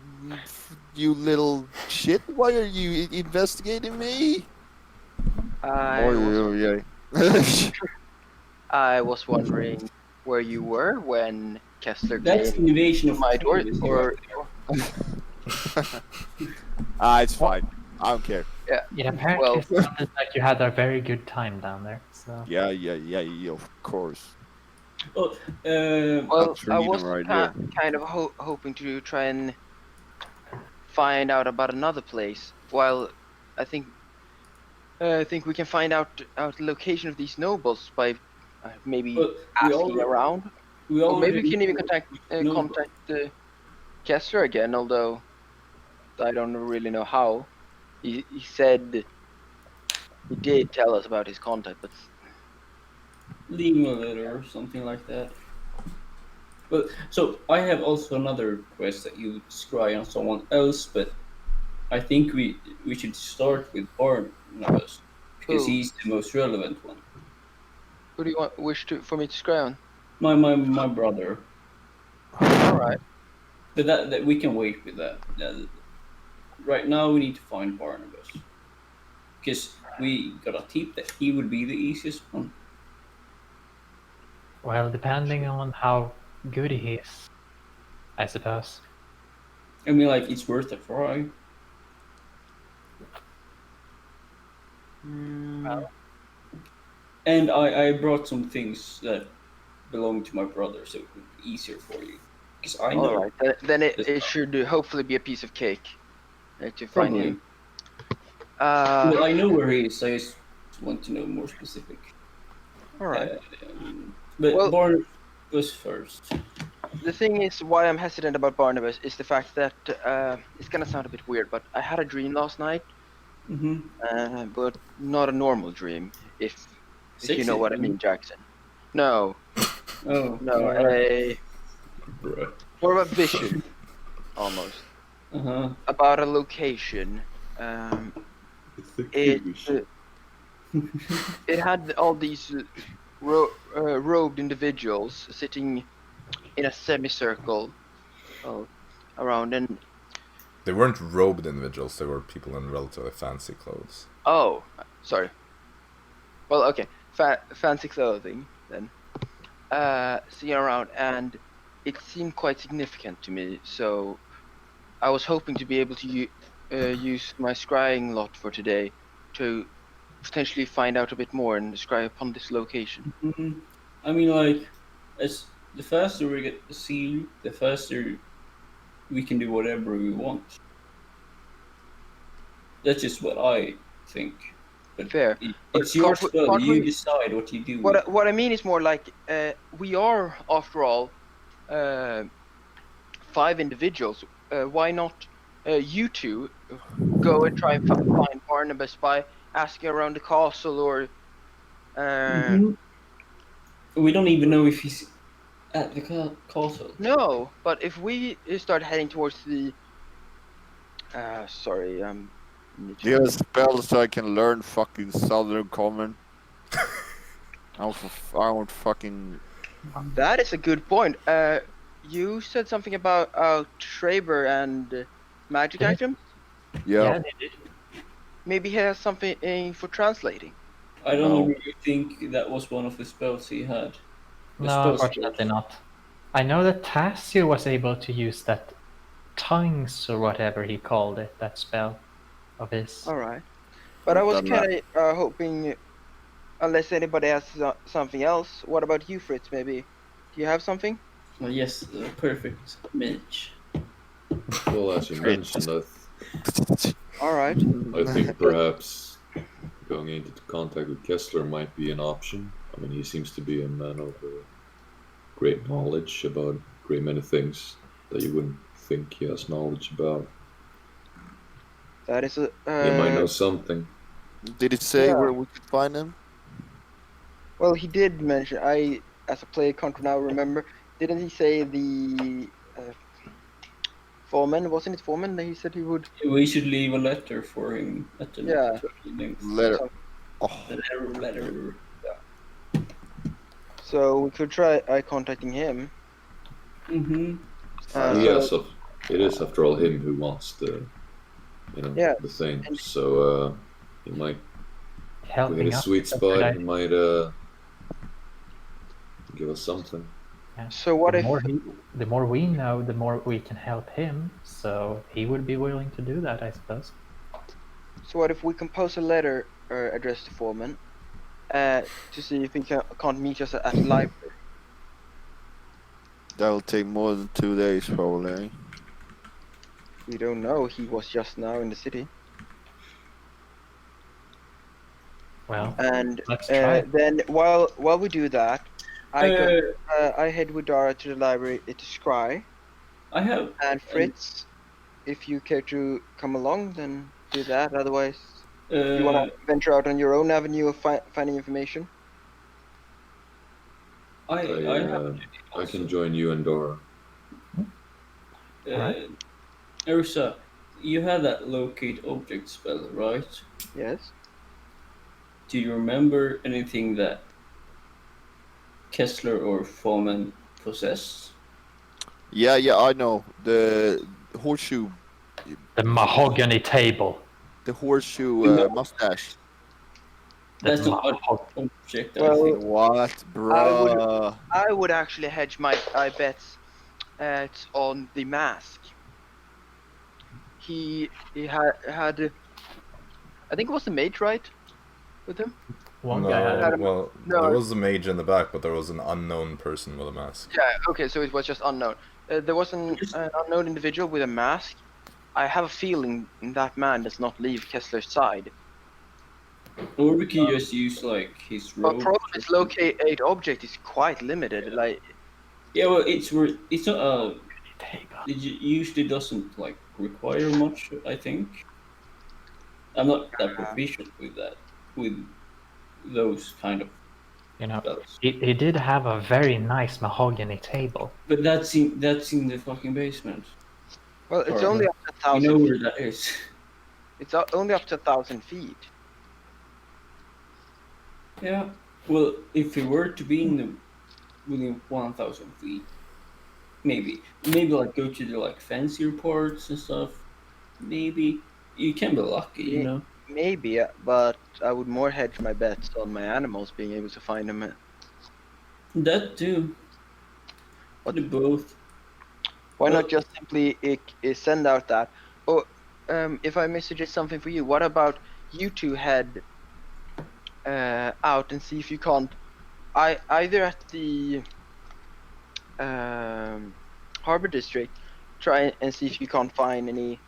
you little shit. Why are you investigating me? I was wondering where you were when Kessler That's came invasion to of my door, privacy or It's fine. I don't care. It apparently Well- sounded like you had a very good time down there. So Yeah, of course. Oh, well, I Trina was right there. kind of hoping to try and find out about another place. While I think we can find out the location of these nobles by maybe but asking around. we Or maybe we already can even know nobles. contact Kessler again, although I don't really know how. He said he did tell us about his contact, but Leave him a letter or something like that. But so I have also another quest that you scry on someone else, but I think we should start with Barnabas because Who? he's the most relevant one. who do you wish for me to scry on? My brother. All right. But that we can wait with that. Right now we need to find Barnabas because we got a tip that he would be the easiest one. well, depending on how good he is, I suppose. I mean, like it's worth a try. Well, And I brought some things that belong to my brother, so it would be easier for you. Because I know. All right. Then it This- should hopefully be a piece of cake to find Probably. him. Well, I know where he is. I just want to know more specific. All right. But Well- Barnabas first. The thing is, why I'm hesitant about Barnabas is the fact that it's gonna sound a bit weird, but I had a dream last night, Mm-hmm. but not a normal dream. If you know what I mean, Jaxson. No, Oh no, alright. Right. more of a vision, almost Uh-huh. about a location. It's the It Kiwi it had all these robed individuals sitting in a semicircle around, and They weren't robed individuals, they were people in relatively fancy clothes. oh, sorry. Well, okay, fancy clothing then. Sitting around, and it seemed quite significant to me. So I was hoping to be able to use my scrying lot for today to potentially find out a bit more and scry upon this location. Mm-hmm. I mean, like, as the faster we get the seal, the faster we can do whatever we want. That's just what I think. But Fair. it's But your can't spell. You we- decide what you do. What I mean is more like we are, after all, 5 individuals. Why not you two go and try and find Barnabas by asking around the castle, or Mhm. We don't even know if he's at the castle. no? But if we start heading towards the need to- Do you have a spell so I can learn fucking Southern Common? I don't fucking. That is a good point. You said something about Schreiber and magic Yeah. items. Yeah. they did. Maybe he has something for translating. I don't No. really think that was one of the spells he had. The No, spells- unfortunately not. I know that Tassio was able to use that tongues or whatever he called it, that spell of his. All right, but I was Done that. kind of hoping, unless anybody has something else. What about you, Fritz? Maybe do you have something? Yes, the perfect mage. Well, as you mentioned, All right. I think perhaps going into contact with Kessler might be an option. I mean, he seems to be a man of great knowledge about great many things that you wouldn't think he has knowledge about. That is a. He might know something. Did it say Yeah. where we could find him? Well, he did mention. As a player, can't now remember. Didn't he say the foreman? Wasn't it foreman that he said he would? We should leave a letter for him at the Yeah. Letter. Oh, Letter. So we could try contacting him. Mm-hmm. So- Yes, It is, after all, him who wants the, Yeah, the thing. and- So he might we hit Helping a us. sweet that's a good spot. He idea. might give us something. Yeah. So what if The more we know, the more we can help him. So he would be willing to do that, I suppose. So what if we compose a letter addressed to Foreman to see if he can't meet us at the library? That'll take more than 2 days, probably. We don't know. He was just now in the city. Well, And let's try it. then while we do that, I head with Dara to the library to scry. I have. And Fritz, if you care to come along, then do that. Otherwise, you want to venture out on your own avenue of finding information? I have. I can join you and Dara. Alright. Arisa, you had that locate object spell, right? Yes. Do you remember anything that Kessler or Foreman possessed? Yeah, I know. The horseshoe, The mahogany table. the horseshoe mustache. That's The not an object, I Well, think. What, bro? I would actually hedge my bets on the mask. He had I think it was the mage, right? With him? One guy had well, No. there was a mage in the back, but there was an unknown person with a mask. Yeah, okay, so it was just unknown. There was an unknown individual with a mask. I have a feeling that man does not leave Kessler's side. Or we can just use like his But robe. problem is locate object is quite limited. Like, Yeah, well, it's not table. it usually doesn't like require much. I think. I'm not that proficient with that, with those kind of You know, spells. he did have a very nice mahogany table. But that's in the fucking basement. well, it's Or- only up to You 1,000 know where feet. that is. It's only up to 1,000 feet. Yeah. Well, if we were to be within 1,000 feet, maybe like go to the like fancier parts and stuff. Maybe you can be lucky, you know. Maybe, but I would more hedge my bets on my animals being able to find them. That too. What- Do both. Why Well- not just simply send out that? Or if I may suggest something for you, what about you two head out and see if you can't, either at the harbor district, try and see if you can't find any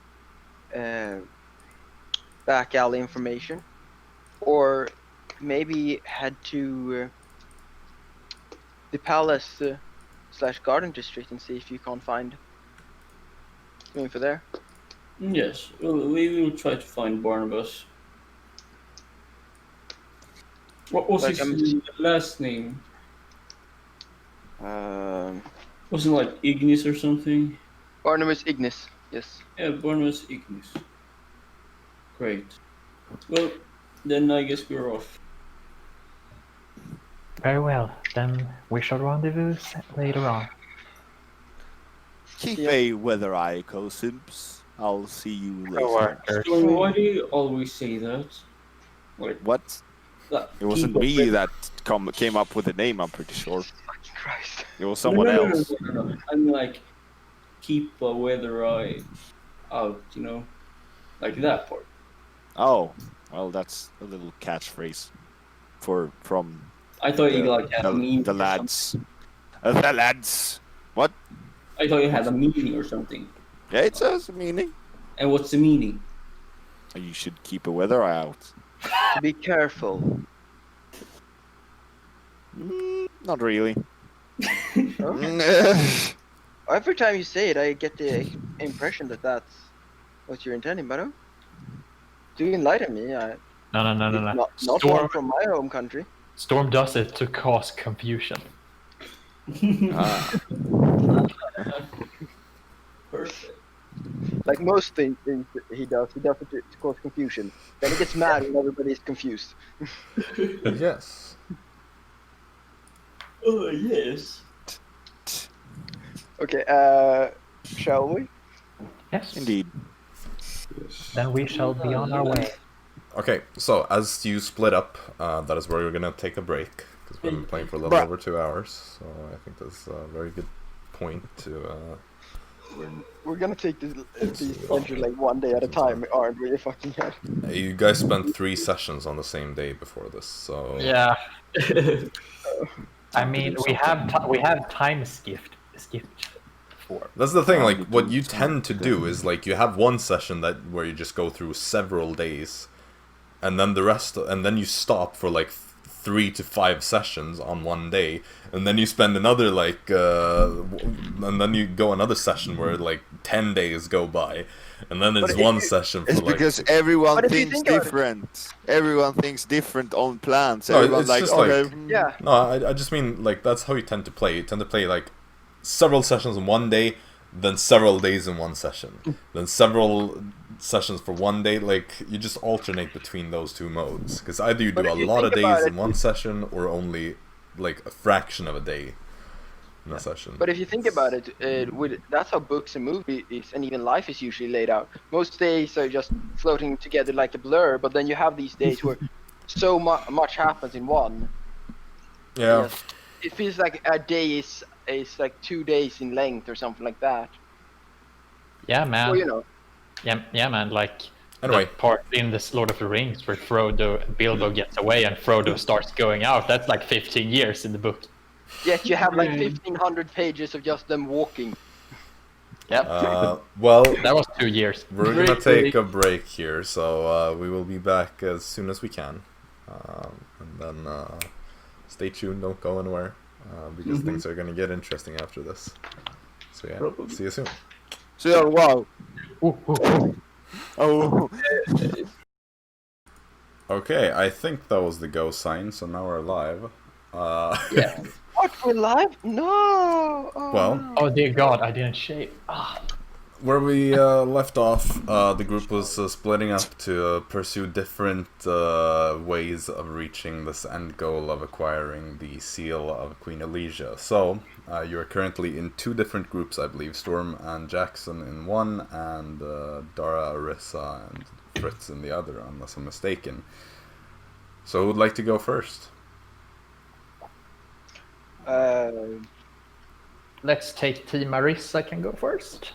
back alley information, or maybe head to the palace / garden district and see if you can't find info there. Yes. Well, we will try to find Barnabas. What was Like, his last name? Wasn't like Ignis or something? Barnabas Ignis, yes. Yeah, Barnabas Ignis. Great. Well, then I guess we're off. Very well. Then we shall rendezvous later on. Keep Yeah. a weather eye, co-simps. I'll see you later. Coworkers. So why do you always say that? Like What? that? It wasn't keep me a- that came up with the name, I'm pretty sure. Fucking Christ. It was someone no, else. No. I mean, like, keep a weather eye out, you know? Like that part. Oh, well, that's a little catchphrase from I thought you like had a meaning. the or lads. The lads. What? something. I thought you had a meaning or something. Yeah, it says a meaning. And what's the meaning? You should keep a weather eye out. Be careful. Not really. Every time you say it, I get the impression that that's what you're intending, but do enlighten me. No. Not Storm, one from my home country. Storm does it to cause confusion. Ah. Perfect. Like most things he does it to cause confusion. Then he gets mad when everybody's confused. Yes. Oh, yes. Okay, shall we? Yes. Indeed. Yes. Then we shall be on our way. Okay, so as you split up, that is where we're gonna take a break because we've been playing for a little over 2 hours. So I think that's a very good point to. We're gonna take these adventures like one day at a time, aren't we? Fucking hell. You guys spent 3 sessions on the same day before this, so. Yeah. I mean, we have time skipped before. That's the thing. Like, what you tend to do is like you have one session where you just go through several days, and then the rest, and then you stop for like 3 to 5 sessions on one day, and then you spend another like, and then you go another session where like 10 days go by, and then it's one session for It's like. because everyone But if you thinks think about it- different. Everyone thinks different on plans. No, Everyone's it's like, just okay, like- Yeah. No, I just mean like that's how you tend to play. You tend to play like several sessions in one day, then several days in one session, then several sessions for one day. Like you just alternate between those two modes because either you do But a if you lot of think about days it- in one session or only like a fraction of a day in a session. But if you think about it, that's how books and movies and even life is usually laid out. Most days are just floating together like a blur, but then you have these days where so much happens in one. Yeah. Yes. It feels like a day is like 2 days in length or something like that. Yeah, man. Or, you know, Yeah, man. Like Anyway. the part in the Lord of the Rings where Bilbo gets away and Frodo starts going out. That's like 15 years in the book. yet you have like 1,500 pages of just them walking. Yep. Well, That was 2 years. we're gonna take a break here, so we will be back as soon as we can, and then stay tuned. Don't go anywhere because things are gonna get interesting after this. So yeah, Probably. see you soon. so wow. Ooh, ooh, ooh. Oh, Okay, I think that was the go sign, so now we're live. Yeah. What, we're live? No! Oh, Well, no. Oh dear God, I didn't shave. Ah. where we left off, the group was splitting up to pursue different ways of reaching this end goal of acquiring the seal of Queen Elysia. So, you are currently in 2 different groups, I believe, Storm and Jaxson in one, and Dara, Arisa, and Fritz in the other, unless I'm mistaken. So, who would like to go first? Let's take Team Arisa can go first.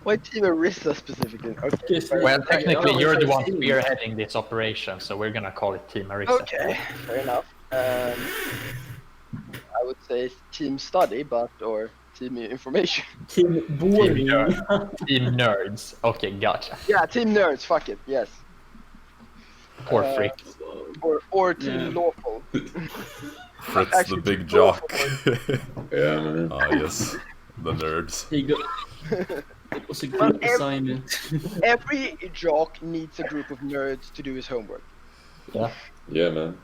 Why Team Arisa specifically? Okay. Just fair Well, enough. technically, you're the one Team. spearheading this operation, so we're gonna call it Team Arisa. Okay, fair enough. I would say Team Study, or Team Information. Team boring. Team Nerds. Okay, gotcha. Yeah, Team Nerds, fuck it, yes. Poor Uh, freak. Or Team Yeah. Lawful. Fritz the Actually, big go jock. Yeah, man. Ah, yes. The nerds. He got. It was a Well, good assignment. Every jock needs a group of nerds to do his homework. Yeah. Yeah, man.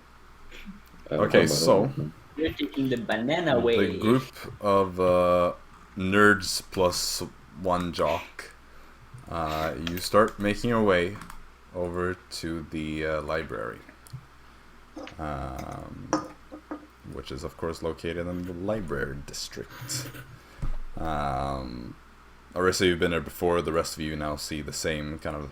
I don't Okay, have my so- own, man. You're taking the banana way. The group of nerds plus 1 jock. You start making your way over to the library, which is of course located in the library district. Arisa, you've been there before. The rest of you now see the same kind of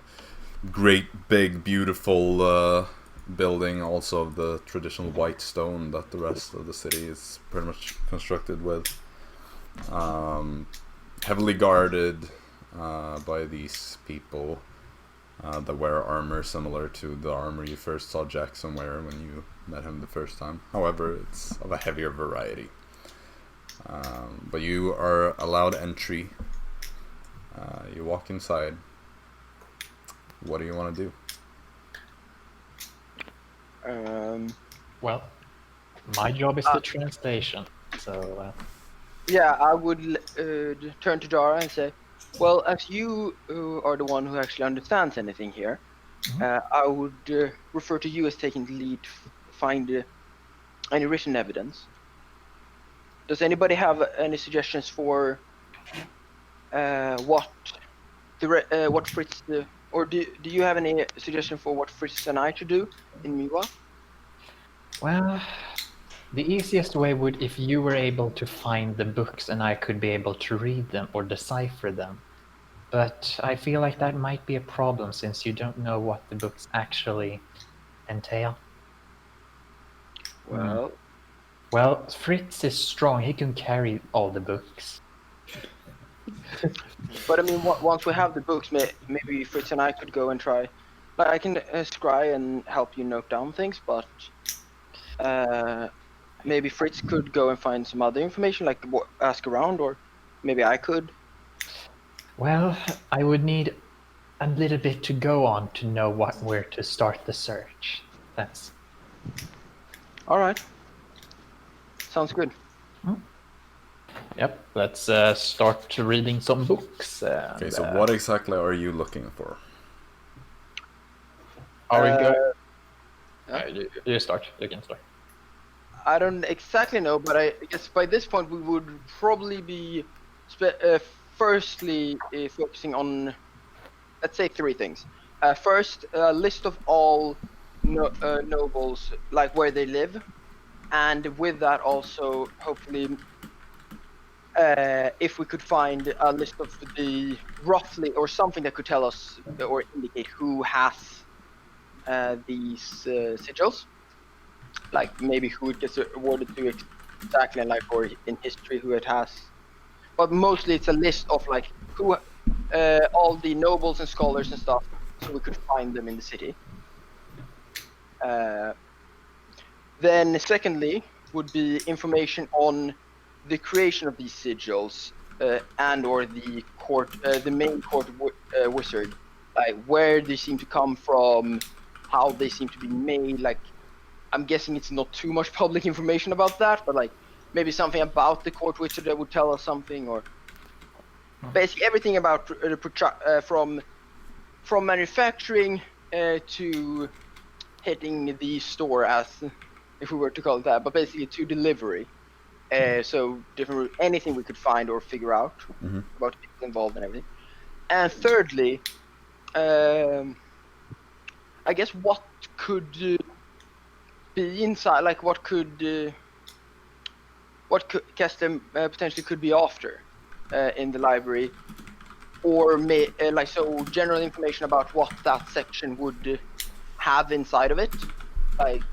great, big, beautiful building, also of the traditional white stone that the rest of the city is pretty much constructed with. Heavily guarded by these people that wear armor similar to the armor you first saw Jaxson wear when you met him the first time. However, it's of a heavier variety. But you are allowed entry. You walk inside. What do you want to do? Well, my job is the translation, so Yeah, I would turn to Dara and say, well, as you are the one who actually understands anything here, I would refer to you as taking the lead to find any written evidence. Does anybody have any suggestions for what Fritz, or do you have any suggestion for what Fritz and I should do in Miwa? well, the easiest way would if you were able to find the books and I could be able to read them or decipher them. But I feel like that might be a problem since you don't know what the books actually entail. Well, Well, Fritz is strong. He can carry all the books. but I mean, once we have the books, maybe Fritz and I could go and try. Like, I can scry and help you note down things, but maybe Fritz could go and find some other information, like ask around, or maybe I could. Well, I would need a little bit to go on to know where to start the search. That's All right. Sounds good. Yep. Let's start reading some books. Okay, so what exactly are you looking for? Are we good? Yeah. You start. You can start. I don't exactly know, but I guess by this point we would probably be firstly focusing on, let's say, 3 things. First, a list of all nobles, like where they live, and with that also hopefully if we could find a list of the roughly or something that could tell us or indicate who has these sigils, like maybe who it gets awarded to exactly, like, or in history who it has. But mostly it's a list of like who all the nobles and scholars and stuff, so we could find them in the city. Then secondly would be information on the creation of these sigils and or the court, the main court wizard, like where they seem to come from, how they seem to be made. Like, I'm guessing it's not too much public information about that, but like maybe something about the court wizard that would tell us something, or basically everything about from manufacturing to hitting the store, as if we were to call it that, but basically to delivery. So different, anything we could find or figure out about people involved and everything. And thirdly, I guess what could be inside, like what Kestem potentially could be after in the library, or like, so general information about what that section would have inside of it, like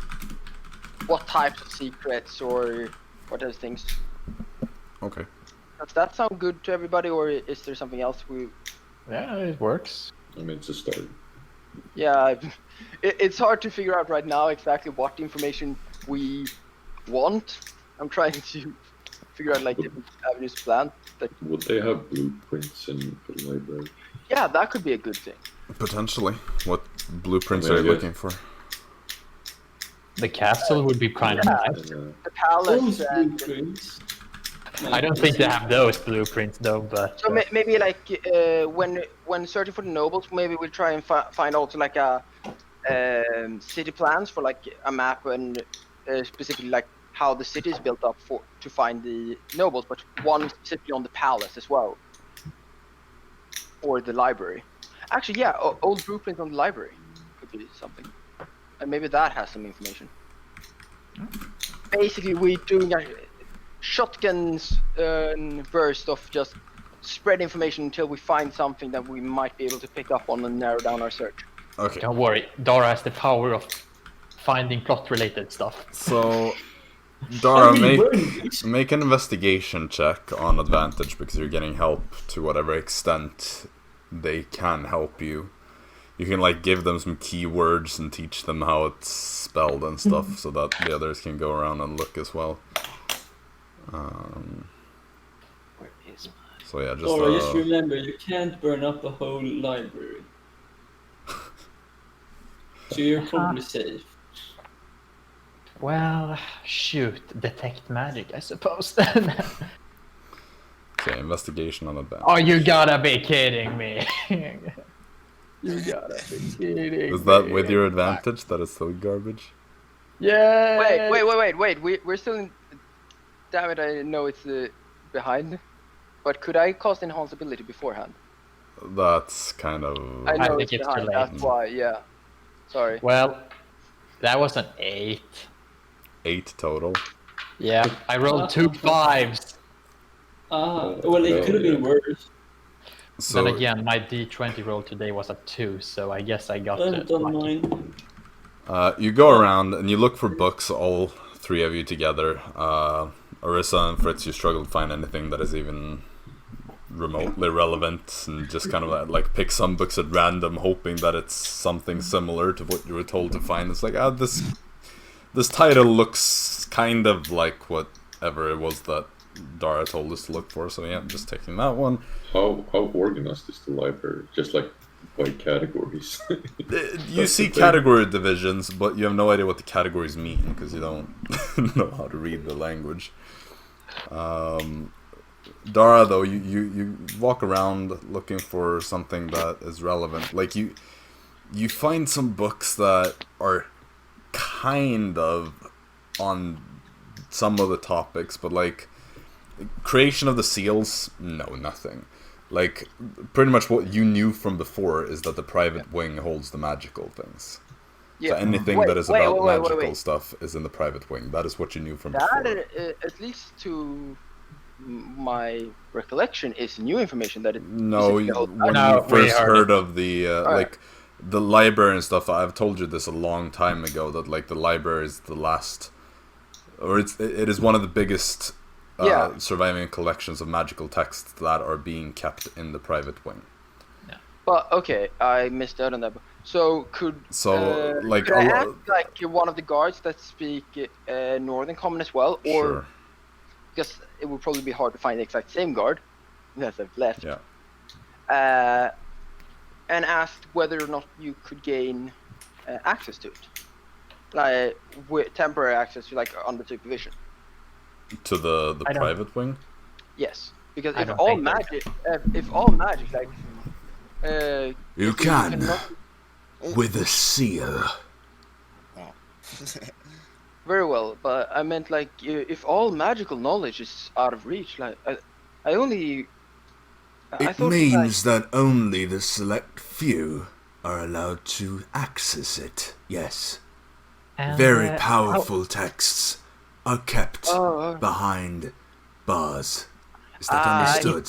what types of secrets or what other things. Okay. Does that sound good to everybody, or is there something else we? Yeah, it works. I mean, it's a start. Yeah, it's hard to figure out right now exactly what information we want. I'm trying to figure out like different avenues planned. Would they have blueprints in the library? Yeah, that could be a good thing. Potentially. What blueprints I mean, are you I looking for? The castle would be kind of nice. And, The palace. Those And, blueprints. I don't think they have those blueprints though, but so maybe like when searching for the nobles, maybe we'll try and find also like a city plans for like a map and specifically like how the city is built up to find the nobles, but one specifically on the palace as well, or the library. Actually, yeah, old blueprints on the library could be something, and maybe that has some information. Basically, we're doing a shotguns burst of just spread information until we find something that we might be able to pick up on and narrow down our search. Okay. don't worry. Dara has the power of finding plot-related stuff. So, Dara, I'm really burning these. make an investigation check on advantage because you're getting help to whatever extent they can help you. You can like give them some keywords and teach them how it's spelled and stuff so that the others can go around and look as well. Where is So yeah, just Or just remember, you can't burn up a whole library. So you're probably safe. Well, shoot, detect magic, I suppose. okay, investigation on advantage. Oh, you gotta be kidding me! You gotta be kidding Is that me. with your advantage? That is so garbage. Yeah. Wait. We're still in. Damn it! I know it's behind. But could I cast enhance ability beforehand? That's kind of. I know think it's too behind. late. That's why. Yeah. Sorry. Well, that was an 8. 8 total. Yeah, I rolled 2 5s. Well, it could have been worse. So Then again, my D20 roll today was a 2, so I guess I got it. Don't mind. you go around and you look for books, all three of you together. Arisa and Fritz, you struggle to find anything that is even remotely relevant, and just kind of like pick some books at random, hoping that it's something similar to what you were told to find. It's like, this title looks kind of like whatever it was that Dara told us to look for, so yeah, I'm just taking that one. How organized is the library? Just like by categories? You see category divisions, but you have no idea what the categories mean because you don't know how to read the language. Dara, though, you walk around looking for something that is relevant. Like you find some books that are kind of on some of the topics, but like creation of the seals, no, nothing. Like pretty much what you knew from before is that the private wing holds the magical things. Yeah. So anything that is about magical stuff is in the private wing. That is what you knew from before. That, at least to my recollection, is new information that it. No, when No, you first we heard of the like the library and stuff, I've told you this a long time ago that like the library is the last, or it is one of the biggest surviving collections of magical texts that are being kept in the private wing. Yeah. But okay, I missed out on that. So could like could I ask like one of the guards that speak Northern Common as well, or sure. because it would probably be hard to find the exact same guard unless I've left. Yeah. And asked whether or not you could gain access to it, like with temporary access to like under supervision. To the private wing. Yes, because if all magic like you can with a seal. Very well, but I meant like if all magical knowledge is out of reach, like I only. It means that only the select few are allowed to access it. Yes. And, very powerful texts are kept behind bars. Is that understood?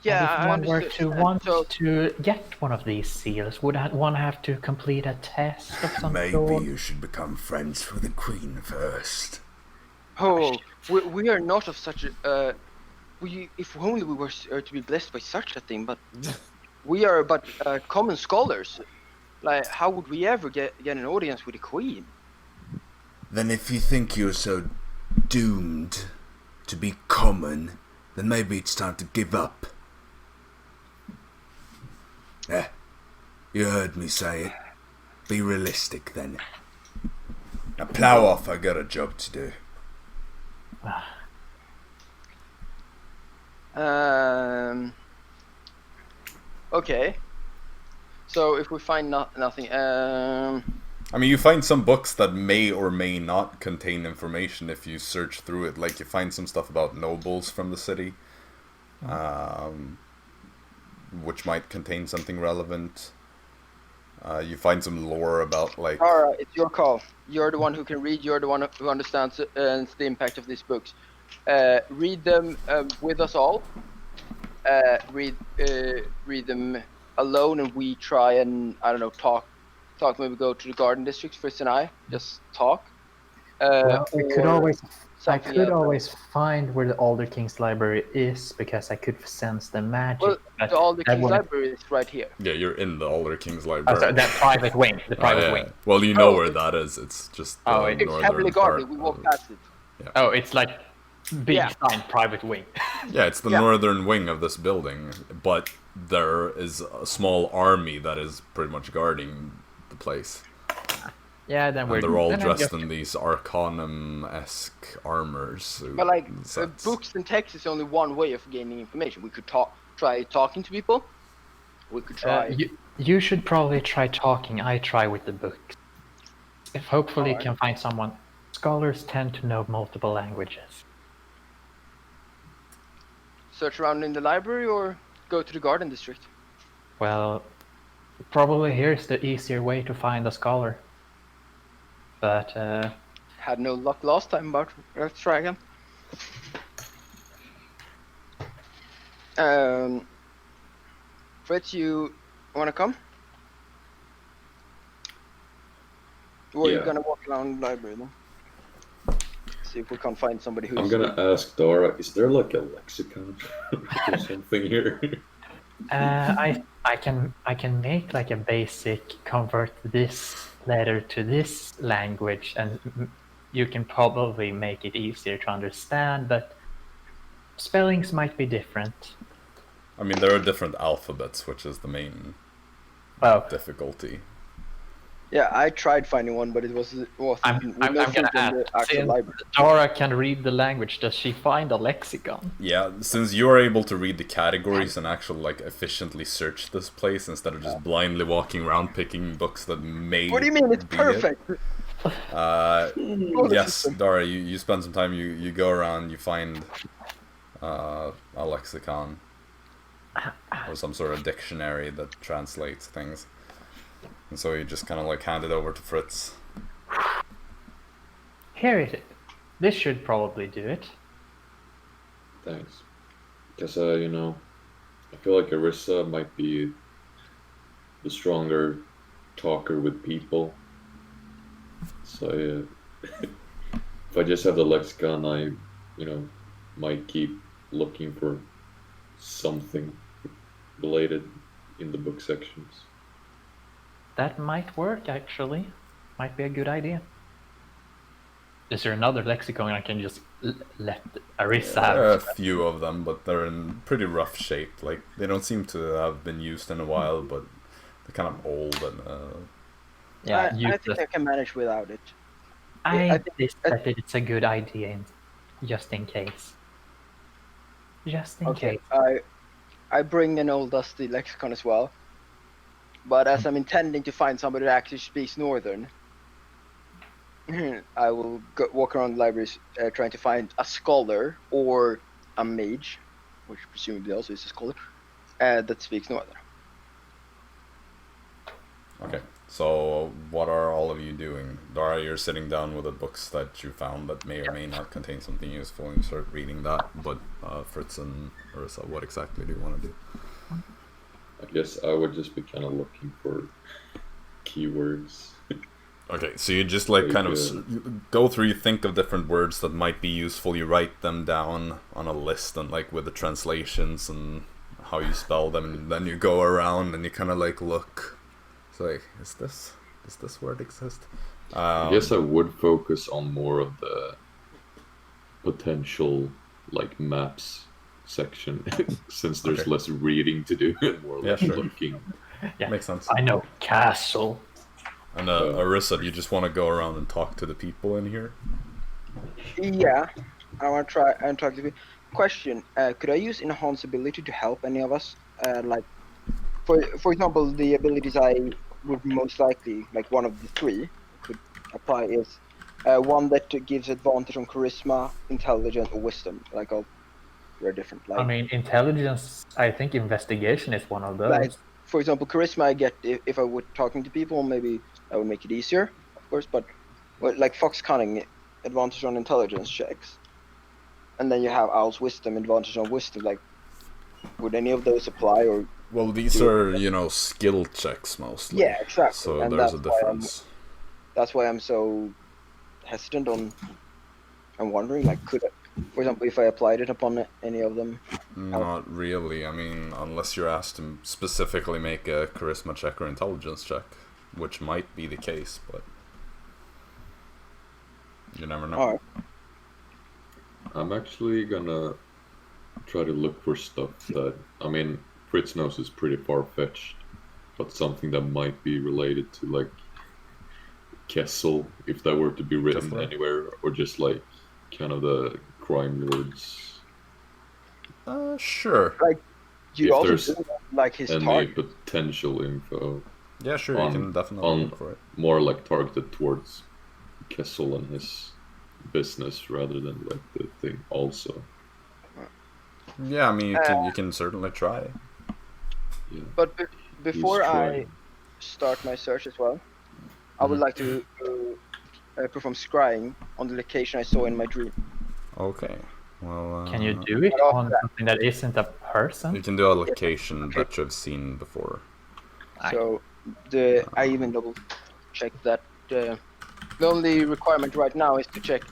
Yeah, if one were to want so, to get one of these seals, would one have to complete a test of some Maybe sort? you should become friends with the Queen first. Oh, we are not of such a. If only we were to be blessed by such a thing, but we are but common scholars. Like, how would we ever get an audience with the Queen? Then if you think you're so doomed to be common, then maybe it's time to give up. You heard me say it. Be realistic then. Now plow off, I got a job to do. Okay. So if we find nothing, I mean, you find some books that may or may not contain information if you search through it. Like, you find some stuff about nobles from the city, which might contain something relevant. You find some lore about, like... Alright, it's your call. You're the one who can read, you're the one who understands the impact of these books. Read them with us all. Read them alone, and we try and, I don't know, talk. Maybe go to the garden district, Fritz and I just talk. Well, I could else. always find where the Alder King's library is because I could sense the magic. Well, but the Alder that King's wouldn't- library is right here. Yeah, you're in the Alder King's Oh, library. so that private wing. The private yeah. wing. Well, you know where that is. It's just the it's It's northern heavily guarded. part We walk of- past it. Oh, it's like big sign private wing. Yeah, it's the northern wing of this building, but there is a small army that is pretty much guarding the place. Yeah, then And they're all dressed in these Arcanum-esque armors. So But like books and text is only one way of gaining information. We could try talking to people. We could try. You should probably try talking. I try with the books. If hopefully you can find someone. Scholars tend to know multiple languages. Search around in the library or go to the garden district. Well, probably here's the easier way to find a scholar. But Had no luck last time, but let's try again. Fritz, you wanna come? Or are you Yeah. gonna walk around the library then? See if we can't find somebody who's. I'm gonna ask Dara, is there like a lexicon or something here? I can make like a basic convert this letter to this language, and you can probably make it easier to understand, but spellings might be different. I mean, there are different alphabets, which is the main Well, difficulty. Yeah, I tried finding one, but it wasn't I'm no gonna fruit in ask, the actual since library. Dara can read the language, does she find a lexicon? Yeah, since you are able to read the categories and actually like efficiently search this place instead of just blindly walking around picking books that may. What do you mean? It's be perfect. Yes, Dara, you spend some time. You go around. You find a lexicon or some sort of dictionary that translates things. And so you just kind of like hand it over to Fritz. Here it is. This should probably do it. Thanks. Because, I feel like Arisa might be the stronger talker with people. So, if I just have the lexicon, I, might keep looking for something related in the book sections. That might work, actually. Might be a good idea. Is there another lexicon I can just let Arisa have? There are a few of them, but they're in pretty rough shape. Like, they don't seem to have been used in a while, but they're kind of old and Yeah, I think I can manage without it. I think that it's a good idea, just in case. Just in case. I bring an old dusty lexicon as well. But as I'm intending to find somebody that actually speaks Northern, I will walk around the libraries trying to find a scholar or a mage, which presumably also is a scholar, that speaks Northern. Okay, so what are all of you doing? Dara, you're sitting down with the books that you found that may or may not contain something useful, and you start reading that. But Fritz and Arisa, what exactly do you want to do? I guess I would just be kind of looking for keywords. Okay, so you just like kind of go through, you think of different words that might be useful, you write them down on a list and like with the translations and how you spell them, and then you go around and you kind of like look. It's like, does this word exist? I guess I would focus on more of the potential like maps section since there's less reading to do and more like looking. Yeah, makes sense. I know castle. And Arisa, do you just want to go around and talk to the people in here? Yeah, I want to try and talk to people. Question: could I use enhance ability to help any of us? Like, for example, the abilities I would most likely, like one of the three, could apply is one that gives advantage on charisma, intelligence, or wisdom. Like all very different. Like, I mean, intelligence. I think investigation is one of those. like, for example, charisma I get if I were talking to people, maybe I would make it easier, of course. But like fox cunning, advantage on intelligence checks, and then you have owl's wisdom, advantage on wisdom. Like, would any of those apply? Or well, these are skill checks mostly. Yeah, exactly. So and there's a difference. That's why I'm so hesitant on. I'm wondering, like, could I, for example, if I applied it upon any of them? Not really. I mean, unless you're asked to specifically make a charisma check or intelligence check, which might be the case, but you never know. Alright. I'm actually gonna try to look for stuff that, I mean, Fritz knows is pretty far-fetched, but something that might be related to, like, Kessel, if that were to be written anywhere, or just, like, kind of the crime lords. Sure. Like, you If also there's do, like, his any target. potential info. Yeah, sure, you can definitely look for it. More, like, targeted towards Kessel and his business, rather than, like, the thing also. Yeah, I mean, you can certainly try. Yeah. But before I trying. start my search as well, I would like to perform scrying on the location I saw in my dream. Okay. Well, Can you do it on something that isn't a You person? can do a location that you've seen before. So I even double check that the only requirement right now is to check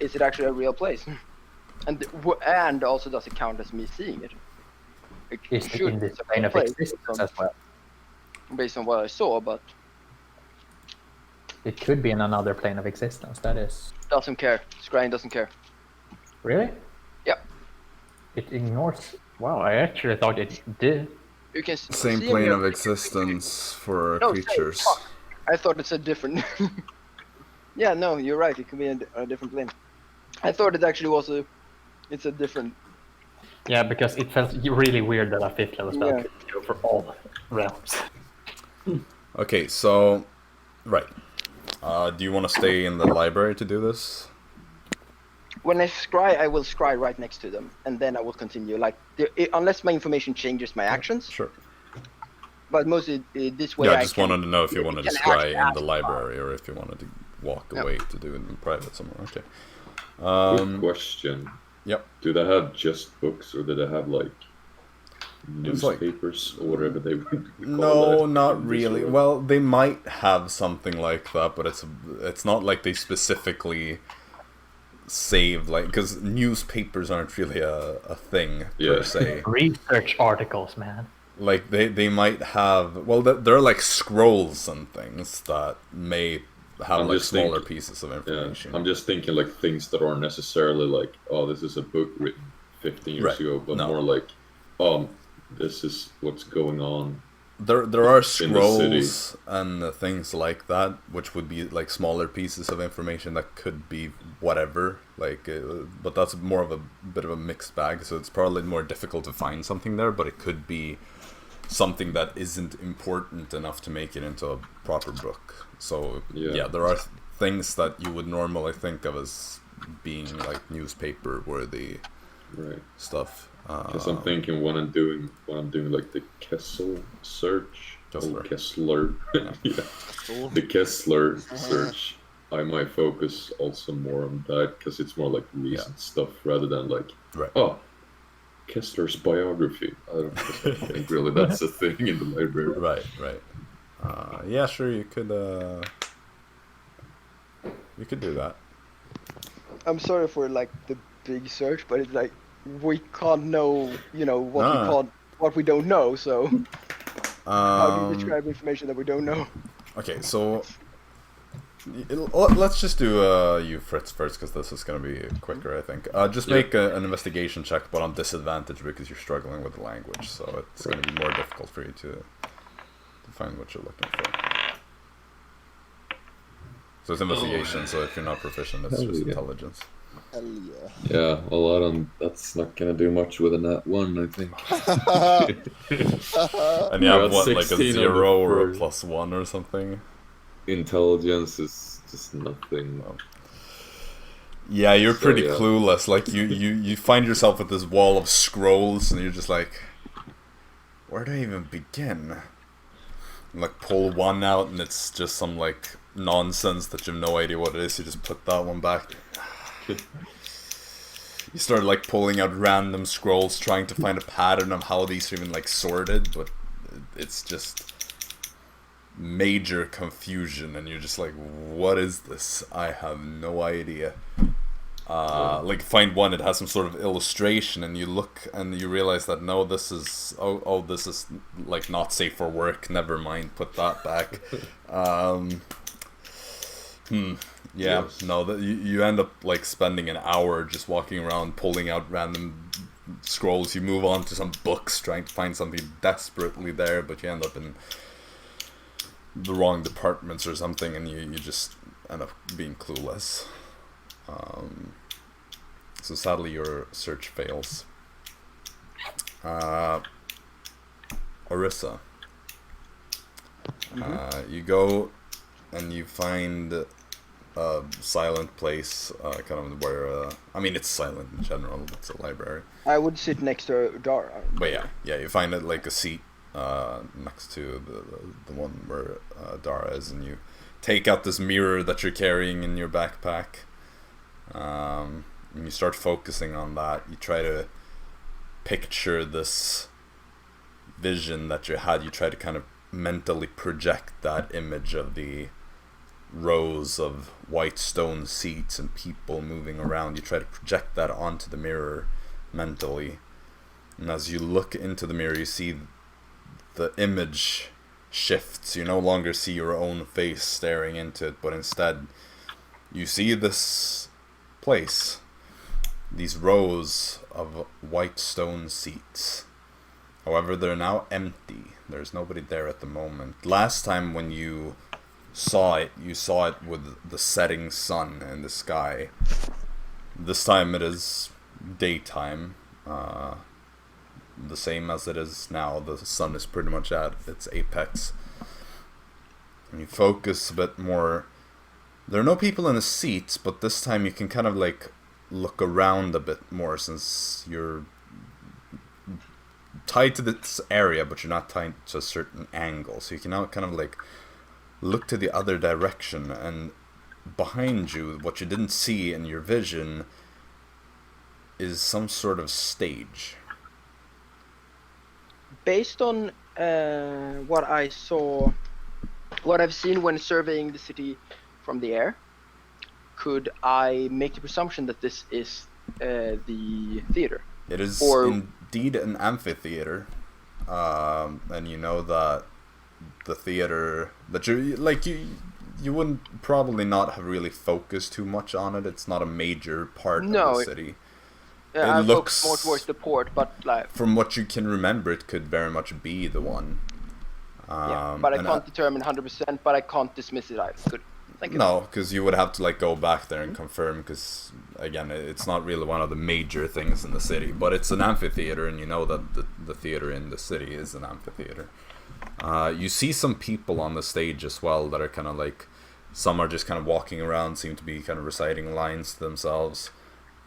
is it actually a real place, and also does it count as me seeing it? Is it in this It's a plane of place existence as well? based on what I saw, but It could be in another plane of existence. That is doesn't care. Scrying doesn't care. really. Yep. It ignores. Wow, I actually thought it did. You can Same see plane me- of existence for No, creatures. fuck. I thought it said different. Yeah, no, you're right. It could be a different plane. I thought it actually was it's a different. Yeah, because it felt really weird that a fifth level spell Yeah. could go for all realms. Okay, so right. Do you want to stay in the library to do this? When I scry, I will scry right next to them, and then I will continue. Like, unless my information changes my actions. Sure. But mostly this way. Yeah, I just wanted to know if you you wanted to can scry actually in ask the library or if you wanted to walk Yep. away to do it in private somewhere. Okay. Good question. Yep. Do they have just books, or do they have like It's like- newspapers or whatever they would call No, that not in this really. world? Well, they might have something like that, but it's not like they specifically save like because newspapers aren't really a thing Yeah. per se. Research articles, man. Like they might have there are like scrolls and things that may have I'm like just smaller thinking- pieces of Yeah, information. I'm just thinking like things that aren't necessarily like, oh, this is a book written 15 years Right. ago, but No. more like, this is what's going on. There are in the city. scrolls and things like that, which would be like smaller pieces of information that could be whatever. Like, but that's more of a bit of a mixed bag. So it's probably more difficult to find something there, but it could be something that isn't important enough to make it into a proper book. So yeah, there are things that you would normally think of as being like newspaper worthy Right. stuff. Because I'm thinking when I'm doing like the Kessel search, Kessler. Kessler, yeah, the Kessler search, I might focus also more on that because it's more like recent stuff rather than like, Right. oh, Kessler's biography. I don't think really that's a thing in the library. Right. Yeah, sure. You could do that. I'm sorry for like the big search, but it's like we can't know, what we don't know. So how do you describe information that we don't know? Okay, so let's just do you Fritz first because this is gonna be quicker, I think. Just make an investigation check, but on disadvantage because you're struggling with the language, so it's gonna be more difficult for you to find what you're looking for. So it's investigation. So if you're not proficient, it's Hell just yeah. intelligence. Hell yeah. Yeah, well, that's not gonna do much with a nat 1, I think. And you I have got what, like a 16 on the 0 or a first. +1 or something? Intelligence is just nothing. Yeah, you're So, pretty yeah. clueless. Like you find yourself with this wall of scrolls, and you're just like, where do I even begin? And, like pull one out, and it's just some like nonsense that you have no idea what it is. You just put that one back. You start like pulling out random scrolls, trying to find a pattern of how these are even like sorted, but it's just major confusion, and you're just like, what is this? I have no idea. Like find one, it has some sort of illustration, and you look and you realize that no, this is this is like not safe for work. Never mind, put that back. Yeah, Yes. no, you end up like spending an hour just walking around pulling out random scrolls. You move on to some books trying to find something desperately there, but you end up in the wrong departments or something, and you just end up being clueless. So sadly your search fails. Arisa. You go and you find a silent place, kind of where, I mean it's silent in general, it's a library. I would sit next to Dara. But yeah, you find it like a seat next to the one where Dara is, and you take out this mirror that you're carrying in your backpack. and you start focusing on that. You try to picture this vision that you had. You try to kind of mentally project that image of the rows of white stone seats and people moving around. You try to project that onto the mirror mentally, and as you look into the mirror, you see the image shifts. You no longer see your own face staring into it, but instead you see this place, these rows of white stone seats. However, they're now empty. There's nobody there at the moment. Last time when you saw it with the setting sun in the sky. This time it is daytime, the same as it is now. The sun is pretty much at its apex. And you focus a bit more. There are no people in the seats, but this time you can kind of like look around a bit more, since you're tied to this area, but you're not tied to a certain angle. So you can now kind of like look to the other direction, and behind you, what you didn't see in your vision is some sort of stage. Based on what I saw, what I've seen when surveying the city from the air, could I make the presumption that this is the theater? It is indeed an amphitheater, and you know that the theater that you wouldn't probably not have really focused too much on it. It's not a major part of the city. Yeah, I looks more towards the port, but like from what you can remember, it could very much be the one. But I can't determine 100%. But I can't dismiss it either. Good. Thank you. No, because you would have to like go back there and confirm. Because again, it's not really one of the major things in the city, but it's an amphitheater, and you know that the theater in the city is an amphitheater. You see some people on the stage as well that are kind of like, some are just kind of walking around, seem to be kind of reciting lines to themselves.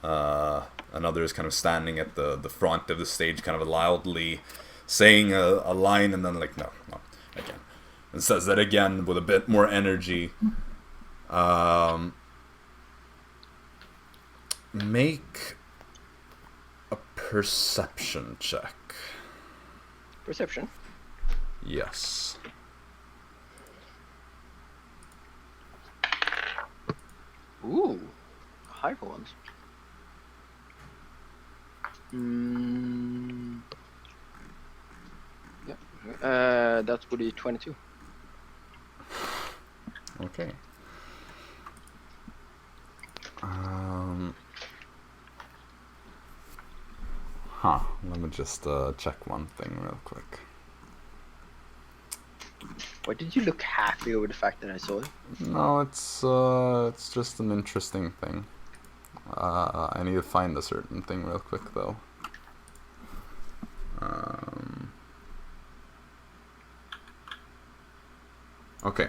Another is kind of standing at the front of the stage, kind of loudly saying a line, and then like, no, again. And says that again with a bit more energy. Make a perception check. Perception? Yes. Ooh, high for once. Yeah. That would be 22. Okay. Let me just check one thing real quick. Why did you look happy over the fact that I saw it? No, it's just an interesting thing. I need to find a certain thing real quick though. Okay.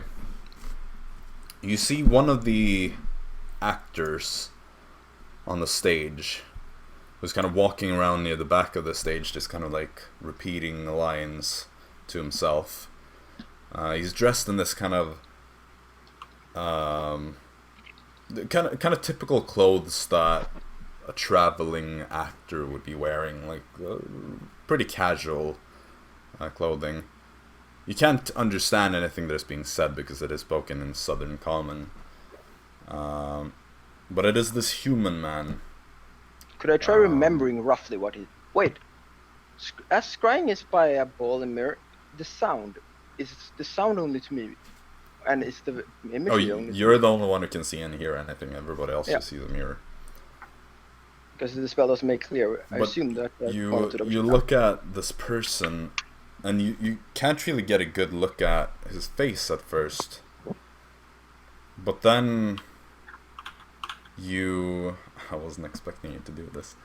You see one of the actors on the stage who's kind of walking around near the back of the stage, just kind of like repeating the lines to himself. He's dressed in this kind of typical clothes that a traveling actor would be wearing, like pretty casual clothing. You can't understand anything that is being said because it is spoken in Southern Common. But it is this human man. Could I try remembering roughly what he... Wait. As scrying is by a ball and mirror, the sound... Is the sound only to me? And is the imagery only... You're the only one who can see and hear anything. Everybody else just sees the mirror. Because the spell doesn't make clear. I assume that... You look at this person... And you can't really get a good look at his face at first. But then I wasn't expecting you to do this.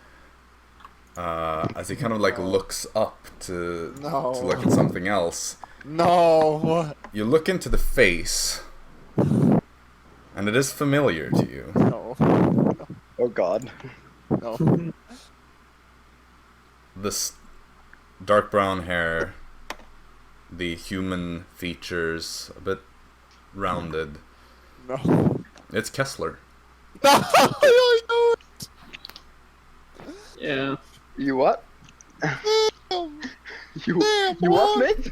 As he kind of like looks up to look at something else. No! You look into the face, and it is familiar to you. No. Oh god. No. This dark brown hair, the human features, a bit rounded. No. It's Kessler. No! I know it! Yeah. You what? Damn, You Damn, you what, boy. mate?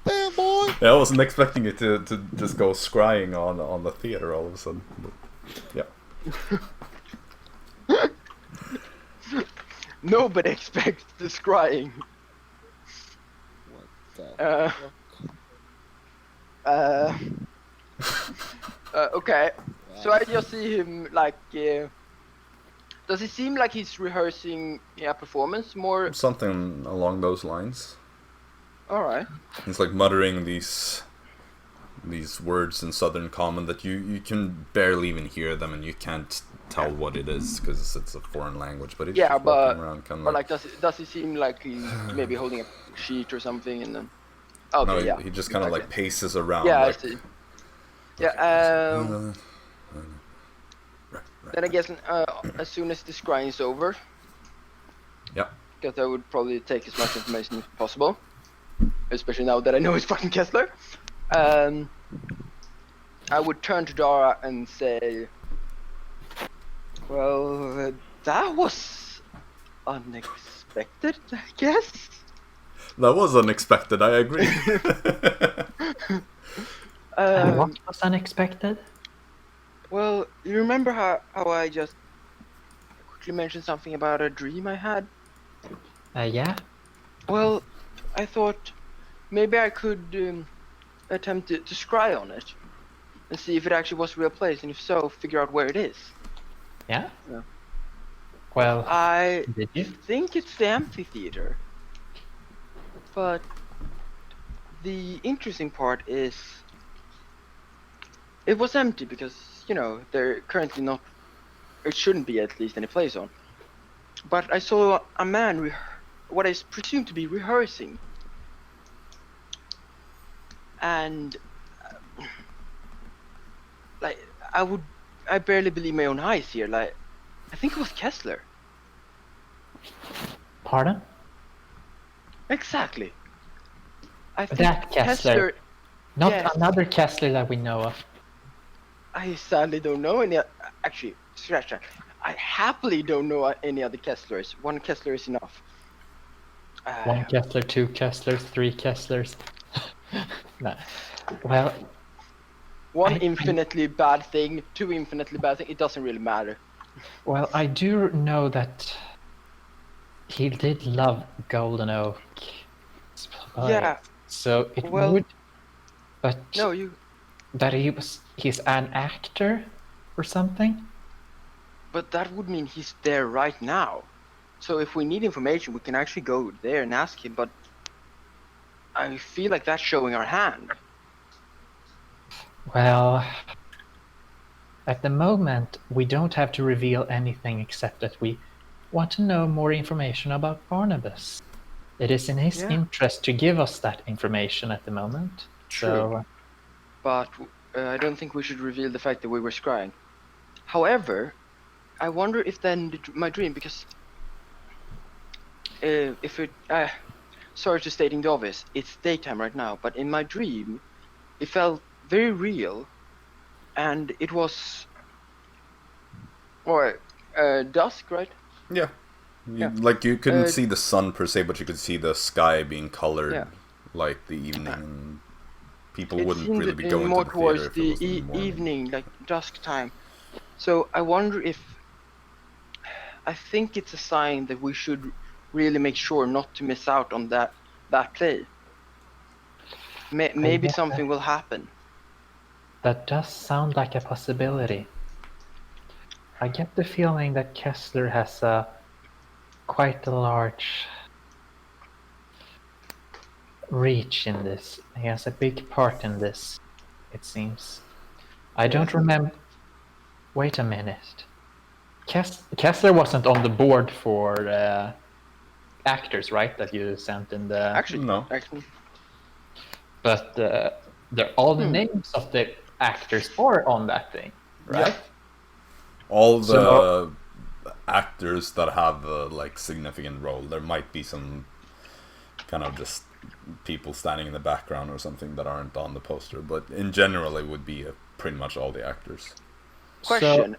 damn boy. Yeah, I wasn't expecting it to just go scrying on the theater all of a sudden. But, yeah. Nobody expects the scrying. What the Uh, fuck? okay. So I just see him like. Does it seem like he's rehearsing a performance more? Something along those lines. All right. He's like muttering these words in Southern Common that you can barely even hear them, and you can't tell what it is because it's a foreign language. But he's Yeah, just but walking around, kind of But like, does it seem like he's maybe holding a sheet or something, and then? Okay, no, yeah. he just kind of like paces around. Yeah, like, I see. Yeah. Then I guess as soon as the scrying is over. Yeah. Because I would probably take as much information as possible, especially now that I know it's fucking Kessler. I would turn to Dara and say, well, that was unexpected, I guess. That was unexpected, I agree. And what was unexpected? Well, you remember how I just quickly mentioned something about a dream I had? Yeah. Well, I thought maybe I could attempt to scry on it and see if it actually was a real place, and if so, figure out where it is. Yeah? Yeah. Well, I did you? think it's the amphitheater. But the interesting part is it was empty because, you know, there currently not, it shouldn't be at least any place on. But I saw a man, what is presumed to be rehearsing. And, like, I barely believe my own eyes here. Like, I think it was Kessler. Pardon? Exactly. I think That Kessler. Not yes. another Kessler that we know of. I sadly don't know any. Actually, scratch that. I happily don't know any other Kesslers. One Kessler is enough. One Kessler, two Kesslers, three Kesslers. No. Well, One infinitely bad thing, two infinitely bad thing. It doesn't really matter. well, I do know that he did love Golden Oak. Yeah. So it Well, would, but No, you. that he's an actor or something. But that would mean he's there right now. So if we need information, we can actually go there and ask him. But I feel like that's showing our hand. Well, at the moment, we don't have to reveal anything except that we want to know more information about Barnabas. It is in his Yeah. interest to give us that information at the moment. So, But I don't think we should reveal the fact that we were scrying. However, I wonder if then my dream, because if it, sorry to stating the obvious, it's daytime right now, but in my dream, it felt very real, and it was, dusk, right? Yeah. Yeah. Like, you couldn't see the sun per se, but you could see the sky being colored Yeah. like the evening. And people It wouldn't seemed really be going more to the towards theater if the it was in the morning. evening, like dusk time. So I wonder if, I think it's a sign that we should really make sure not to miss out on that play. Maybe yeah. something will happen. that does sound like a possibility. I get the feeling that Kessler has quite a large reach in this. He has a big part in this, it seems. I don't remember. Wait a minute. Kessler wasn't on the board for actors, right? That you sent in the. Actually, No. But all the names of the actors are on that thing, right? Yeah. All the So- actors that have a like significant role. There might be some kind of just people standing in the background or something that aren't on the poster, but in general, it would be pretty much all the actors. question.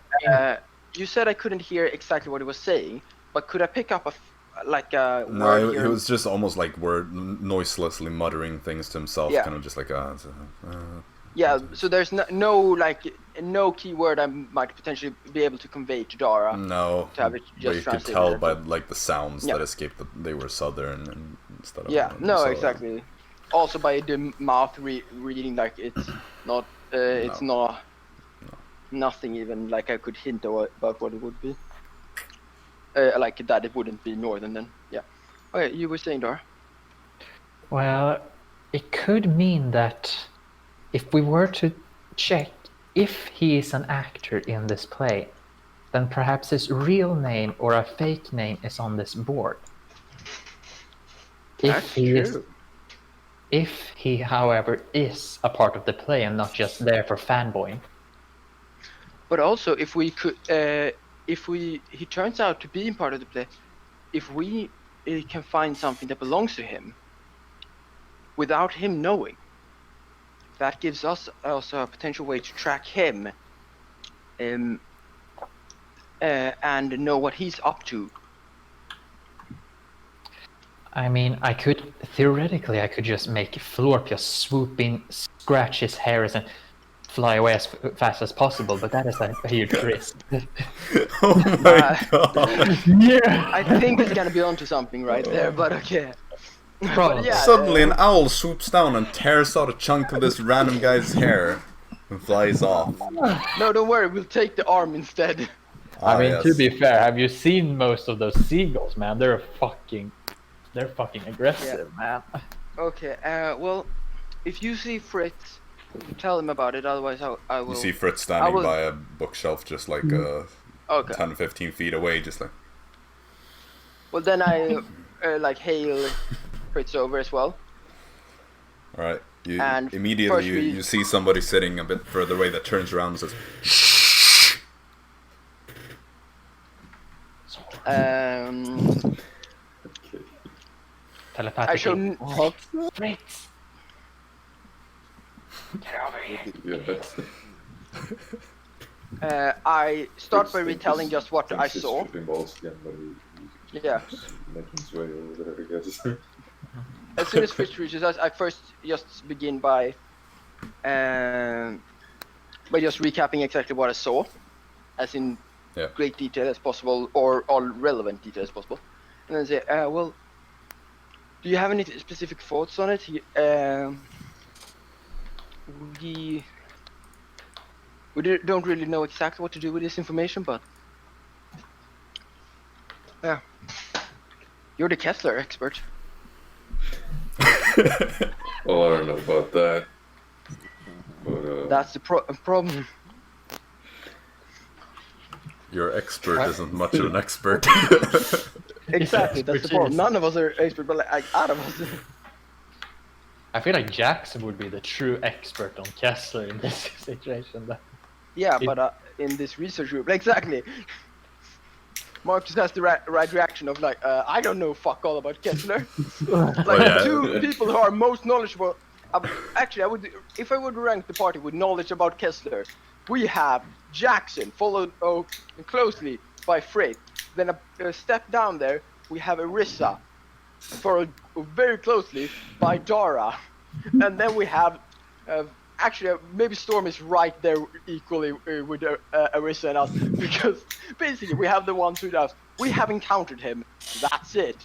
you said I couldn't hear exactly what he was saying, but could I pick up a No, word he here? was just almost like noiselessly muttering things to himself, Yeah. kind of just like Yeah, so there's no keyword I might potentially be able to convey to Dara. no, To have it but just you could translated tell there, by so- like the sounds Yeah. that escaped. They were southern and instead of Yeah, no, so- exactly. Also by the mouth reading, like it's not, it's not nothing even like I could hint about what it would be. Like that it wouldn't be northern then. Yeah. Okay, you were saying, Dara. Well, it could mean that if we were to check if he is an actor in this play, then perhaps his real name or a fake name is on this board. That's true. If he, however, is a part of the play and not just there for fanboying. But also, if we could, he turns out to be part of the play, if we can find something that belongs to him, without him knowing, that gives us also a potential way to track him, and know what he's up to. I mean, I could just make Florp just swoop in, scratch his hairs, and fly away as fast as possible. But that is a huge risk. Oh my god! Yeah. I think he's gonna be onto something right there, but okay. Probably. yeah, Suddenly, an owl swoops down and tears out a chunk of this random guy's hair and flies off. No, don't worry. We'll take the arm instead. I mean, yes. to be fair, have you seen most of those seagulls, man? They're fucking aggressive, man. Okay. Well, if you see Fritz, tell him about it. Otherwise, I will. You see Fritz standing by a bookshelf just like 10-15 feet away, just like... Well, then I like hail Fritz over as well. Alright, And immediately first you see somebody sitting a bit further away that turns around and says, "Shh." Telepathic. I show. Fritz! Get over here. Yeah. I start by retelling just what I saw. Balls again, but Yeah. making his way over there, I guess. As soon as Fritz reaches us, I first just begin by just recapping exactly what I saw, as in great detail as possible, or all relevant detail as possible, and then say, well, do you have any specific thoughts on it? We don't really know exactly what to do with this information, but yeah, you're the Kessler expert. Well, I don't know about that. But, That's the problem. your expert isn't much of an expert. Exactly, that's the problem. None of us are expert, but like out of us. I feel like Jaxson would be the true expert on Kessler in this situation. Yeah, but in this research group, exactly. Mark just has the right reaction of like, I don't know fuck all about Kessler. Like two people who are most knowledgeable. Actually, I would, if I would rank the party with knowledge about Kessler, we have Jaxson, followed closely by Fritz. Then a step down there, we have Arisa, followed very closely by Dara, and then we have. Actually, maybe Storm is right there equally with Arisa and us, because basically we have the ones who does. We have encountered him. That's it.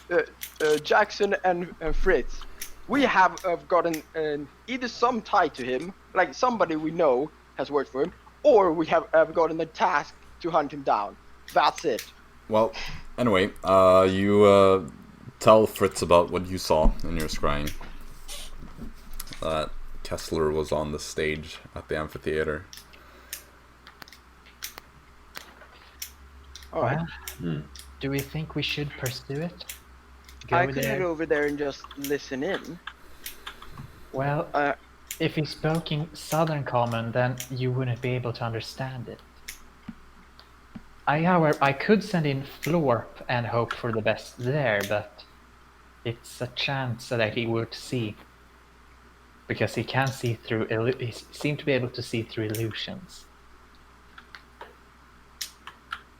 Jaxson and Fritz. We have gotten either some tie to him, like somebody we know has worked for him, or we have gotten a task to hunt him down. That's it. Well, anyway, you tell Fritz about what you saw in your scrying. That Kessler was on the stage at the amphitheater. Alright. Do we think we should pursue it? I could head over there and just listen in. Well, if he's speaking Southern Common, then you wouldn't be able to understand it. However, I could send in Florp and hope for the best there, but it's a chance that he would see. Because he can see through, he seemed to be able to see through illusions.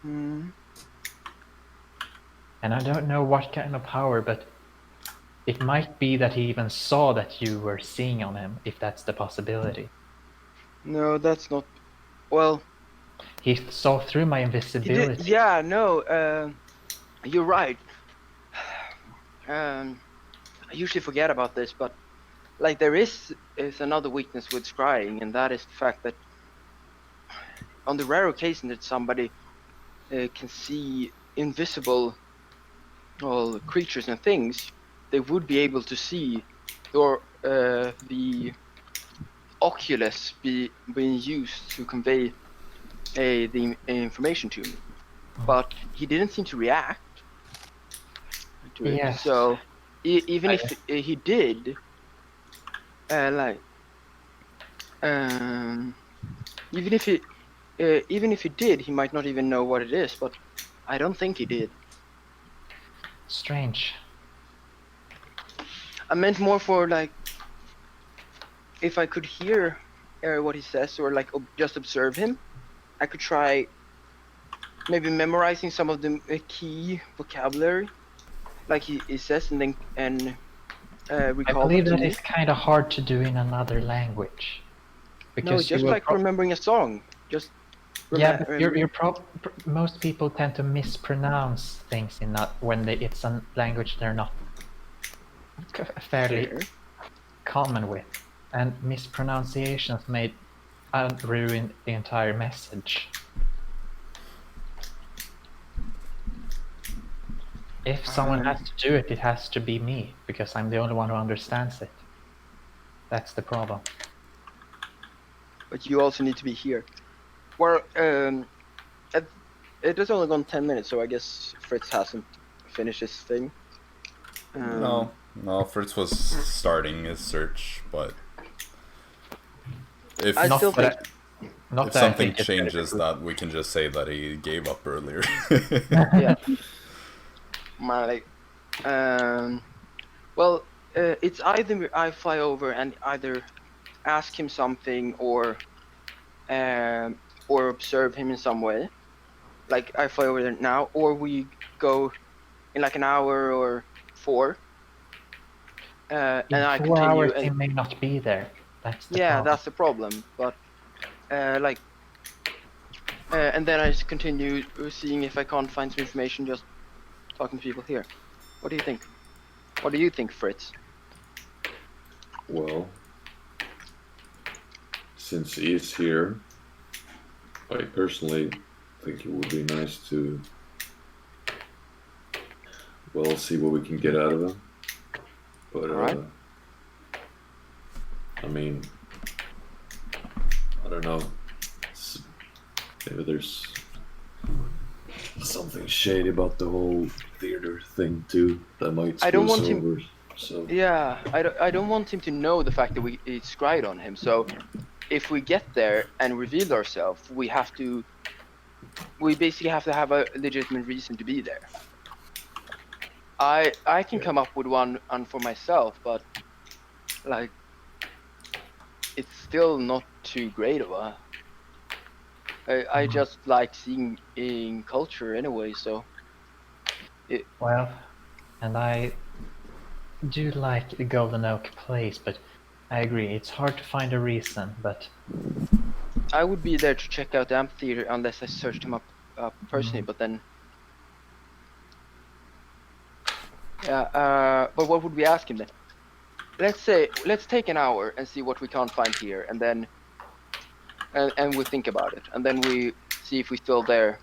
Hmm. And I don't know what kind of power, but it might be that he even saw that you were seeing on him, if that's the possibility. No, that's not. Well, He saw through my he invisibility. did. Yeah, no. You're right. I usually forget about this, but like there is another weakness with scrying, and that is the fact that on the rare occasion that somebody can see invisible creatures and things, they would be able to see the oculus being used to convey the information to me. But he didn't seem to react to it. Yes. So even if he did, even if he did, he might not even know what it is. But I don't think he did. Strange. I meant more for like if I could hear what he says or like just observe him, I could try maybe memorizing some of the key vocabulary, like he says, and then recall. I believe them to that me. is kind of hard to do in another language. No, just like remembering a song. Just yeah, but most people tend to mispronounce things in that when it's a language they're not fairly common with, and mispronunciations may ruin the entire message. If someone has to do it, it has to be me, because I'm the only one who understands it. That's the problem. But you also need to be here. Well, it has only gone 10 minutes, so I guess Fritz hasn't finished his thing. No, Fritz was starting his search, but if I still think. if something changes, that we can just say that he gave up earlier. Yeah. Well, it's either I fly over and either ask him something or observe him in some way, like I fly over there now, or we go in like an hour or 4. And I continue. 4 hours he may not be there. That's the problem. That's the problem. But and then I just continue seeing if I can't find some information, just talking to people here. What do you think? What do you think, Fritz? Well, since he is here, I personally think it would be nice to, well, see what we can get out of him. But, Alright. I mean, I don't know. Maybe there's something shady about the whole theater thing too that might screw I don't us want him. over. So Yeah, I don't want him to know the fact that we scryed on him. So if we get there and reveal ourselves, we basically have to have a legitimate reason to be there. I can come up with one for myself, but like it's still not too great of a. I just like seeing in culture anyway, so. Well, and I do like the Golden Oak place, but I agree, it's hard to find a reason, but... I would be there to check out the amphitheater unless I searched him up personally, but then... Yeah, but what would we ask him then? Let's take an hour and see what we can't find here, and then... And we think about it, and then we see if we're still there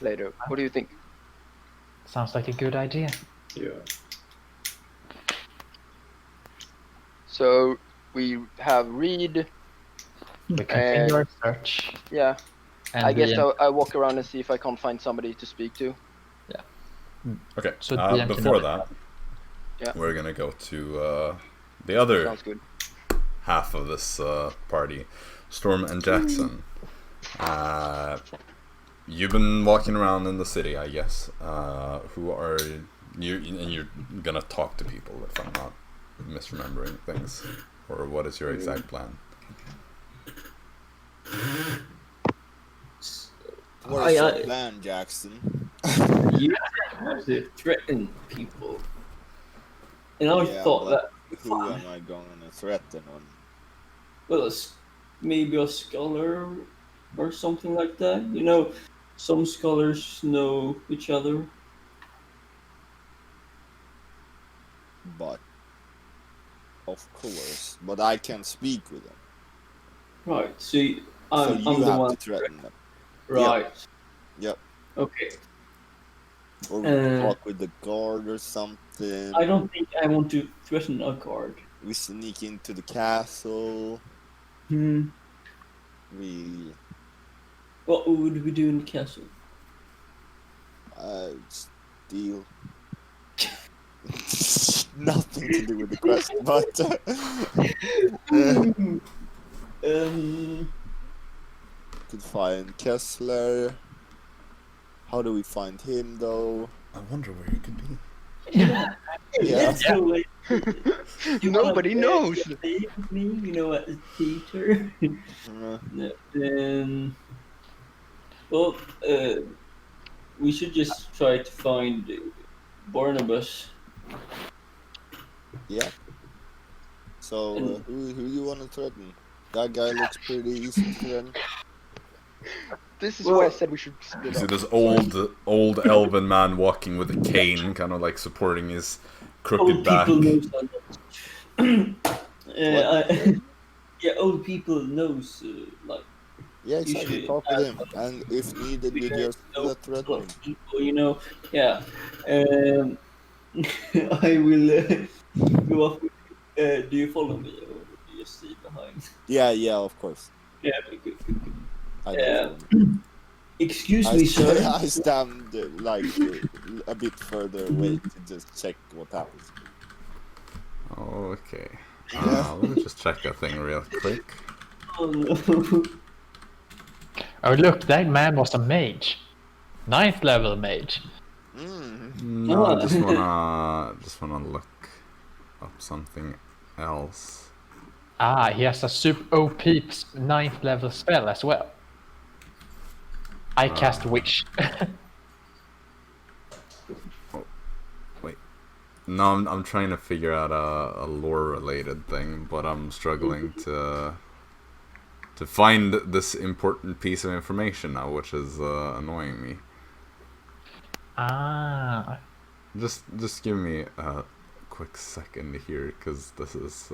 later. What do you think? Sounds like a good idea. yeah, So we have read. We continue our search. Yeah. And I guess I walk around and see if I can't find somebody to speak to. Okay, So DM can before know. that, Yeah. we're gonna go to the other Sounds good. half of this party, Storm and Jaxson. You've been walking around in the city, I guess. Who are you? And you're gonna talk to people, if I'm not misremembering things, or what is your exact plan? What is your plan, Jaxson? You have to threaten people. And I thought but that... who am I going to threaten on? Well, maybe a scholar or something like that. You know, some scholars know each other. But, of course. But I can speak with them. Right, so I'm the have one to threaten them. Right. Yep. Okay. Or we can talk with the guard or something. I don't think I want to threaten a guard. We sneak into the castle. Hmm. What would we do in the castle? Steal. Nothing to do with the quest, but could find Kessler. How do we find him, though? I wonder where he could be. Yeah. Nobody knows. You know what, Peter? Well, we should just try to find Barnabas. Yeah. So, who you want to threaten? That guy looks pretty easy to threaten. This is why I said we should split You see up. this old elven man walking with a cane, kind of like supporting his crooked back. People knows old people knows like. Yeah, exactly. Talk with him, and if needed, you just threaten him. People, you know, yeah. I will go off. Do you follow me, or do you stay behind? Yeah, of course. Yeah, good. I excuse me, sir. I stand like a bit further away to just check what happens. Okay. Let me just check a thing real quick. Oh no. Oh look, that man was a mage. 9th level mage. No, I just wanna look up something else. Ah, he has a super OP 9th level spell as well. I cast Wish. Wait. No, I'm trying to figure out a lore-related thing, but I'm struggling to find this important piece of information now, which is annoying me. Ah. Just give me a quick second here, because this is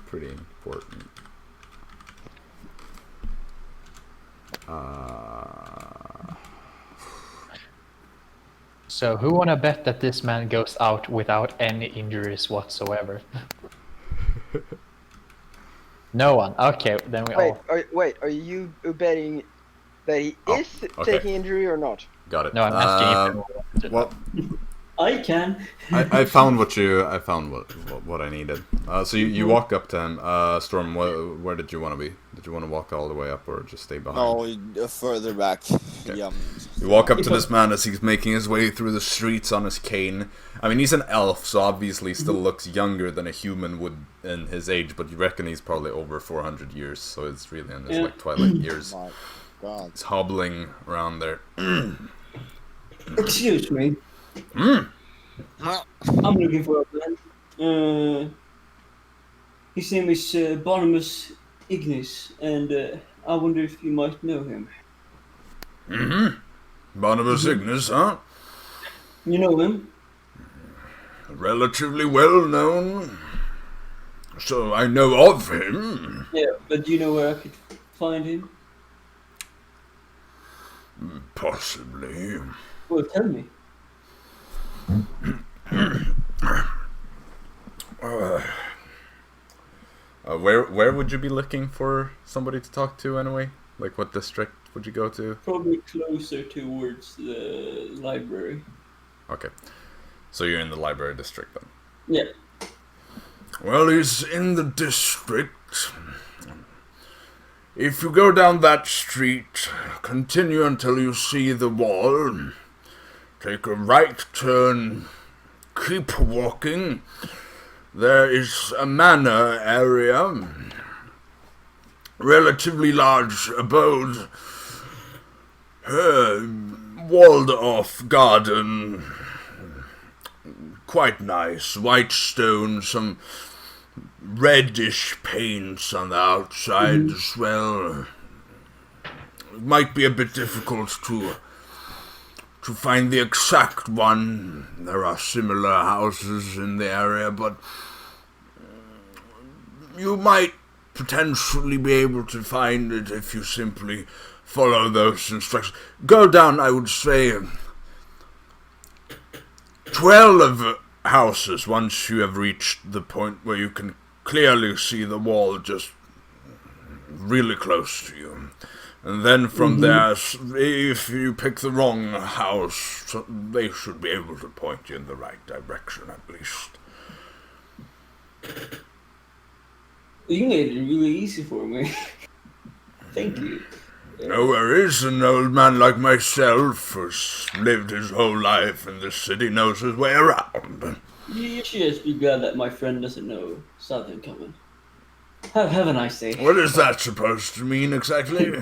pretty important. So who wanna bet that this man goes out without any injuries whatsoever? No one. Okay, then we all. Wait, are you betting that he is taking injury or not? Got it. No, I'm asking if well, I can. I found what I needed. So you walk up to him. Storm, where did you want to be? Did you want to walk all the way up or just stay behind? No, further back. Okay. Yeah. You walk up to this man as he's making his way through the streets on his cane. I mean, he's an elf, so obviously still looks younger than a human would in his age, but you reckon he's probably over 400 years, so it's really in his like twilight years. My God. He's hobbling around there. Excuse me. I'm looking for a man. His name is Barnabas Ignis, and I wonder if you might know him. Barnabas Ignis, huh? You know him? Relatively well known. So I know of him. Yeah, but do you know where I could find him? Possibly. Well, tell me. Where would you be looking for somebody to talk to anyway? Like what district would you go to? Probably closer towards the library. Okay. So you're in the library district then? Yeah. Well, he's in the district. If you go down that street, continue until you see the wall. Take a right turn. Keep walking. There is a manor area. Relatively large abode. Walled off garden. Quite nice. White stone, some reddish paints on the outside as well. It might be a bit difficult to find the exact one. There are similar houses in the area, but you might potentially be able to find it if you simply follow those instructions. Go down, I would say, 12 houses once you have reached the point where you can clearly see the wall just really close to you. And then from there, if you pick the wrong house, they should be able to point you in the right direction at least. You made it really easy for me. Thank you. No worries, an old man like myself who's lived his whole life in this city knows his way around. You should just be glad that my friend doesn't know Southern coming. Have a nice day. What is that supposed to mean exactly?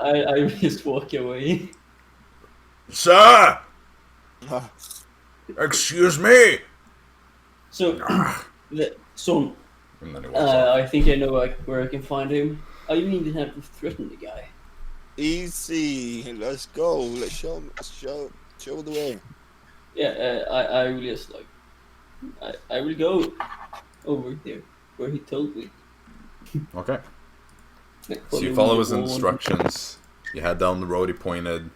I just walk away. Sir! Excuse me! So, son, And then he walks off. I think I know where I can find him. Oh, you mean you have to threaten the guy? Easy. Let's go. Let's show the way. Yeah, I will just like... I will go over there where he told me. Okay. Like, So you following follow the his wall. instructions. You head down the road he pointed,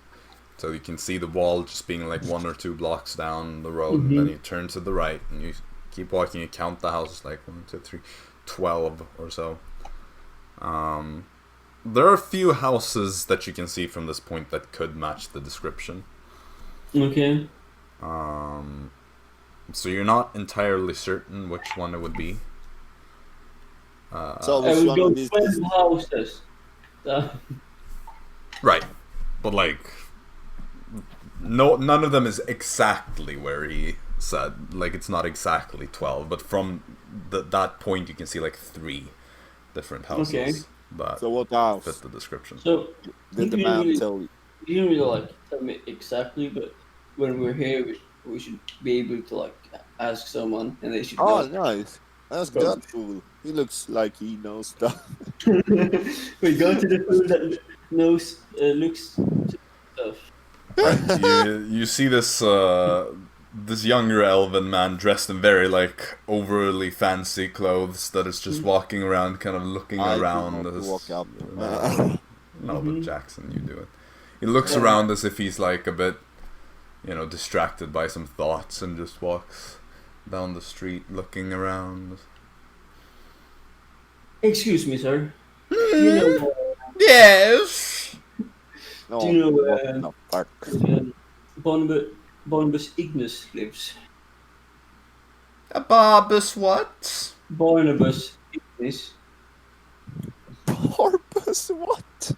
so you can see the wall just being like 1 or 2 blocks down the road. And then you turn to the right, and you keep walking. You count the houses, like 1, 2, 3, 12 or so. There are a few houses that you can see from this point that could match the description. Okay. So you're not entirely certain which one it would be. So I which will one go of these 12 houses. Right, but like, none of them is exactly where he said. Like, it's not exactly 12, but from that point you can see like 3 different houses Okay. that So what house fit the description. So, did the you man really- tell you? you didn't really like tell me exactly, but when we're here, we should be able to like ask someone, and they should Oh, know. nice. That's that fool. He looks like he knows stuff. We go to the food that knows, looks to stuff. you see this this younger elven man dressed in very like overly fancy clothes that is just walking around, kind of looking I do around. not as- walk up. No, but Jaxson, you do it. He looks around as if he's like a bit, distracted by some thoughts, and just walks down the street looking around. Excuse me, sir. Do you know Yes. No, Do you know, what the fuck? Barnabas Ignis lives? A Barbus what? Barnabas Ignis. Barbus, what?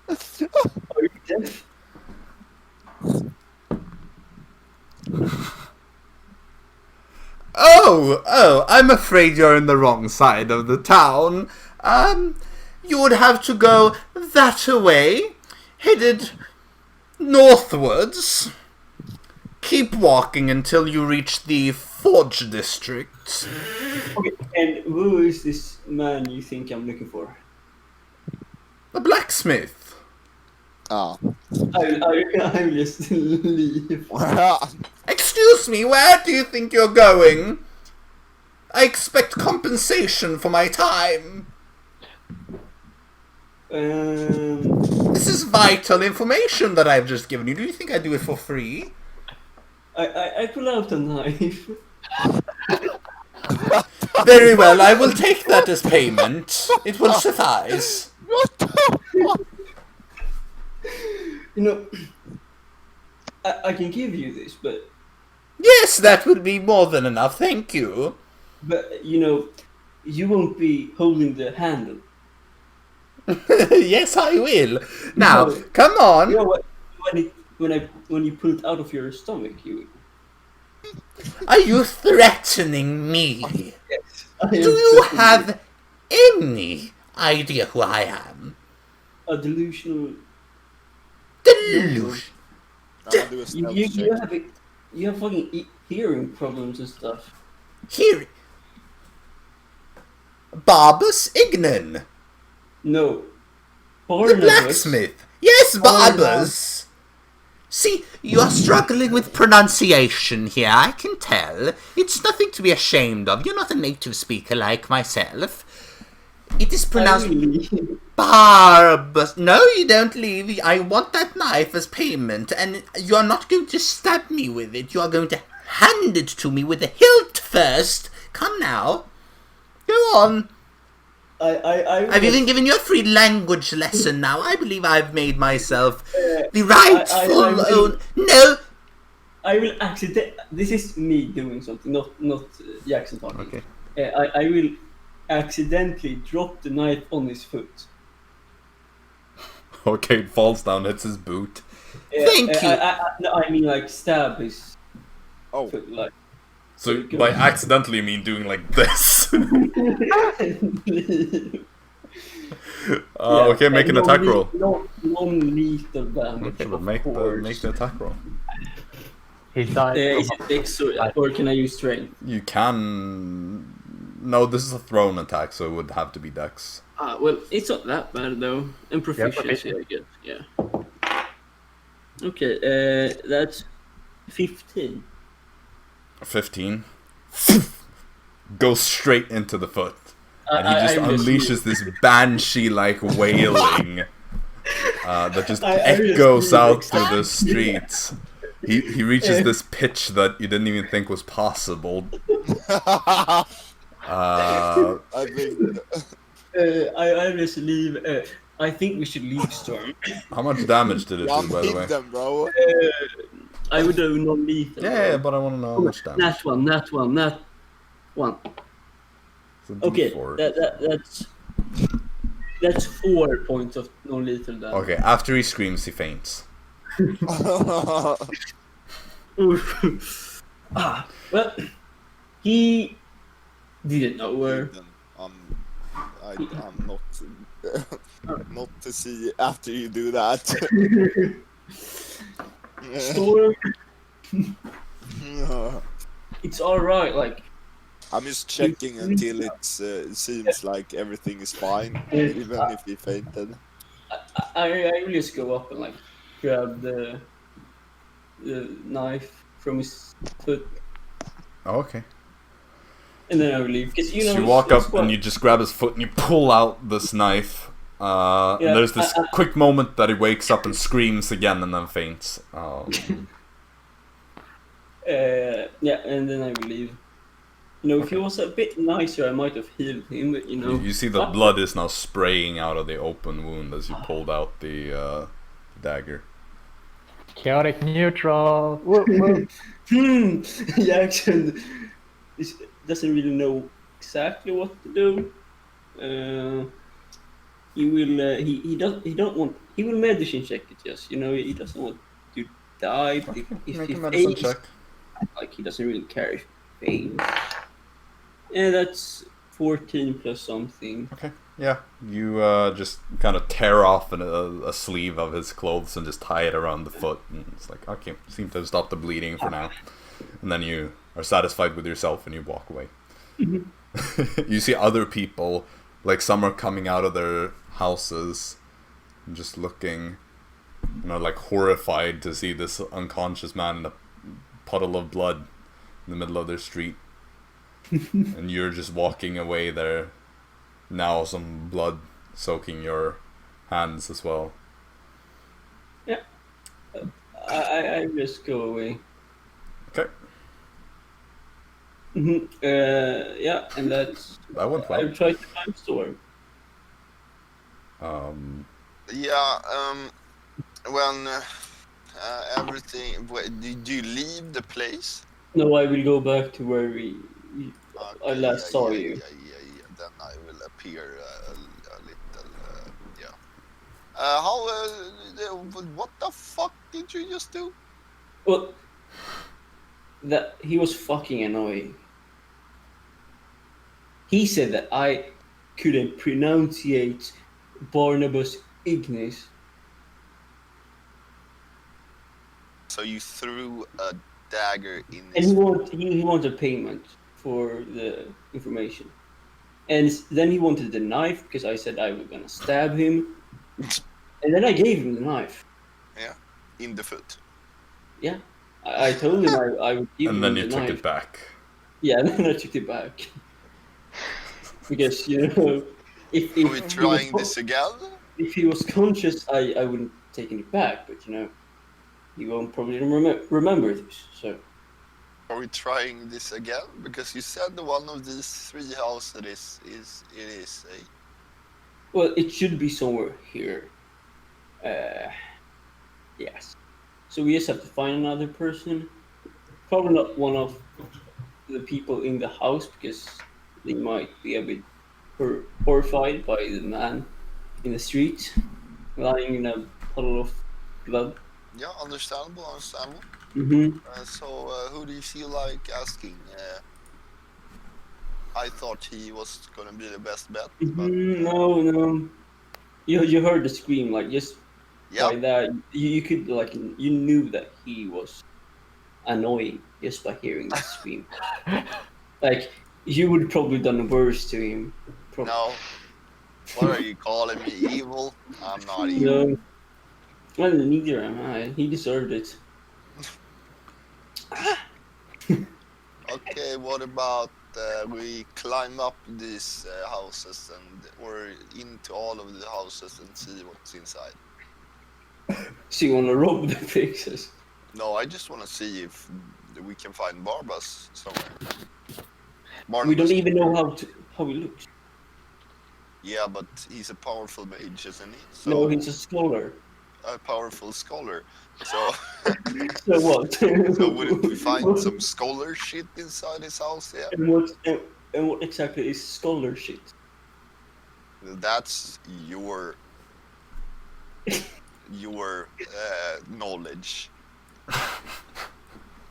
Are you deaf? Oh, I'm afraid you're in the wrong side of the town. You would have to go that way, headed northwards. Keep walking until you reach the Forge District. Okay, and who is this man you think I'm looking for? The blacksmith. Ah. I'll just leave. Excuse me, where do you think you're going? I expect compensation for my time. This is vital information that I've just given you. Do you think I do it for free? I pull out a knife. Very well, I will take that as payment. It will suffice. What the fuck? You know, I can give you this, but Yes, that would be more than enough, thank you. you won't be holding the handle. Yes, I will. Now, No. come on. You know what? When you pull it out of your stomach, you. Are you threatening me? Yes. Do you have any idea who I am? a delusional Hello. I'm gonna do a stealth check. You have fucking hearing problems and stuff. Here. Barbus Ignan. No. The Barnabas. blacksmith. Yes, Barbus. See, you are struggling with pronunciation here, I can tell. It's nothing to be ashamed of. You're not a native speaker like myself. It is pronounced Barbus. No, you don't leave. I want that knife as payment, and you are not going to stab me with it. You are going to hand it to me with the hilt first. Come now. Go on. I've even given you a free language lesson now. I believe I've made myself the rightful own. No! I will this is me doing something, not Jaxson talking. Okay. I will accidentally drop the knife on his foot. Okay, it falls down, hits his boot. Thank you! No, I mean like stab his foot, like. So, by accidentally you mean doing like this? Okay, make an attack roll. Non-lethal damage. Okay, but make the attack roll. He died. Is it dex or can I use strength? You can... No, this is a thrown attack, so it would have to be dex. Well, it's not that bad though. And proficiency, I guess. Yeah. Okay, that's 15. 15. Goes straight into the foot. And he just unleashes this banshee-like wailing that just echoes out through the streets. He reaches this pitch that you didn't even think was possible. I think... I just leave. I think we should leave Storm. How much damage did it do, by the way? Them, bro. I would do non-lethal. Yeah, but I want to know how much damage. That one. Okay, that's 4 points of non-lethal damage. Okay, after he screams, he faints. Well, he didn't know where. I'm not to see after you do that. Storm. It's all right. Like I'm just checking until it seems like everything is fine, even if he fainted. I will just go up and like grab the knife from his foot. Oh, okay. And then I will leave. Cause, you know, So you walk up and you just grab his foot and you pull out this knife. And there's this quick moment that he wakes up and screams again and then faints. Yeah, and then I will leave. You know, if he was a bit nicer, I might have healed him, but you know... You see the blood is now spraying out of the open wound as you pulled out the dagger. Chaotic neutral. Whoop, whoop. Jaxson doesn't really know exactly what to do. He will. He don't want. He will medicine check it. Yes, you know he doesn't want to die. If Make he a medicine fails, check. like he doesn't really care if he fails. And that's 14 plus something. Okay. Yeah. You just kind of tear off a sleeve of his clothes and just tie it around the foot. And it's like, okay, seem to have stopped the bleeding for now. And then you are satisfied with yourself and you walk away. You see other people, like some are coming out of their houses and just looking, you know, like horrified to see this unconscious man in a puddle of blood in the middle of their street. And you're just walking away there, now some blood soaking your hands as well. Yeah, I just go away. Okay. Yeah, and that's... That went well. I tried to find Storm. When everything... Did you leave the place? No, I will go back to where I last saw you. Yeah. Then I will appear a little... yeah. What the fuck did you just do? Well, that he was fucking annoying. He said that I couldn't pronunciate Barnabas Ignis. So you threw a dagger in And his... he wanted payment for the information. And then he wanted the knife because I said I was gonna stab him. And then I gave him the knife. Yeah, in the foot. Yeah. I told him I would give him And then the you took knife. it back. Yeah, and then I took it back. Because, you know, if Are we trying this again? If he was conscious, I wouldn't taken it back, but you know, he won't probably remember this. So, Are we trying this again? Because you said one of these 3 houses is a... well, it should be somewhere here. Yes. So we just have to find another person. Probably not one of the people in the house because they might be a bit horrified by the man in the street lying in a puddle of blood. Yeah, understandable. Mm-hmm. So, who do you feel like asking? I thought he was gonna be the best bet, but... No. You heard the scream, like just by Yeah, that you could like you knew that he was annoying just by hearing the scream. Like you would probably done worse to him. no. What are you calling me, evil? I'm not evil. No. Well, neither am I. He deserved it. Okay, what about we climb up these houses or into all of the houses and see what's inside? So you wanna rob the fixes? No, I just want to see if we can find Barbas somewhere. We don't Barnabas- even know how he looks. Yeah, but he's a powerful mage, isn't he? So, No, he's a scholar. a powerful scholar. So, So what? so wouldn't we find some scholar shit inside his house? Yeah, And what exactly is scholar shit? that's your knowledge.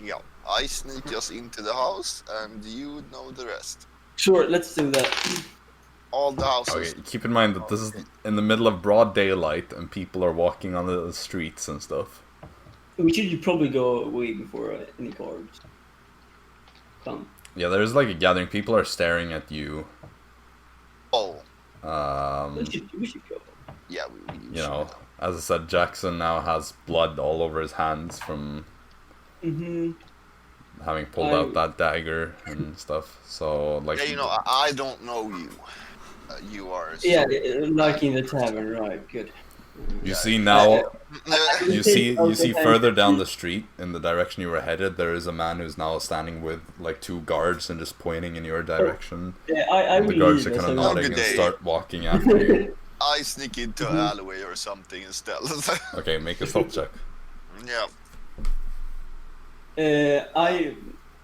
Yeah, I sneak us into the house, and you know the rest. Sure, let's do that. All the houses. Okay, keep in mind that this is in the middle of broad daylight and people are walking on the streets and stuff. We should probably go away before any guards come. Yeah, there's like a gathering. People are staring at you. Oh, We should go. yeah, we You know, as I said, Jaxson now has blood all over his hands from Mm-hmm. having pulled out that dagger and stuff. So, like, Yeah, you know, I don't know you. You are. Yeah, like in the tavern, right? Good. you see now, you Okay, see okay. further down the street in the direction you were headed. There is a man who's now standing with like 2 guards and just pointing in your direction. Yeah, I And the will guards leave are kind of as a- nodding and Good day. start walking after you. I sneak into an alleyway or something instead. Okay, make a stealth check. Yeah,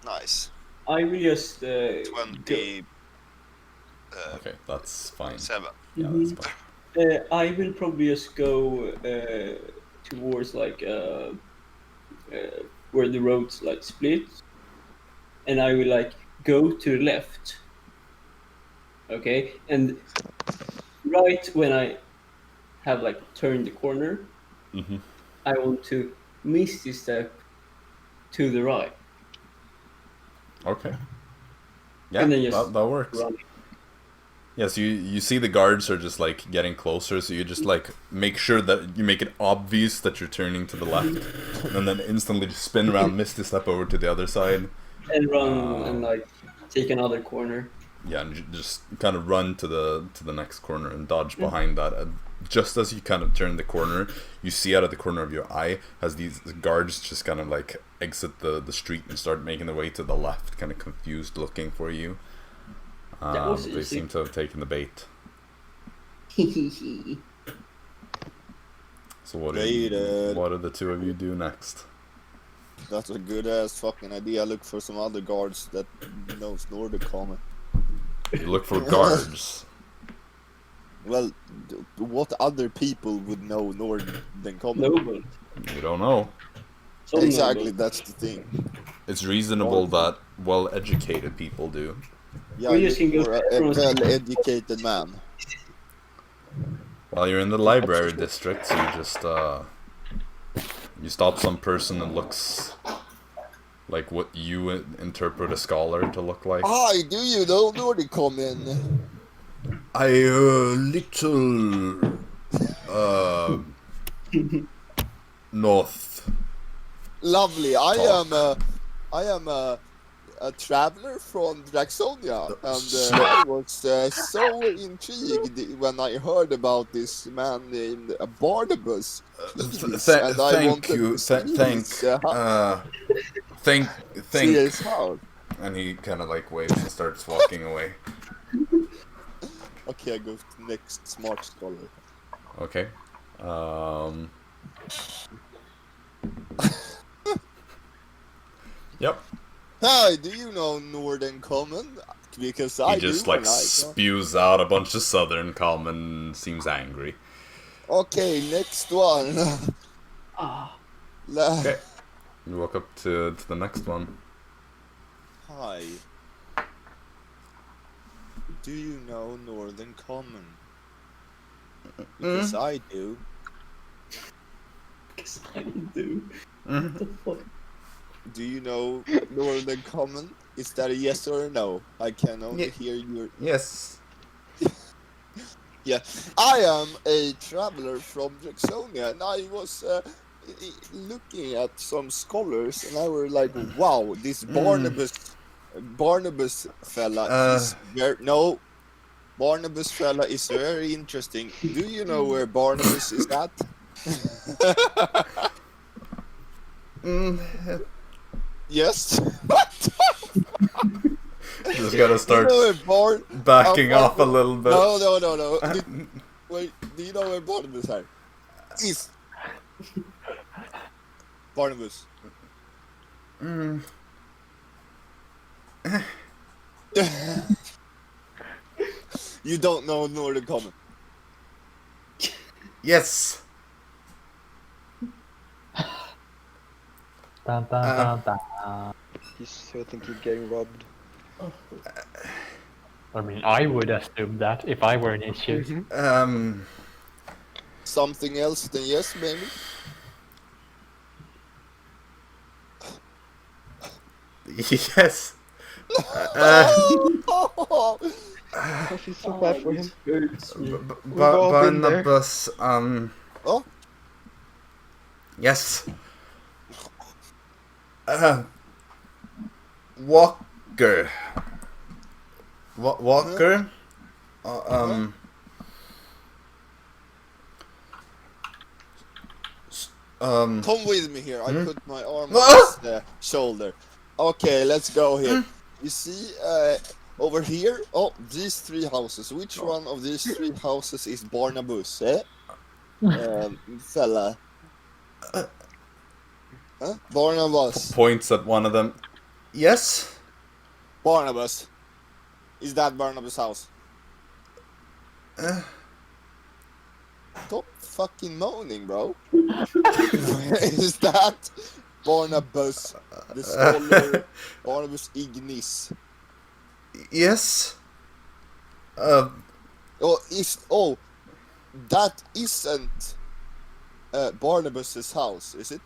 nice. I will just 27. Okay, that's fine. Yeah, Mhm. that's fine. I will probably just go towards like where the roads like split, and I will like go to the left. Okay, and right when I have like turned the corner, Mhm. I want to misty step to the right. Okay. Yeah, And then just that works. run. Yes, you see the guards are just like getting closer, so you just like make sure that you make it obvious that you're turning to the left, and then instantly just spin around, misty step over to the other side. And run and like take another corner. Yeah, and just kind of run to the next corner and dodge behind that. And just as you kind of turn the corner, you see out of the corner of your eye as these guards just kind of like exit the street and start making their way to the left, kind of confused, looking for you. That was They easy. seem to have taken the bait. So what do the 2 of you do next? That's a good ass fucking idea. Look for some other guards that knows Nordic common. You look for guards. Well, what other people would know Northern common? Noble. You don't know. Some Exactly, noble. that's the thing. It's reasonable that well-educated people do. Yeah, We just you're can go a from- well-educated man. While you're in the library district, so you just You stop some person that looks like what you interpret a scholar to look like. Hi, do you know Nordic common? I little north. Lovely. I am a traveler from Draxonia, and I was so intrigued when I heard about this man named Barnabas. Thank you. Thank. His house. And he kind of like waves and starts walking away. Okay, I go to the next smart scholar. Okay. Yep. Hi, do you know Northern Common? Because I He just do. like spews out a bunch of Southern common, seems angry. Okay, next one. Okay. You walk up to the next one. Hi. Do you know Northern Common? Because I do. Because I do. Mm-hmm. What the fuck? Do you know Northern Common? Is that a yes or a no? I can only hear your... Yes. Yeah. I am a traveler from Jaxsonia, and I was looking at some scholars, and I were like, wow, this Barnabas fella is very... No. Barnabas fella is very interesting. Do you know where Barnabas is at? Yes. Just gotta start you know backing off a little bit. No. Wait, do you know where Barnabas is? Barnabas. You don't know Northern Common. Yes. Dun, dun, dun, dun. He's so thinking getting robbed. I mean, I would assume that if I were in his shoes. Something else than yes, maybe? Yes. I feel so bad for him. Barnabas. Oh? Yes. Walker. Walker. Come with me here. I put my arm on his shoulder. Okay, let's go here. You see, over here. Oh, these three houses. Which one of these three houses is Barnabas? Fella. Huh? Barnabas. Points at one of them. Yes. Barnabas. Is that Barnabas' house? Stop fucking moaning, bro. Is that Barnabas, the scholar, Barnabas Ignis? Yes. That isn't Barnabas' house, is it?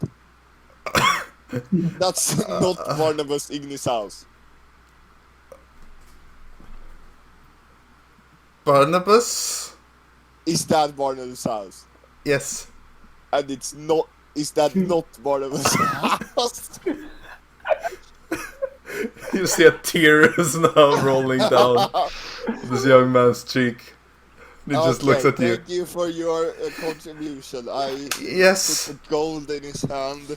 That's not Barnabas Ignis' house. Barnabas. Is that Barnabas' house? Yes. And it's not. Is that not Barnabas' house? You see a tear is now rolling down this young man's cheek. He just looks at you. Thank you for your contribution. I Yes. put the gold in his hand.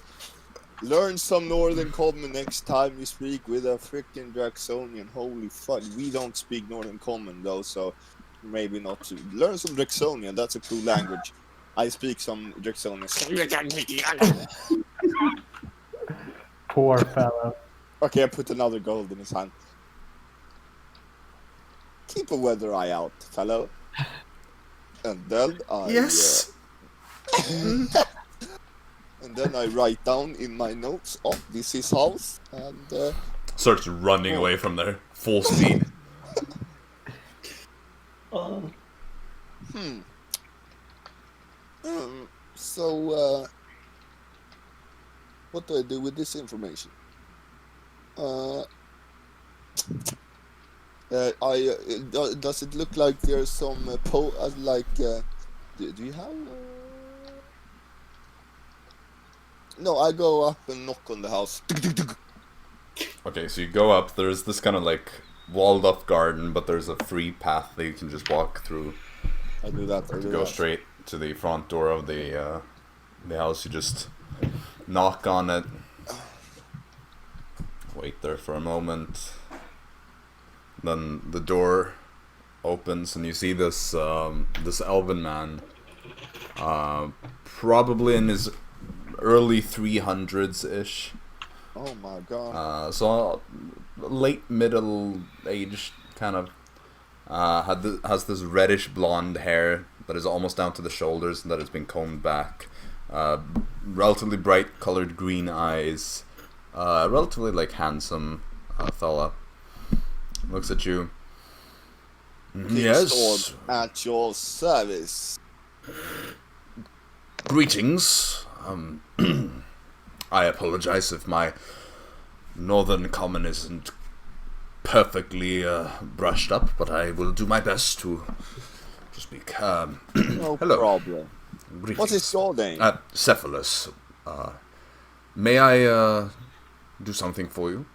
Learn some Northern Common next time you speak with a freaking Draxonian. Holy fuck, we don't speak Northern Common though, so maybe not to. Learn some Draxonian, that's a cool language. I speak some Draxonian. Poor fellow. Okay, I put another gold in his hand. Keep a weather eye out, fellow. And then I... Yes. and then I write down in my notes, oh, this is house, and... Starts running away from there, full speed. So, What do I do with this information? Does it look like there's some do you have? No, I go up and knock on the house. Okay, so you go up. There's this kind of like walled off garden, but there's a free path that you can just walk through. I do that. To go straight to the front door of the house. You just knock on it. Wait there for a moment. Then the door opens and you see this this elven man, probably in his early 300s ish. Oh my god. So late middle age kind of. Has this reddish blonde hair that is almost down to the shoulders and that has been combed back. Relatively bright colored green eyes. Relatively like handsome fella. Looks at you. Yes. At your service. Greetings. I apologize if my northern common isn't perfectly brushed up, but I will do my best to speak. No hello. problem. Greetings. What is your name? Cephalus. May I do something for you?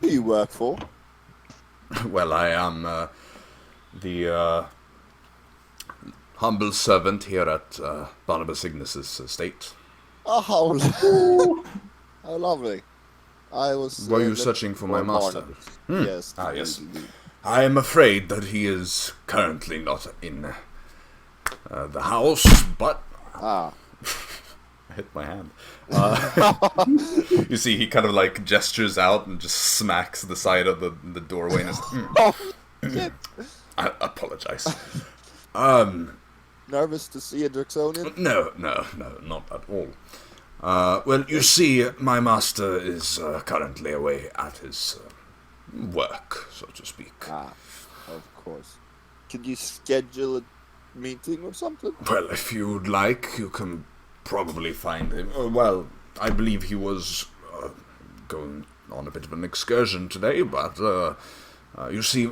Who do you work for? Well, I am the humble servant here at Barnabas Ignas's estate. Oh, how lovely. I was. Were you searching for my master? Yes. Yes. I am afraid that he is currently not in the house, but... I hit my hand. You see, he kind of like gestures out and just smacks the side of the doorway and is... I apologize. Nervous to see a Jaxsonian? No, not at all. Well, you see, my master is currently away at his work, so to speak. Of course. Could you schedule a meeting or something? Well, if you'd like, you can probably find him. Well, I believe he was going on a bit of an excursion today, but you see,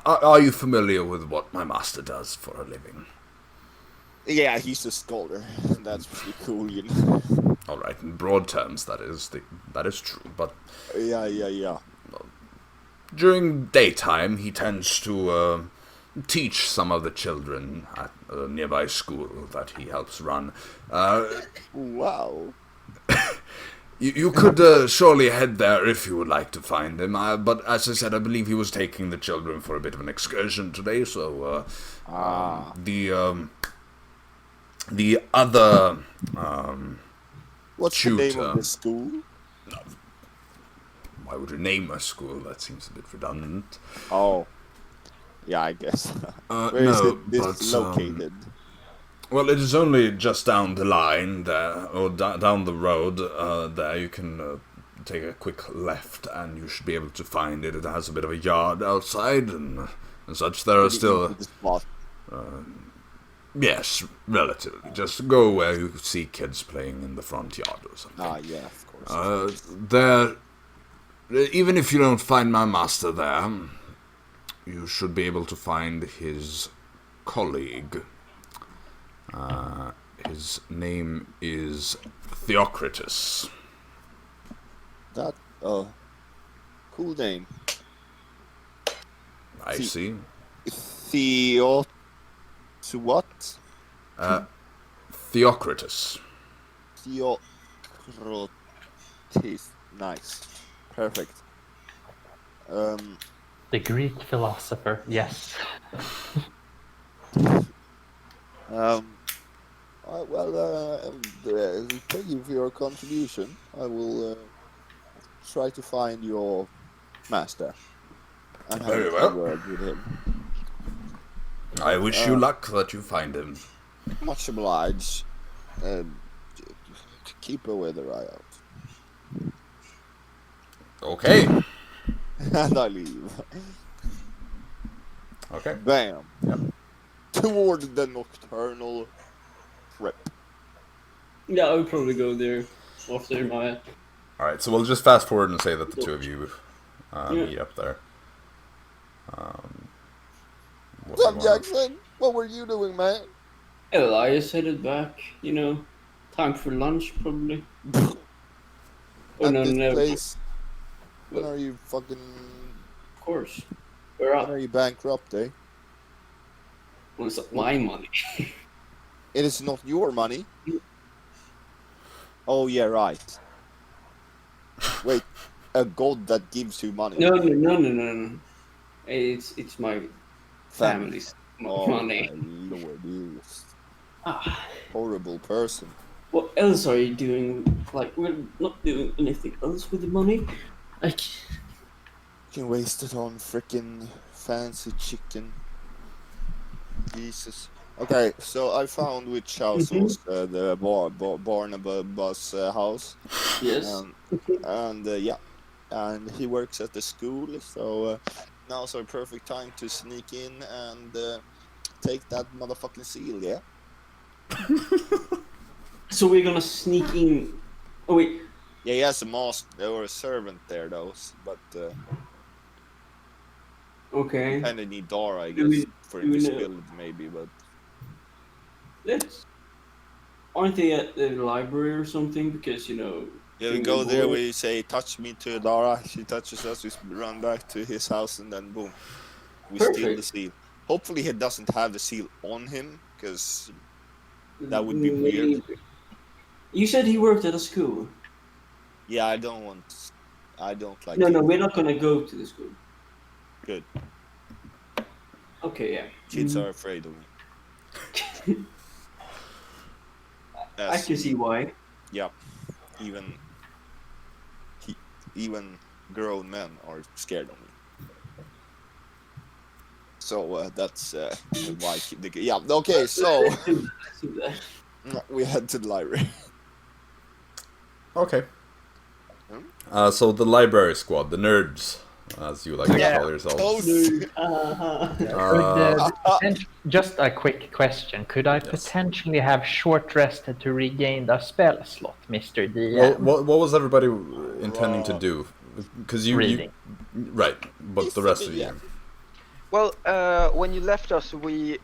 are you familiar with what my master does for a living? Yeah, he's a scholar. That's pretty cool, you know. All right, in broad terms, that is true. But yeah. During daytime, he tends to teach some of the children at a nearby school that he helps run. Wow. You could surely head there if you would like to find him. But as I said, I believe he was taking the children for a bit of an excursion today. So the other what's tutor, the name of the school? Why would you name a school? That seems a bit redundant. Oh, yeah, I guess. Where is it located? Well, it is only just down the line there, or down the road. There you can take a quick left, and you should be able to find it. It has a bit of a yard outside, and such. There are still. Yes, relatively. Just go where you see kids playing in the front yard or something. Yeah, of course. There, even if you don't find my master there, you should be able to find his colleague. His name is Theocritus. That, cool name. I see. What? Theocritus. Theocritus. Nice. Perfect. The Greek philosopher, yes. Thank you for your contribution. I will try to find your master and have a word with him. I wish you luck that you find him. Much obliged. Keep a weather eye out. Okay. And I leave. Okay. Bam. Yep. Toward the nocturnal trip. Yeah, I would probably go there after my. Alright, so we'll just fast forward and say that the two of you meet up there. What do you What's up, wanna- Jaxson? What were you doing, man? Elias headed back. Time for lunch probably. Oh At no, this no. place. When Well, are you fucking... of course. We're When up. are you bankrupt, eh? Well, it's not my money. It is not your money. Oh, yeah, right. Wait, a god that gives you money. No. It's my family's Oh, money. my lord, you Ah, horrible person. what else are you doing? Like, we're not doing anything else with the money. Like, You can waste it on freaking fancy chicken. Jesus. Okay, so I found which house was the Barnabas house. yes. And yeah, and he works at the school, so now's our perfect time to sneak in and take that motherfucking seal, yeah? So we're gonna sneak in. Oh wait. Yeah, he has a master or a servant there, though, but Okay. kind of need Dara, I Do we- guess, for do we know- invisibility, maybe, but... Let's. Aren't they at the library or something? Because Yeah, we King go and there, boy- we say, touch me to Dara, she touches us, we run back to his house, and then boom, we steal the Perfect. seal. Hopefully he doesn't have the seal on him, because that would be weird. Maybe. You said he worked at a school. Yeah, I don't like No, it. we're not gonna go to the school. Good. Okay, yeah. Kids are afraid of me. I can see why. Yeah, even grown men are scared of me. So that's why. Yeah. Okay. So Let's do that. we head to the library. Okay. So the library squad, the nerds, as you like to Yeah. call yourselves. Close. Just a quick question. Could I potentially have short rested to regain the spell slot, Mr. DM? Well, what was everybody intending to do? Because you Reading. right, but the rest of you. Well, when you left us, we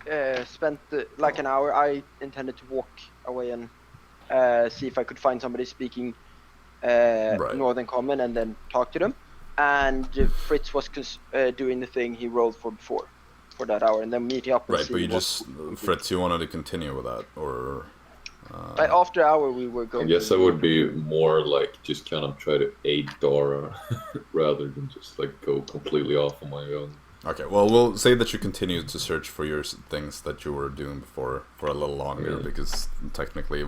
spent like an hour. I intended to walk away and see if I could find somebody speaking Northern Common and then talk to them. And Fritz was doing the thing he rolled for before, for that hour, and then meeting up and Right, see but you what just, Fritz, you wanted to continue with that, or... Like after hour, we were I going. guess I would be more like just kind of try to aid Dara rather than just like go completely off on my own. Okay, well, we'll say that you continued to search for your things that you were doing before for a little longer, because technically,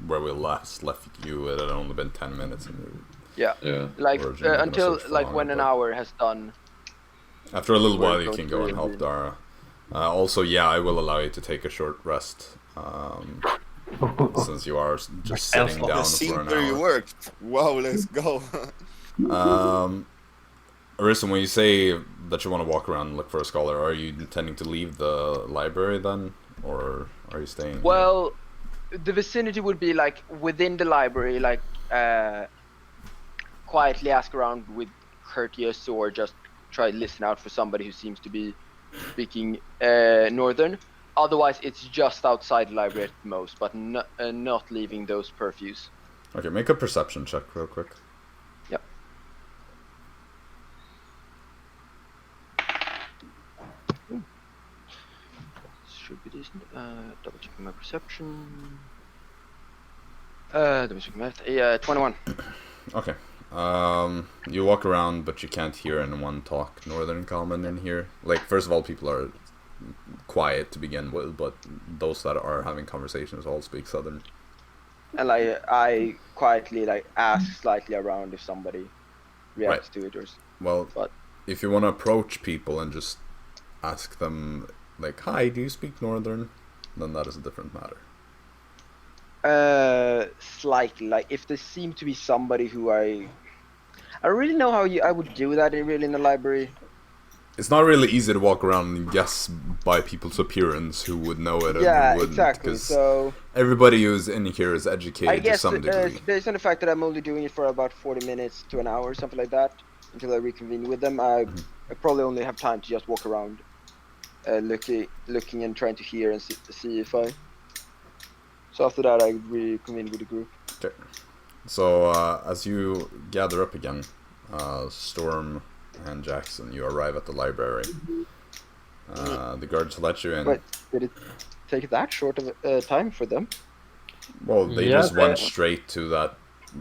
where we last left you, it had only been 10 minutes. And Yeah. Like Or you're gonna until search for like longer, when an but- hour has done. after a little We're while, you going can to go and help read. Dara. Also, yeah, I will allow you to take a short rest, since you are just sitting down The for scene an where you hour. worked. Wow, let's go. Arisa, when you say that you want to walk around and look for a scholar, are you intending to leave the library then, or are you staying? Well, the vicinity would be like within the library, like quietly ask around with courteous, or just try to listen out for somebody who seems to be speaking Northern. Otherwise, it's just outside the library at most, but not leaving those curfews. Okay, make a perception check real quick. Yep. Should be decent. Double checking my perception. Double checking math. Yeah, 21. Okay. You walk around, but you can't hear anyone talk Northern Common in here. Like, first of all, people are quiet to begin with, but those that are having conversations all speak Southern. And like I quietly like ask slightly around if somebody reacts to it or. Well, But if you want to approach people and just ask them, like, "Hi, do you speak Northern?" then that is a different matter. Slightly, like if there seemed to be somebody who I don't really know how I would do that really in the library. it's not really easy to walk around and guess by people's appearance who would know it and Yeah, who wouldn't. exactly. 'Cause So everybody who's in here is educated I guess to some degree. based on the fact that I'm only doing it for about 40 minutes to an hour, something like that, until I reconvene with them, I probably only have time to just walk around, looking and trying to hear and see if I. So after that, I reconvene with the group. Okay. So as you gather up again, Storm and Jaxson, you arrive at the library. The guards let you in. But did it take that short of time for them? Well, they Yeah, just went straight to that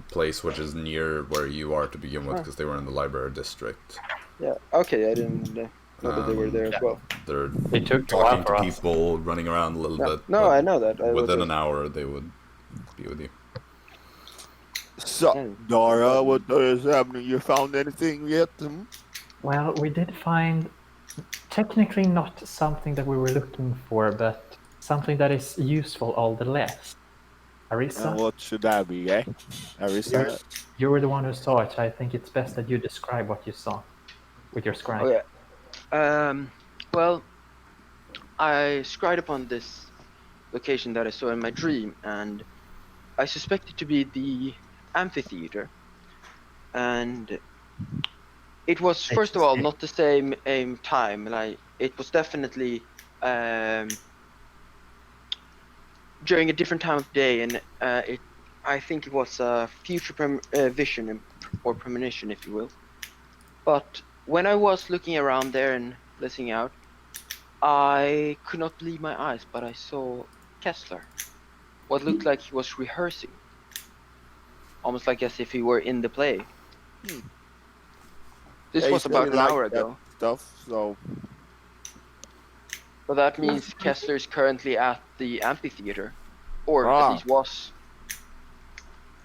place which is near where you are to begin with, Huh. because they were in the library district. Yeah. Okay, I didn't know that they were there as well. They're It took a while talking for to us. people, running around a little Yeah. bit. No, but I know that. I was within just- an hour, they would be with you. So, Dara, what is happening? You found anything yet? Well, we did find technically not something that we were looking for, but something that is useful all the less. Arisa, And what should that be, eh? Arisa? you were the one who saw it, so I think it's best that you describe what you saw with your scribe. Oh yeah. Well, I scried upon this location that I saw in my dream, and I suspect it to be the amphitheater. And it was, first of all, not the same time. Like, it was definitely during a different time of day, and I think it was a future vision or premonition, if you will. But when I was looking around there and listening out, I could not believe my eyes, but I saw Kessler. What looked like he was rehearsing. Almost like as if he were in the play. This Yeah, was he about said an he hour liked that ago. Stuff, so But that means Kessler is currently at the amphitheater. Or Ah. at least was.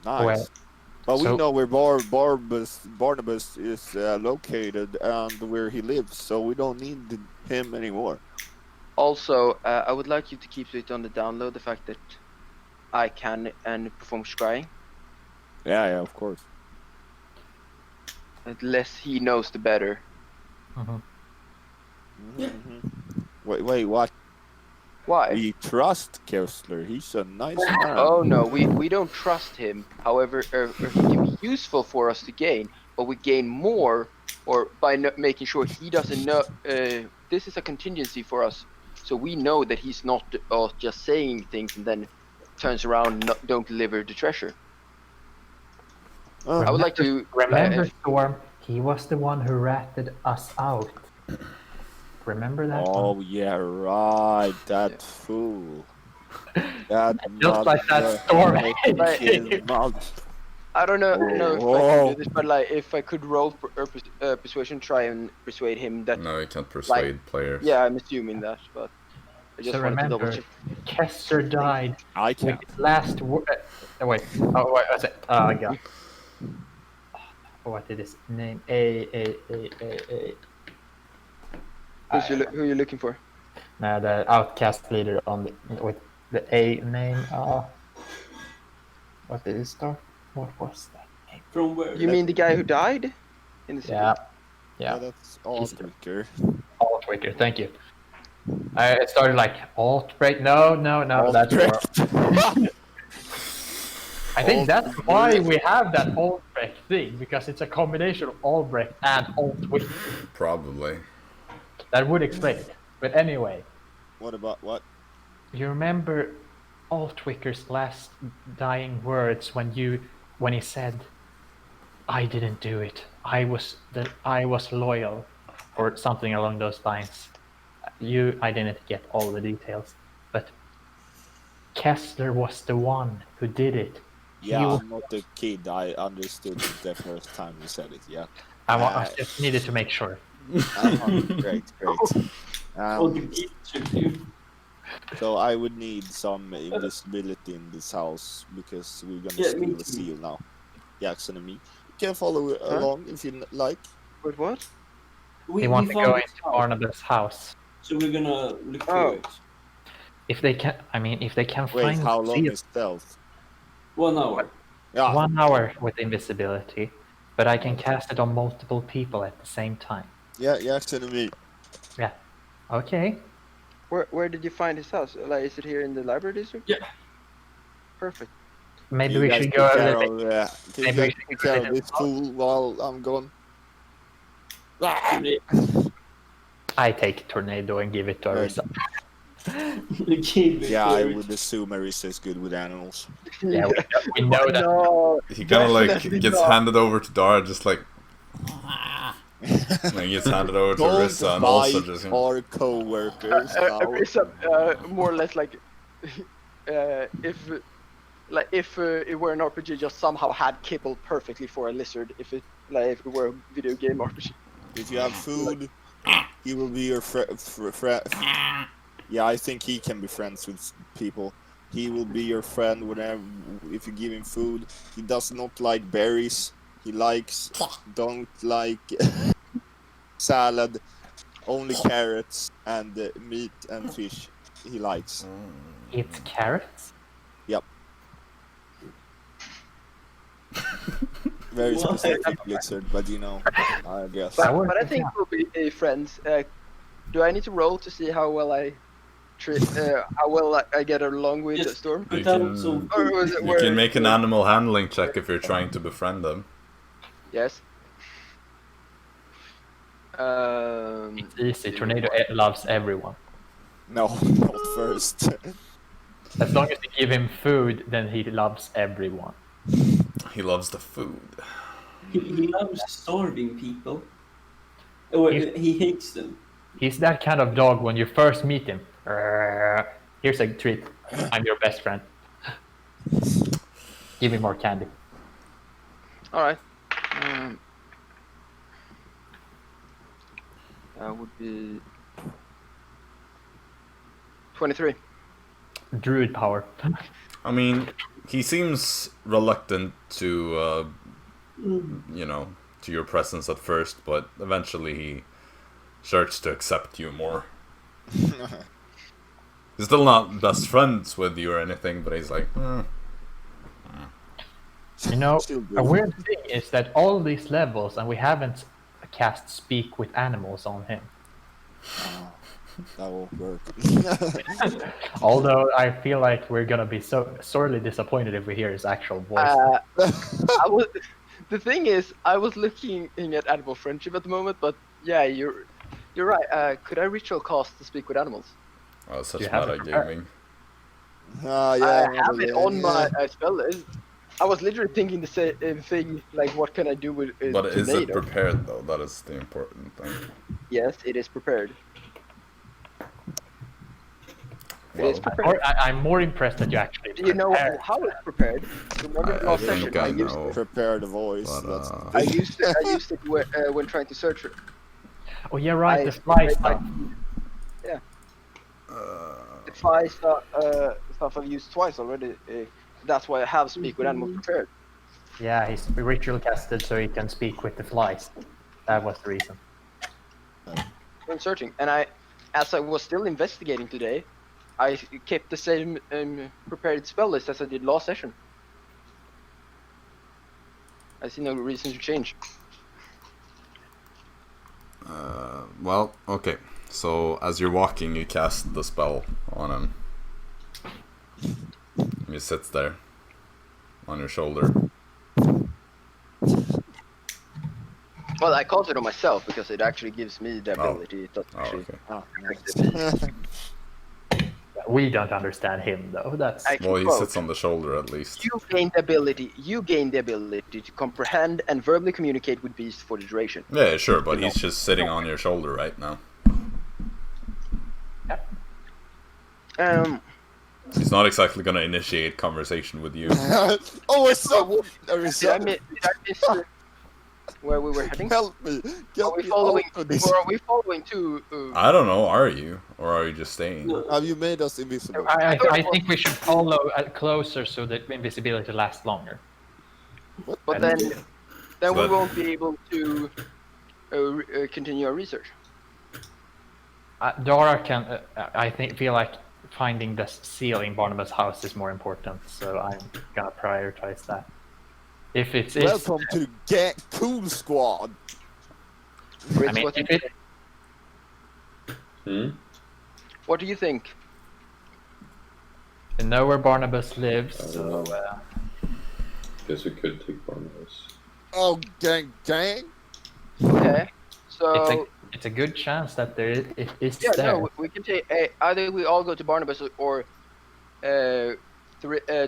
nice. Well, But we so- know where Barnabas is located and where he lives, so we don't need him anymore. Also, I would like you to keep it on the download, the fact that I can and perform scrying. Yeah, of course. The less he knows, the better. Mhm. Wait, what? Why? We trust Kessler. He's a nice man. Oh no, we don't trust him. However, he can be useful for us to gain, but we gain more, or by making sure he doesn't know. This is a contingency for us, so we know that he's not just saying things and then turns around and don't deliver the treasure. I would like to Remember, Storm, he was the one who ratted us out. Remember that Oh one? yeah, right. That fool. That Just like that Storm. I don't know, if I Oh. can do this, but like if I could roll persuasion, try and persuade him that. No, you can't persuade players. Yeah, I'm assuming that, but I just So wanted to double remember, check. Kessler died I with can. his last word. Wait. Oh, wait, what's it? Oh, God. What is his name? A. Who are you looking for? No, the outcast leader on with the A name. What did it start? What was that name? From where? You mean the guy who died in the city? Yeah, Yeah, yeah. that's Altwicker. Altwicker. Thank you. I started like Altbreak. No, that's wrong. I think that's why we have that Altbreak thing, because it's a combination of Albrecht and Altwicker. Probably. That would explain it. But anyway, What about what? you remember Altwicker's last dying words when he said, "I didn't do it. I was loyal," or something along those lines. I didn't get all the details, but Kessler was the one who did it. Yeah, You- I'm not the kid. I understood it the first time you said it. Yeah. I just needed to make sure. Great. Oh, the gift should you. So I would need some invisibility in this house because we're gonna Yeah, me steal the too. seal now. Jaxson and me. You can follow along if you like. Wait, what? We They want to found go this into house, Barnabas' house. so we're gonna look Oh. through it. If they can Wait, find how long seal, is stealth? 1 hour. Yeah. 1 hour with invisibility, but I can cast it on multiple people at the same time. Yeah, Jaxson and me. Okay. Where did you find his house? Like, is it here in the library district? Yeah. Perfect. Maybe You we guys should take go. care of, can maybe you we guys should take go care to of this fool while I'm gone? I take Tornado and give it to Arisa. Yeah, I would assume Arisa is good with animals. Yeah, we know that. No, He kind of like definitely gets not. handed over to Dara, just like. And he gets handed over to Don't Arisa, and also bite just. our co-workers now. Arisa, more or less like, if it were an RPG, just somehow had kibble perfectly for a lizard. If it were a video game RPG. If you have food, he will be your friend. Yeah, I think he can be friends with people. He will be your friend whenever if you give him food. He does not like berries. He don't like salad. Only carrots and meat and fish. He likes. It's carrots. Yep. Very specific lizard, but you know, I guess. But I think we'll be friends. Do I need to roll to see how well I get along with Just Storm? You Or was it You where- can make an animal handling check if you're trying to befriend them. Yes. It's easy. Tornado loves everyone. No, not first. As long as you give him food, then he loves everyone. He loves the food. He loves starving people. Or he hates them. He's that kind of dog when you first meet him. Here's a treat. I'm your best friend. Give me more candy. All right. That would be 23. Druid power. I mean, he seems reluctant to, to your presence at first, but eventually he starts to accept you more. He's still not best friends with you or anything, but he's like, You know, a weird thing is that all these levels, and we haven't cast Speak with Animals on him. That won't work. Although I feel like we're gonna be so sorely disappointed if we hear his actual voice. The thing is, I was looking at animal friendship at the moment, but yeah, you're right. Could I ritual cast to speak with animals? oh, such You have meta it. gaming. Yeah, I have it on my spell list. I was literally thinking the same thing, like what can I do with But is it tornado? prepared, though? That is the important thing. Yes, it is prepared. It Well, is prepared. I'm more impressed that you actually. Do you know prepared. how it's prepared? Remember the last think session? I used know. it. Prepare the voice. But, That's the I thing. used it when trying to search for it. Oh, yeah, right. I- The fly I- stuff. The fly stuff I've used twice already. That's why I have speak with animals prepared. Yeah, he's ritual casted so he can speak with the flies. That was the reason. When searching, and as I was still investigating today, I kept the same prepared spell list as I did last session. I see no reason to change. Well, okay. So, as you're walking, you cast the spell on him. He sits there on your shoulder. Well, I cast it on myself because it actually gives me the Oh. ability. It doesn't Oh, actually. okay. Oh, nice. We don't understand him though. That's I Well, he quote, sits on the shoulder at least. You gain the ability to comprehend and verbally communicate with beasts for the duration. Yeah, sure, but he's just sitting on your shoulder right now. He's not exactly gonna initiate conversation with you. Oh, it's so. Did I miss where we were heading? Help me! Are Get we me following? out of this. Or are we following to? I don't know, are you? Or are you just staying? Have you made us invisible? I think we should follow closer so that invisibility lasts longer. But then we But- won't be able to continue our research. Dara can. Feel like finding the seal in Barnabas' house is more important, so I'm gonna prioritize that. If it's Welcome to Get Cool Squad. Fritz, I mean, what if you it, What do you think? You know where Barnabas lives, so Guess we could take Barnabas. Oh, gang. Okay. So it's a good chance that it is yeah, there. no, we can take either we all go to Barnabas or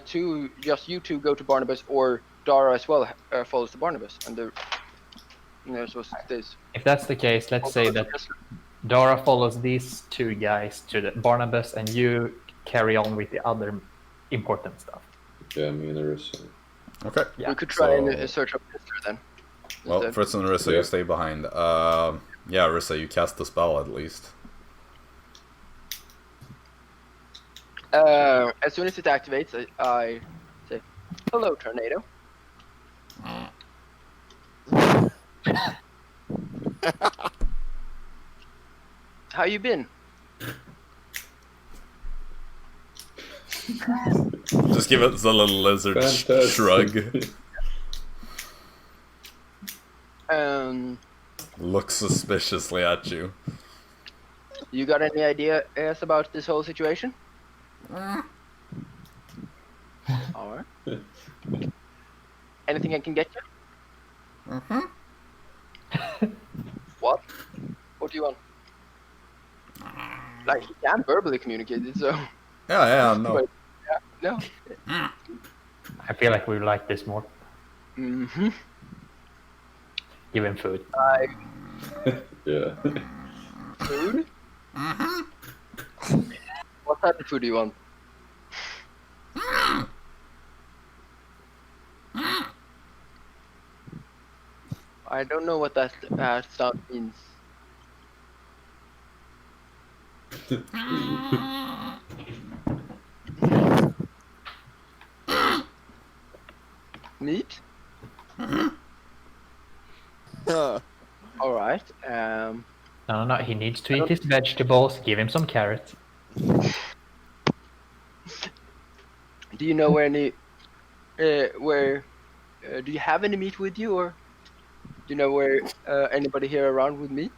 two, just you two go to Barnabas, or Dara as well follows to Barnabas, and so this. If that's the case, let's say that Dara follows these two guys to the Barnabas, and you carry on with the other important stuff. Yeah, me and Arisa. Okay. Yeah. We could try and search up Gillstar then. Well, instead. Fritz and Arisa, you stay behind. Yeah, Arisa, you cast the spell at least. As soon as it activates, I say, "Hello, tornado." How you been? Just give it the little lizard Fantastic. shrug. Looks suspiciously at you. You got any ideas about this whole situation? Alright. Anything I can get you? What? What do you want? Like, you can verbally communicate it, so... Yeah, no. But, yeah, no. I feel like we like this more. Mm-hmm. Give him food. Yeah. Food? What type of food do you want? I don't know what that sound means. Meat? Alright. No, he needs to eat his vegetables. Give him some carrots. Do you know where any... do you have any meat with you, or... Do you know where anybody here around with meat?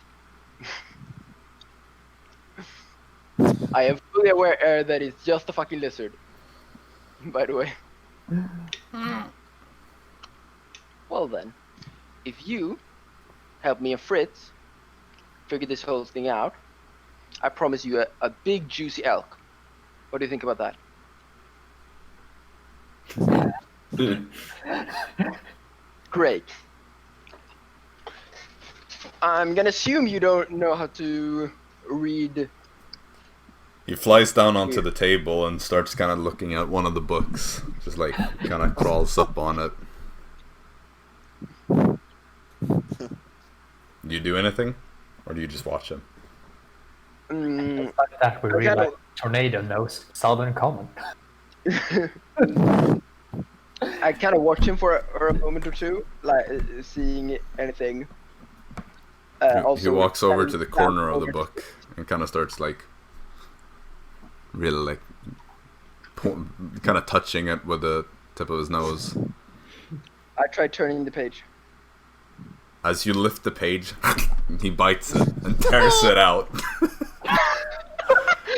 I am fully aware that it's just a fucking lizard. By the way. Well then, if you help me and Fritz figure this whole thing out, I promise you a big juicy elk. What do you think about that? Great. I'm gonna assume you don't know how to read. He flies down onto the table and starts kind of looking at one of the books. Just like, kind of crawls up on it. Do you do anything? Or do you just watch him? Like that, we really like Tornado knows Southern Common. I kind of watched him for a moment or two, like seeing anything. He walks over to the corner of the book and kind of starts like really like kind of touching it with the tip of his nose. I tried turning the page. As you lift the page, he bites it and tears it out.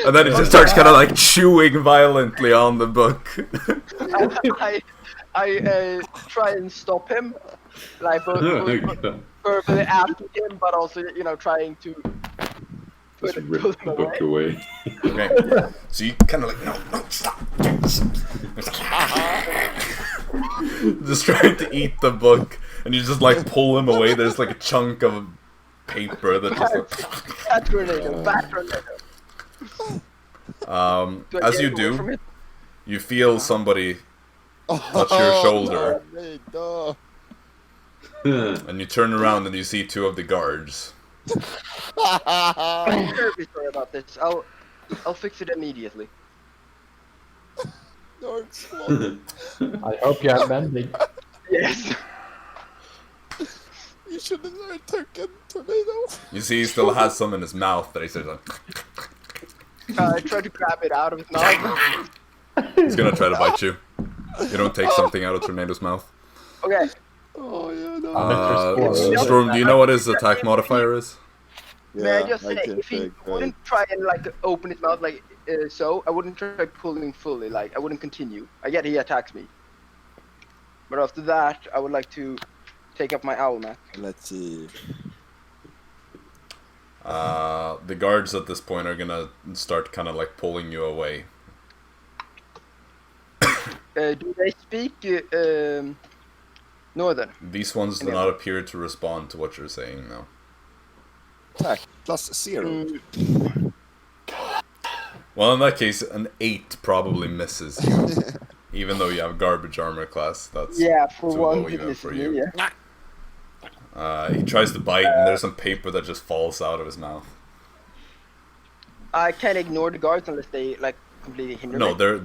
And then he just starts kind of like chewing violently on the book. I try and stop him, like verbally asking him, but also trying to Just rip the book away. Okay, so you kind of like no, stop. Just trying to eat the book, and you just like pull him away. There's like a chunk of paper that just like... Back tornado. As you do, you feel somebody touch your shoulder, and you turn around and you see two of the guards. I'm terribly sorry about this. I'll fix it immediately. I hope you are mending. Yes. You should have taken tornado. You see, he still has some in his mouth that he says like... I tried to grab it out of his mouth. He's gonna try to bite you. You don't take something out of Tornado's mouth. Okay. Oh yeah, no. Storm, do you know what his attack modifier is? May I just I say, can if he take wouldn't try and like open his mouth like so, I wouldn't try pulling fully. Like I wouldn't continue. I get he attacks me, but after that, I would like to take up my owl map. Let's see. The guards at this point are gonna start kind of like pulling you away. Do they speak Northern? These ones do not appear to respond to what you're saying now. Attack +0. Well, in that case, an 8 probably misses you. Even though you have garbage armor class, that's for too one low even misses for me, you. yeah. He tries to bite, and there's some paper that just falls out of his mouth. I can't ignore the guards unless they like completely hinder No, me.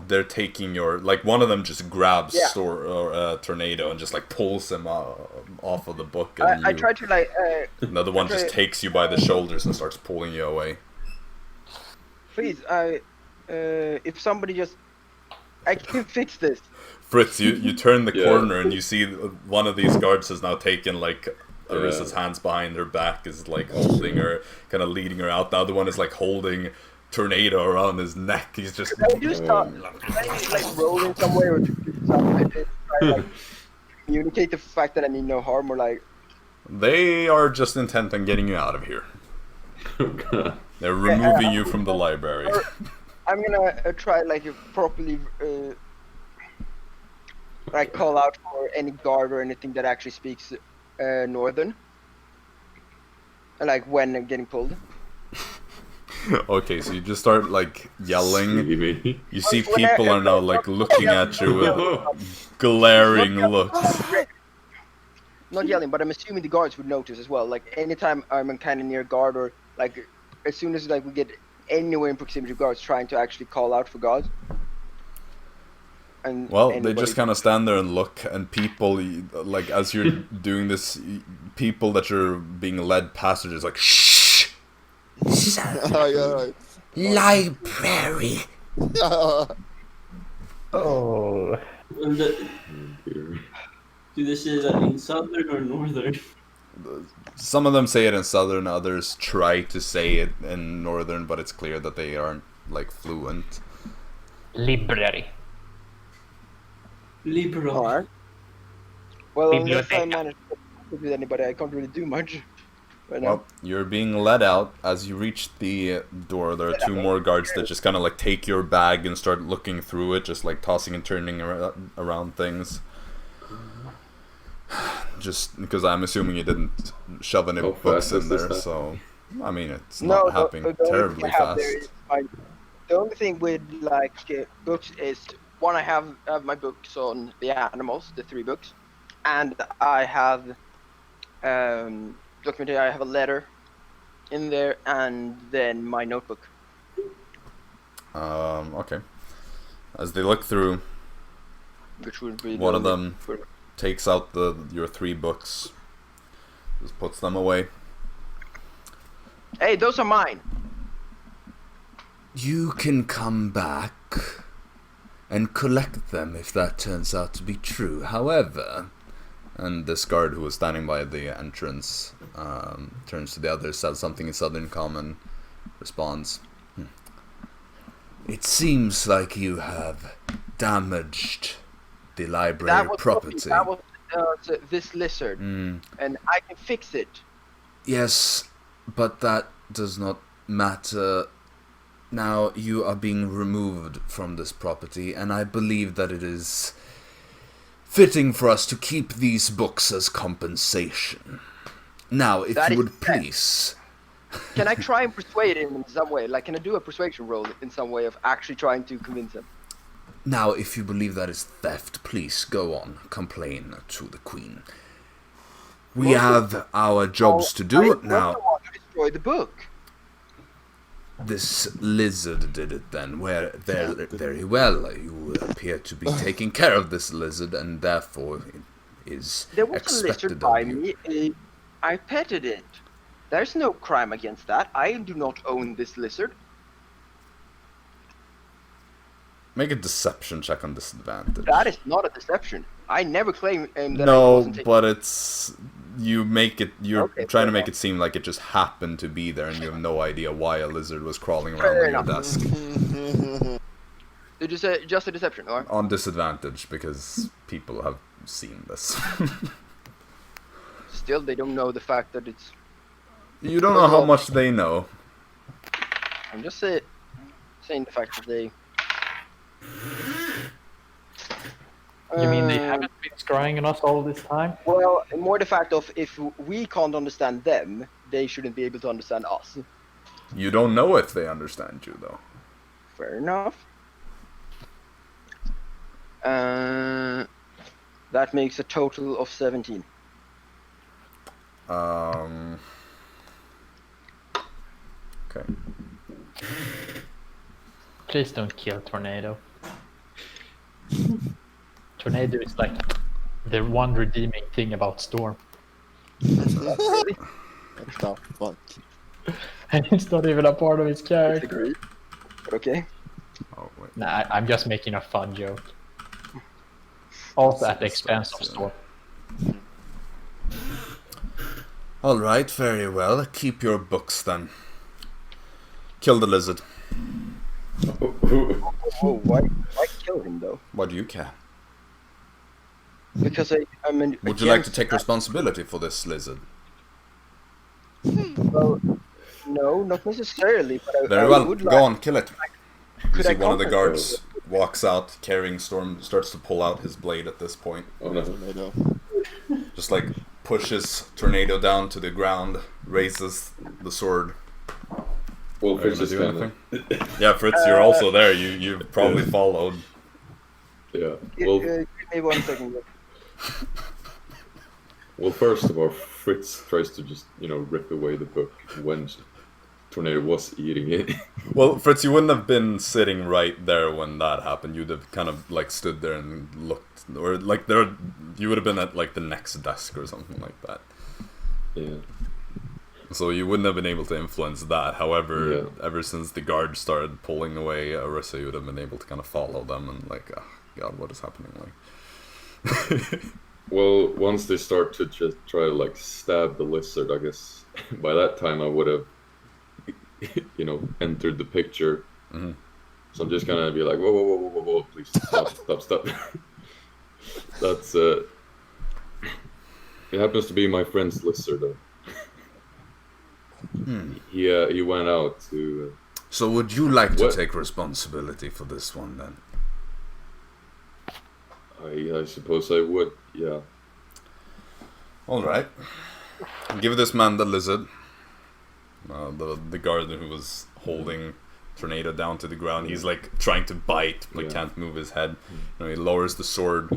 they're taking your, like, one of them just grabs Tornado and just like pulls him off of the book, and I tried to like. another one just takes you by the shoulders and starts pulling you away. Please, if somebody just, I can fix this. Fritz, you turn the corner and you see one of these guards has now taken like Arisa's hands behind her back, is like holding her, kind of leading her out. The other one is like holding Tornado around his neck. He's just. Can I do start like rolling somewhere or something? Try to like, communicate the fact that I mean no harm, or like. They are just intent on getting you out of here. They're removing you from the library. I'm gonna try like properly like call out for any guard or anything that actually speaks Northern. Like when I'm getting pulled. Okay, so you just start like yelling. You see When people are now like looking at you with glaring looks. Not yelling, but I'm assuming the guards would notice as well. Like anytime I'm kind of near a guard, or like as soon as like we get anywhere in proximity of guards, trying to actually call out for guards. And Well, they just kind of stand there and look, and people, like, as you're doing this, people that you're being led passages like, shh! Library! Oh. Do they say that in southern or northern? Some of them say it in southern, others try to say it in northern, but it's clear that they aren't, like, fluent. Library. Liberal. Alright. Well, unless I Biblioteca. manage to talk with anybody, I can't really do much. Right now. Well, you're being led out. As you reach the door, there are two more guards that just kind of, like, take your bag and start looking through it, just, like, tossing and turning around things. Just because I'm assuming you didn't shove any How books fast in is this there, happen? so I mean it's not happening the only terribly thing I have fast. there is the only thing with like books is one, I have my books on the animals, the 3 books, and I have documentary. I have a letter in there, and then my notebook. Okay. As they look through, Which would be one of them takes out your 3 books, just puts them away. Hey, those are mine. You can come back and collect them if that turns out to be true. However, And this guard who was standing by the entrance turns to the other, says something in Southern Common, responds, it seems like you have damaged the library property. That was this lizard, and I can fix it. Yes, but that does not matter. Now you are being removed from this property, and I believe that it is fitting for us to keep these books as compensation. Now, if That you is would please... Can I try and persuade him in some way? Like, can I do a persuasion roll in some way of actually trying to convince him? Now, if you believe that is theft, please go on, complain to the Queen. We have our jobs to do I now. don't want to destroy the book. This lizard did it then. Very well. You appear to be taking care of this lizard, and therefore it is There was a expected lizard by of you. me. I petted it. There's no crime against that. I do not own this lizard. make a deception check on disadvantage. That is not a deception. I never claim that I No, wasn't taking... but it's You're Okay, trying to fair make it seem like it just happened to be there, and you have no idea why a lizard was crawling around Fair on your enough. desk. Did you say just a deception, or? On disadvantage, because people have seen this. Still, they don't know the fact that it's... You don't know how much they know. I'm just saying the fact that they... You mean they haven't been scrying on us all this time? Well, more the fact of if we can't understand them, they shouldn't be able to understand us. You don't know if they understand you, though. Fair enough. That makes a total of 17. Okay. Please don't kill Tornado. Tornado is like the one redeeming thing about Storm. What the fuck? And it's not even a part of his character. Disagree. But okay. Oh, wait. Nah, I'm just making a fun joke. Also at the expense of Storm. Alright, very well. Keep your books, then. Kill the lizard. Oh, why kill him though? Why do you care? Because I mean. Would you like to take responsibility for this lizard? Well, no, not necessarily. But I Very well, would go like, on, kill it. You Could see I one of the contact guards walks out carrying Storm, starts to pull out his blade at this point. Oh no. Tornado. Just like pushes Tornado down to the ground, raises the sword. Well, Are you Fritz gonna is do kind anything? Yeah, Fritz, you're also there. You probably followed. Yeah. Give me 1 second. Well, first of all, Fritz tries to just, rip away the book when Tornado was eating it. Well, Fritz, you wouldn't have been sitting right there when that happened. You'd have kind of like stood there and looked, or like you would have been at like the next desk or something like that. Yeah. So you wouldn't have been able to influence that. However, Yeah. ever since the guards started pulling away Arisa, you would have been able to kind of follow them and like, oh, God, what is happening? Like, Well, once they start to just try to like stab the lizard, I guess by that time I would have, entered the picture. Mhm. So I'm just gonna be like, whoa, please stop. That's it happens to be my friend's lizard though. He went out to. So would you like to What? take responsibility for this one then? I suppose I would, yeah. All right. Give this man the lizard. The guard who was holding Tornado down to the ground. He's like trying to bite, but Yeah. can't move his head. He lowers the sword,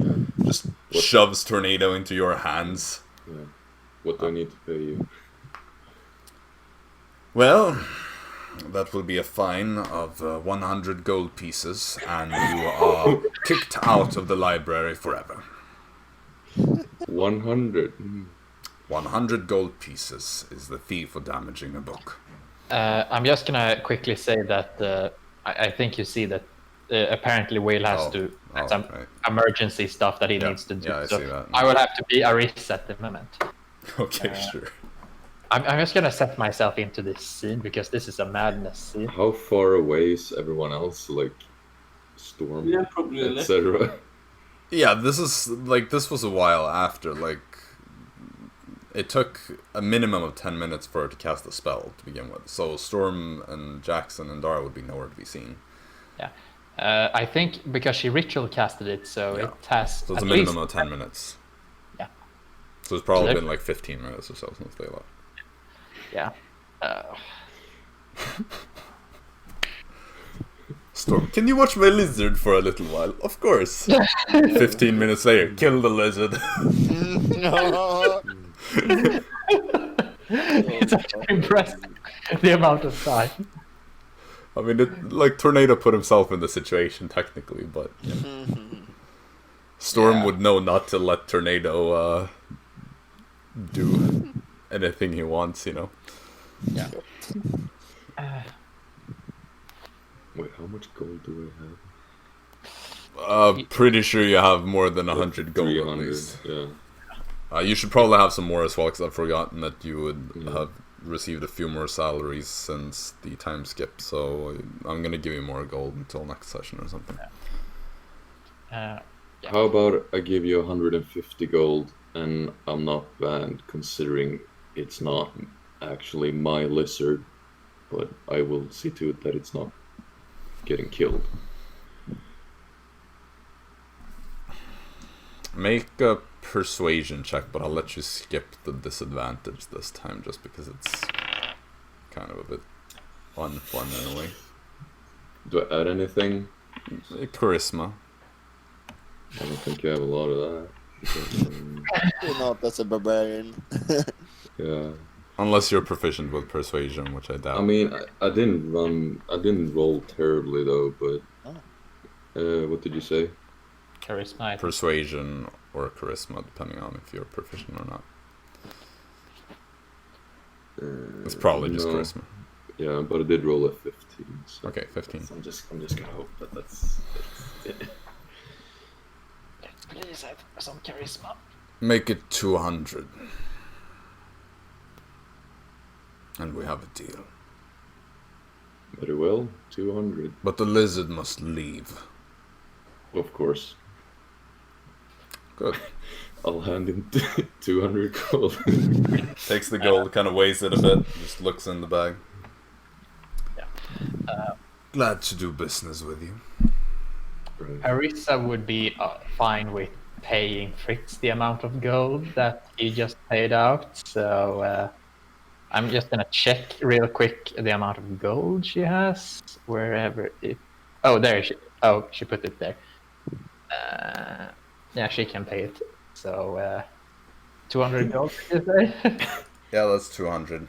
just shoves Tornado into your hands. Yeah. What do I need to pay you? Well, that will be a fine of 100 gold pieces, and you are kicked out of the library forever. 100. 100 gold pieces is the fee for damaging a book. I'm just gonna quickly say that I think you see that apparently Will has Oh, to oh, some right. emergency stuff that he Yeah, needs to do. yeah, I so see that. I will have to be Arisa at the moment. Okay, sure. I'm just gonna set myself into this scene because this is a madness scene. How far away is everyone else? Like, Storm, Yeah, probably left. etc. Yeah, this was a while after, like, it took a minimum of 10 minutes for her to cast the spell to begin with. So Storm and Jaxson and Dara would be nowhere to be seen. Yeah, I think because she ritual casted it, so Yeah. it has. So it's a at minimum least- of 10 minutes. Yeah. So it's probably So been like 15 minutes or so since they left. Yeah. Storm, can you watch my lizard for a little while? Of course. 15 minutes later, kill the lizard. It's actually impressive the amount of time. I mean, Tornado put himself in the situation technically, but Storm would know not to let Tornado do anything he wants, Yeah. Wait, how much gold do I have? Pretty sure you have more than 100 gold at 300, least. yeah. You should probably have some more as well, because I've forgotten that you would have received a few more salaries since the time skip, so I'm gonna give you more gold until next session or something. Yeah. How about I give you 150 gold and I'm not banned, considering it's not actually my lizard, but I will see to it that it's not getting killed. Make a persuasion check, but I'll let you skip the disadvantage this time, just because it's kind of a bit unfun in a way. Do I add anything? Charisma. I don't think you have a lot of that. You're not, that's a barbarian. Yeah. Unless you're proficient with persuasion, which I doubt. I mean, I didn't roll terribly though, but what did you say? Charisma. Persuasion or charisma, depending on if you're proficient or not. It's probably just charisma. Yeah, but I did roll a 15. So Okay, 15. I'm just gonna hope that that's it. Please have some charisma. Make it 200. And we have a deal. Very well, 200. But the lizard must leave. Of course. Good. I'll hand him 200 gold. Takes the gold, kind of weighs it a bit, just looks in the bag. Yeah. Glad to do business with you. Right. Arisa would be fine with paying Fritz the amount of gold that he just paid out, so I'm just gonna check real quick the amount of gold she has, wherever it... Oh, there she... Oh, she put it there. Yeah, she can pay it. So, 200 gold, did you say? Yeah, that's 200.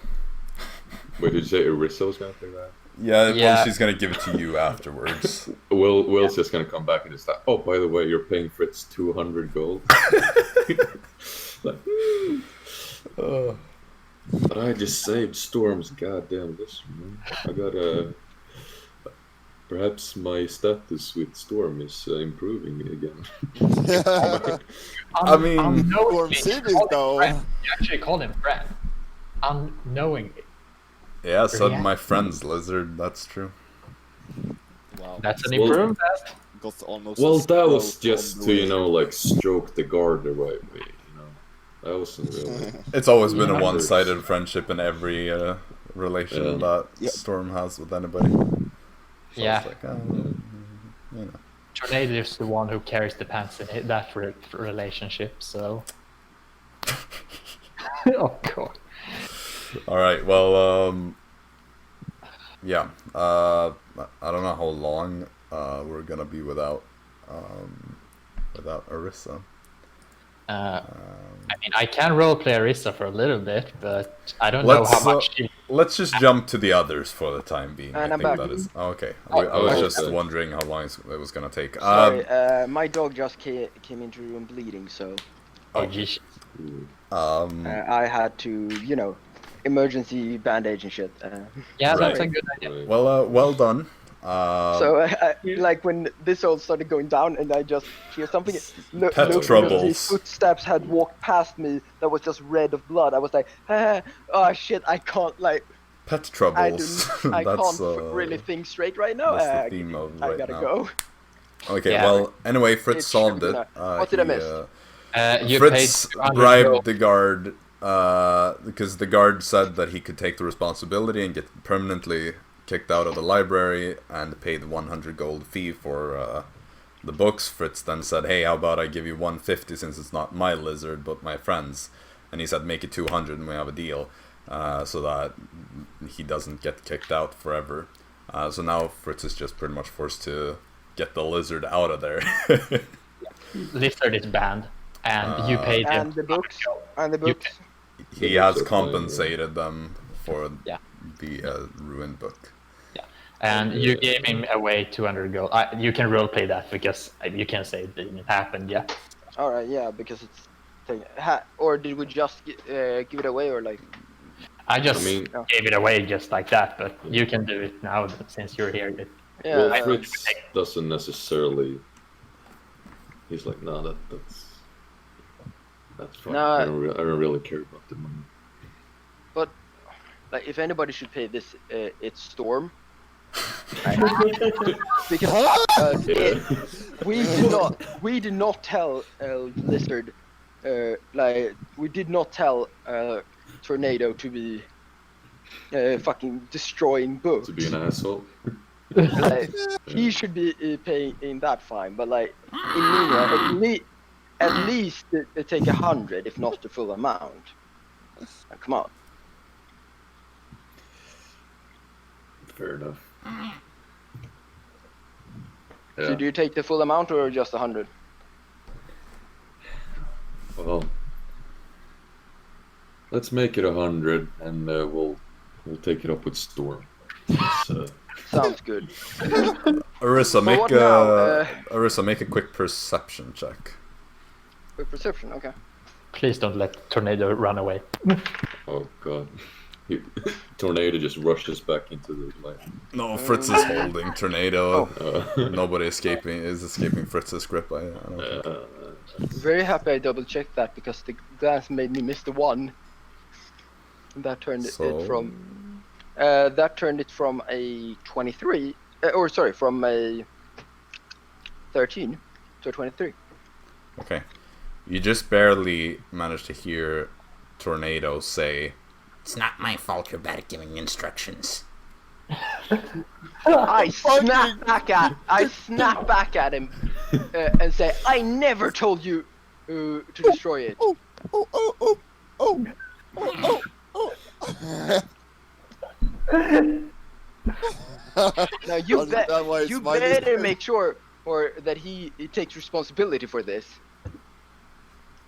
Wait, did you say Arisa was gonna pay that? Yeah, Yeah. well, she's gonna give it to you afterwards. Will's just gonna come back and just like, oh, by the way, you're paying Fritz 200 gold. Like, but I just saved Storm's goddamn list, man. I got perhaps my status with Storm is improving again. I mean, Unknowingly, Storm you City, though. actually called him friend. Unknowingly. yeah, said Yeah. my friend's lizard, that's true. Wow. That's an Well- improvement. Got almost Well, a that was stroke just on to, the way. like, stroke the guard the right way, That wasn't really... It's always been a Yeah. one-sided friendship in every relation Yeah. that Yep. Storm has with anybody. So Yeah. it's like, you know. Tornado is the one who carries the pants in that relationship, so... Oh, God. All right. Well, yeah. I don't know how long we're gonna be without Arisa. I mean, I can roleplay Arisa for a little bit, but I don't know how much she... Let's just jump to the others for the time being. And I I'm think back. that is okay. Oh, I was okay. just wondering how long it was gonna take. Sorry, my dog just came into the room bleeding, so Oh, geez. I had to, emergency bandage and shit. Yeah, that's Right. a good idea. Right. well done. So, like when this all started going down, and I just hear something, Pet look, troubles. these footsteps had walked past me that was just red of blood. I was like, oh shit, I can't Pet troubles. I That's can't really think straight right now. that's the theme of I right gotta now. go. Okay. Yeah. Well, anyway, Fritz It's solved true, it. what did I miss? You Fritz paid 200 bribed gold. the guard because the guard said that he could take the responsibility and get permanently kicked out of the library, and paid 100 gold fee for the books. Fritz then said, hey, how about I give you 150 since it's not my lizard but my friend's, and he said make it 200 and we have a deal, so that he doesn't get kicked out forever. So now Fritz is just pretty much forced to get the lizard out of there. Lizard is banned, and you paid him. And the books. And the You books. He has compensated them for Yeah. the ruined book. And you gave him away 200 gold. You can roleplay that because you can say it didn't happen yet. All right, yeah, because it's. Or did we just give it away, or like? I just I mean- gave it away just like that, but you can do it now since you're here. Yeah. Well, Fritz doesn't necessarily... He's like, no, That's fine. Nah. I don't really care about the money. But like, if anybody should pay this, it's Storm. Because we did not tell Lizard, like we did not tell Tornado to be fucking destroying books. To be an asshole. Like, he should be paying that fine, but like in Nina, at least take 100, if not the full amount. Come on. Fair enough. So do you take the full amount or just 100? Well, let's make it 100, and we'll take it up with Storm. Sounds good. Arisa, make what now? Arisa, make a quick perception check. Quick perception, okay. Please don't let Tornado run away. Oh god. Tornado just rushes back into the light. No, Fritz is holding Tornado. Nobody is escaping Fritz's grip. I don't think. Very happy I double checked that because the glass made me miss the 1. That turned it from a 23, from a 13 to a 23. Okay. You just barely managed to hear Tornado say, "It's not my fault you're bad at giving instructions." I snap back at him and say, "I never told you to destroy it." Now you better make sure that he takes responsibility for this.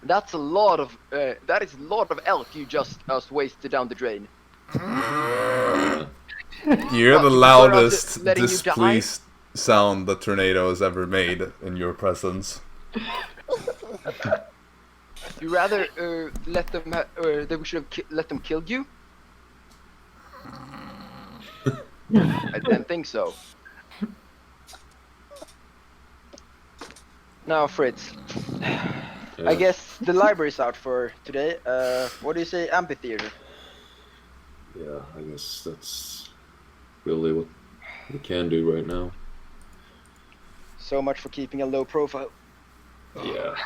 That's a lot of elk you just wasted down the drain. You're the What, loudest letting you displeased sound the Tornado has ever made in your presence. You rather let them that we should have let them kill you? I didn't think so. Now, Fritz. I guess the library's out for today. What do you say, amphitheater? Yeah, I guess that's really what we can do right now. So much for keeping a low profile. Yeah.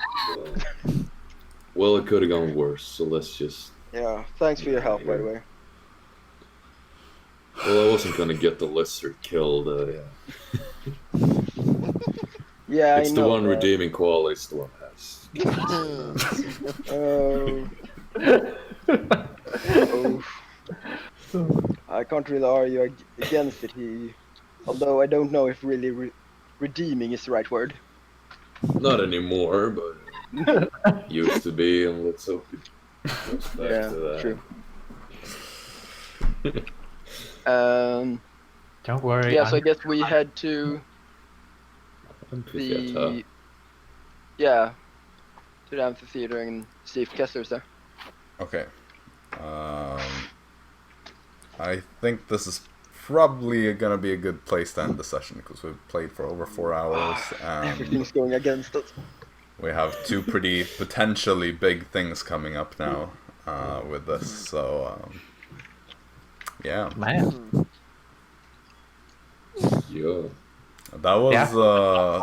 Well, it could have gone worse, so let's just... Yeah, thanks for your help, by the way. Well, I wasn't gonna get the lizard killed, Yeah, it's I know. the one redeeming quality Storm has. I can't really argue against it. Although I don't know if really redeeming is the right word. Not anymore, but used to be, and let's hope it goes back to that. True. Don't worry. Yeah, so I guess we head to the amphitheater and see if Kessler's there. Okay. I think this is probably gonna be a good place to end the session because we've played for over 4 hours and Everything's going against us. we have 2 pretty potentially big things coming up now with this. So yeah. Man. Yeah. That was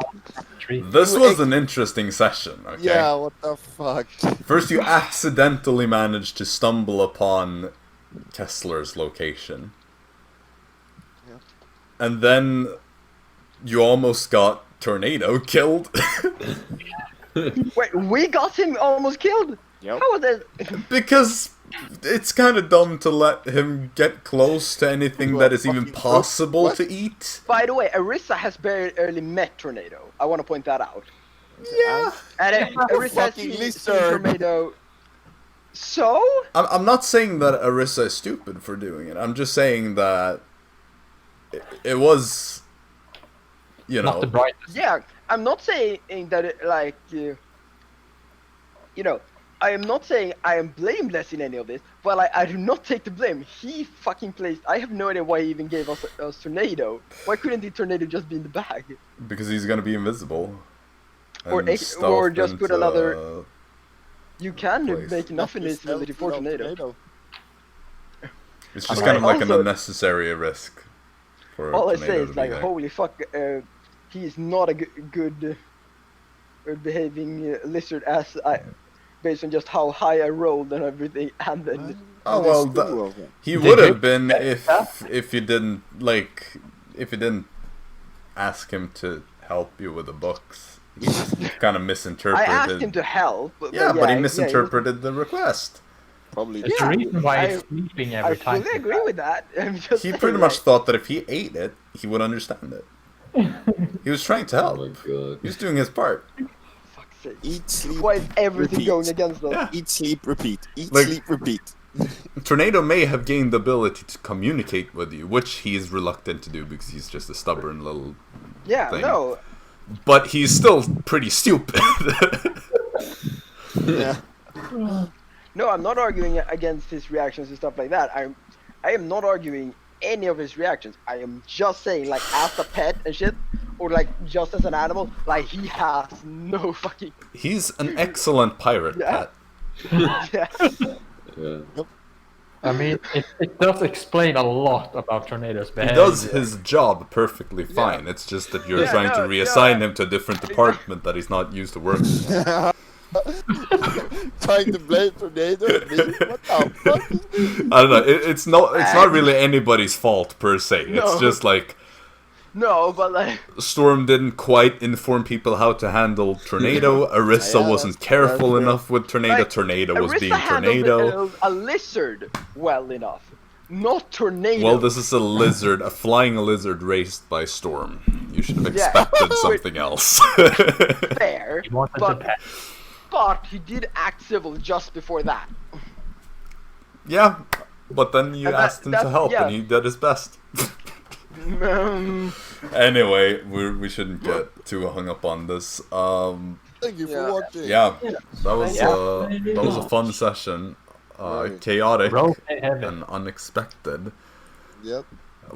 Tree. this was an interesting session, okay? Yeah, what the fuck? First you accidentally managed to stumble upon Kessler's location. Yeah. And then you almost got Tornado killed. Wait, we got him almost killed? Yep. How was that? Because it's kind of dumb to let him get close to anything that is even possible to eat. By the way, Arisa has barely met Tornado. I want to point that out. Yeah. And Arisa has Fucking seen lizard. Tornado. So? I'm not saying that Arisa is stupid for doing it. I'm just saying that it was, you know. Not the brightest. Yeah, I'm not saying that it, like, you know, I am not saying I am blameless in any of this, but I do not take the blame. He fucking placed. I have no idea why he even gave us Tornado. Why couldn't the Tornado just be in the bag? Because he's gonna be invisible. Or And just stealth put another. You can Place. make enough invisibility for tornado. It's just Okay. kind of like an Also- unnecessary risk. For All I tornado say to is be like, there. holy fuck, he's not a good behaving lizard as based on just how high I rolled and everything, and then Oh And well, there's two of them. he Did would you have been expect if you didn't like if you didn't ask him to help you with the books. He just kind of I misinterpreted. asked him to help. Yeah, but he yeah, misinterpreted the request. Probably. There's Yeah, a reason why I- he's sleeping I every time. fully agree with that. I'm just He saying, pretty much like, thought that if he ate it, he would understand it. He was trying to Oh help. my god. He was doing his part. fuck's sake. Eat, sleep, Why is everything repeat. going against us? Yeah. Eat, sleep, repeat. Eat, Like- sleep, repeat. Tornado may have gained the ability to communicate with you, which he is reluctant to do because he's just a stubborn little. Yeah, thing. no. But he's still pretty stupid. Yeah. No, I'm not arguing against his reactions and stuff like that. I am not arguing any of his reactions. I am just saying, like, as a pet and shit, or like just as an animal, like he has no fucking. He's an excellent pirate Yeah. pet. Yeah. Yeah. I mean, it does explain a lot about Tornado's He behavior. does his job perfectly fine. It's just that you're Yeah, trying to no, reassign yeah. him to a different department that he's not used to working. Trying to blame tornado at me? What the fuck is this? I don't know. It's not really anybody's fault per se. It's No. just like No, but like. Storm didn't quite inform people how to handle Tornado. Arisa Yeah, wasn't that's careful true. enough with Tornado. Like, Tornado was Arisa being handled Tornado. A lizard well enough, not tornado. Well, this is a lizard, a flying lizard raised by Storm. You should have Yeah. expected something else. fair, He wanted but, to pet. but he did act civil just before that. Yeah, but then you And that- asked him to that's- help, yeah. and he did his best. Anyway, we shouldn't get too hung up on this. Thank you Yeah. for watching. Yeah, that was Yeah. that was a fun session. Right. Chaotic Roleplay heavy. and unexpected. Yep.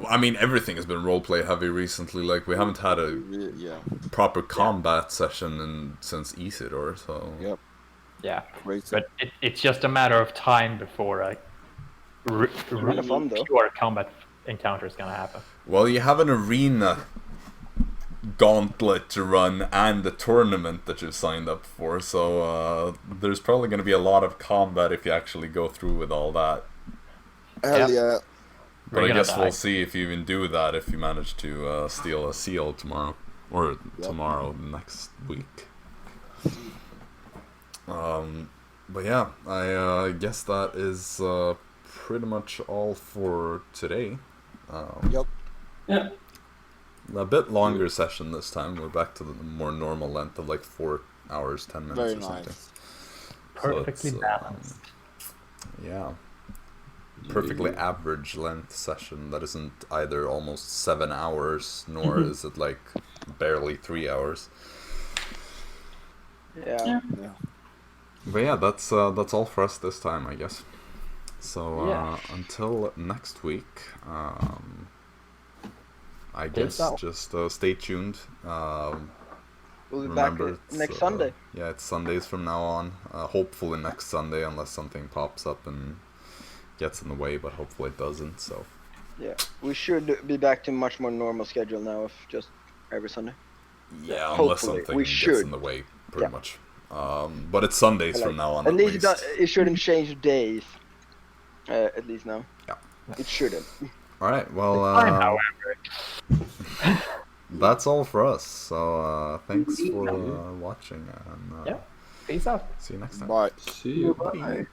I mean, everything has been roleplay heavy recently. Like, we haven't had a Yeah. proper combat session since Isidore, so Yep. Yeah, Great. but it's just a matter of time before a Kinda fun, though. pure combat encounter is gonna happen. well, you have an arena gauntlet to run and a tournament that you've signed up for, so there's probably going to be a lot of combat if you actually go through with all that. Hell yeah. But We're I gonna guess die. we'll see if you even do that if you manage to steal a seal tomorrow. Or tomorrow, next week. But yeah, I guess that is pretty much all for today. Yep. Yeah. A bit longer session this time. We're back to the more normal length of like 4 hours, 10 minutes Very or something. nice. Perfectly it's, balanced. Yeah. Perfectly average length session that isn't either almost 7 hours, nor is it like barely 3 hours. Yeah. Yeah. But yeah, that's all for us this time, I guess. So Yeah. until next week, I Peace guess out. just stay tuned. We'll be Remember, back it's, next Sunday. Yeah, it's Sundays from now on. Hopefully next Sunday, unless something pops up and gets in the way, but hopefully it doesn't. So Yeah, we should be back to much more normal schedule now of just every Sunday. yeah, unless Hopefully, something we gets should. in the way, pretty Yeah. much. But it's Sundays Like, from now on. At least it shouldn't change days. At least now. Yeah. It shouldn't. All right. Well, Time, however. that's all for us. So thanks for watching, and Yeah. Peace out. see you next time. Bye. See you. Bye.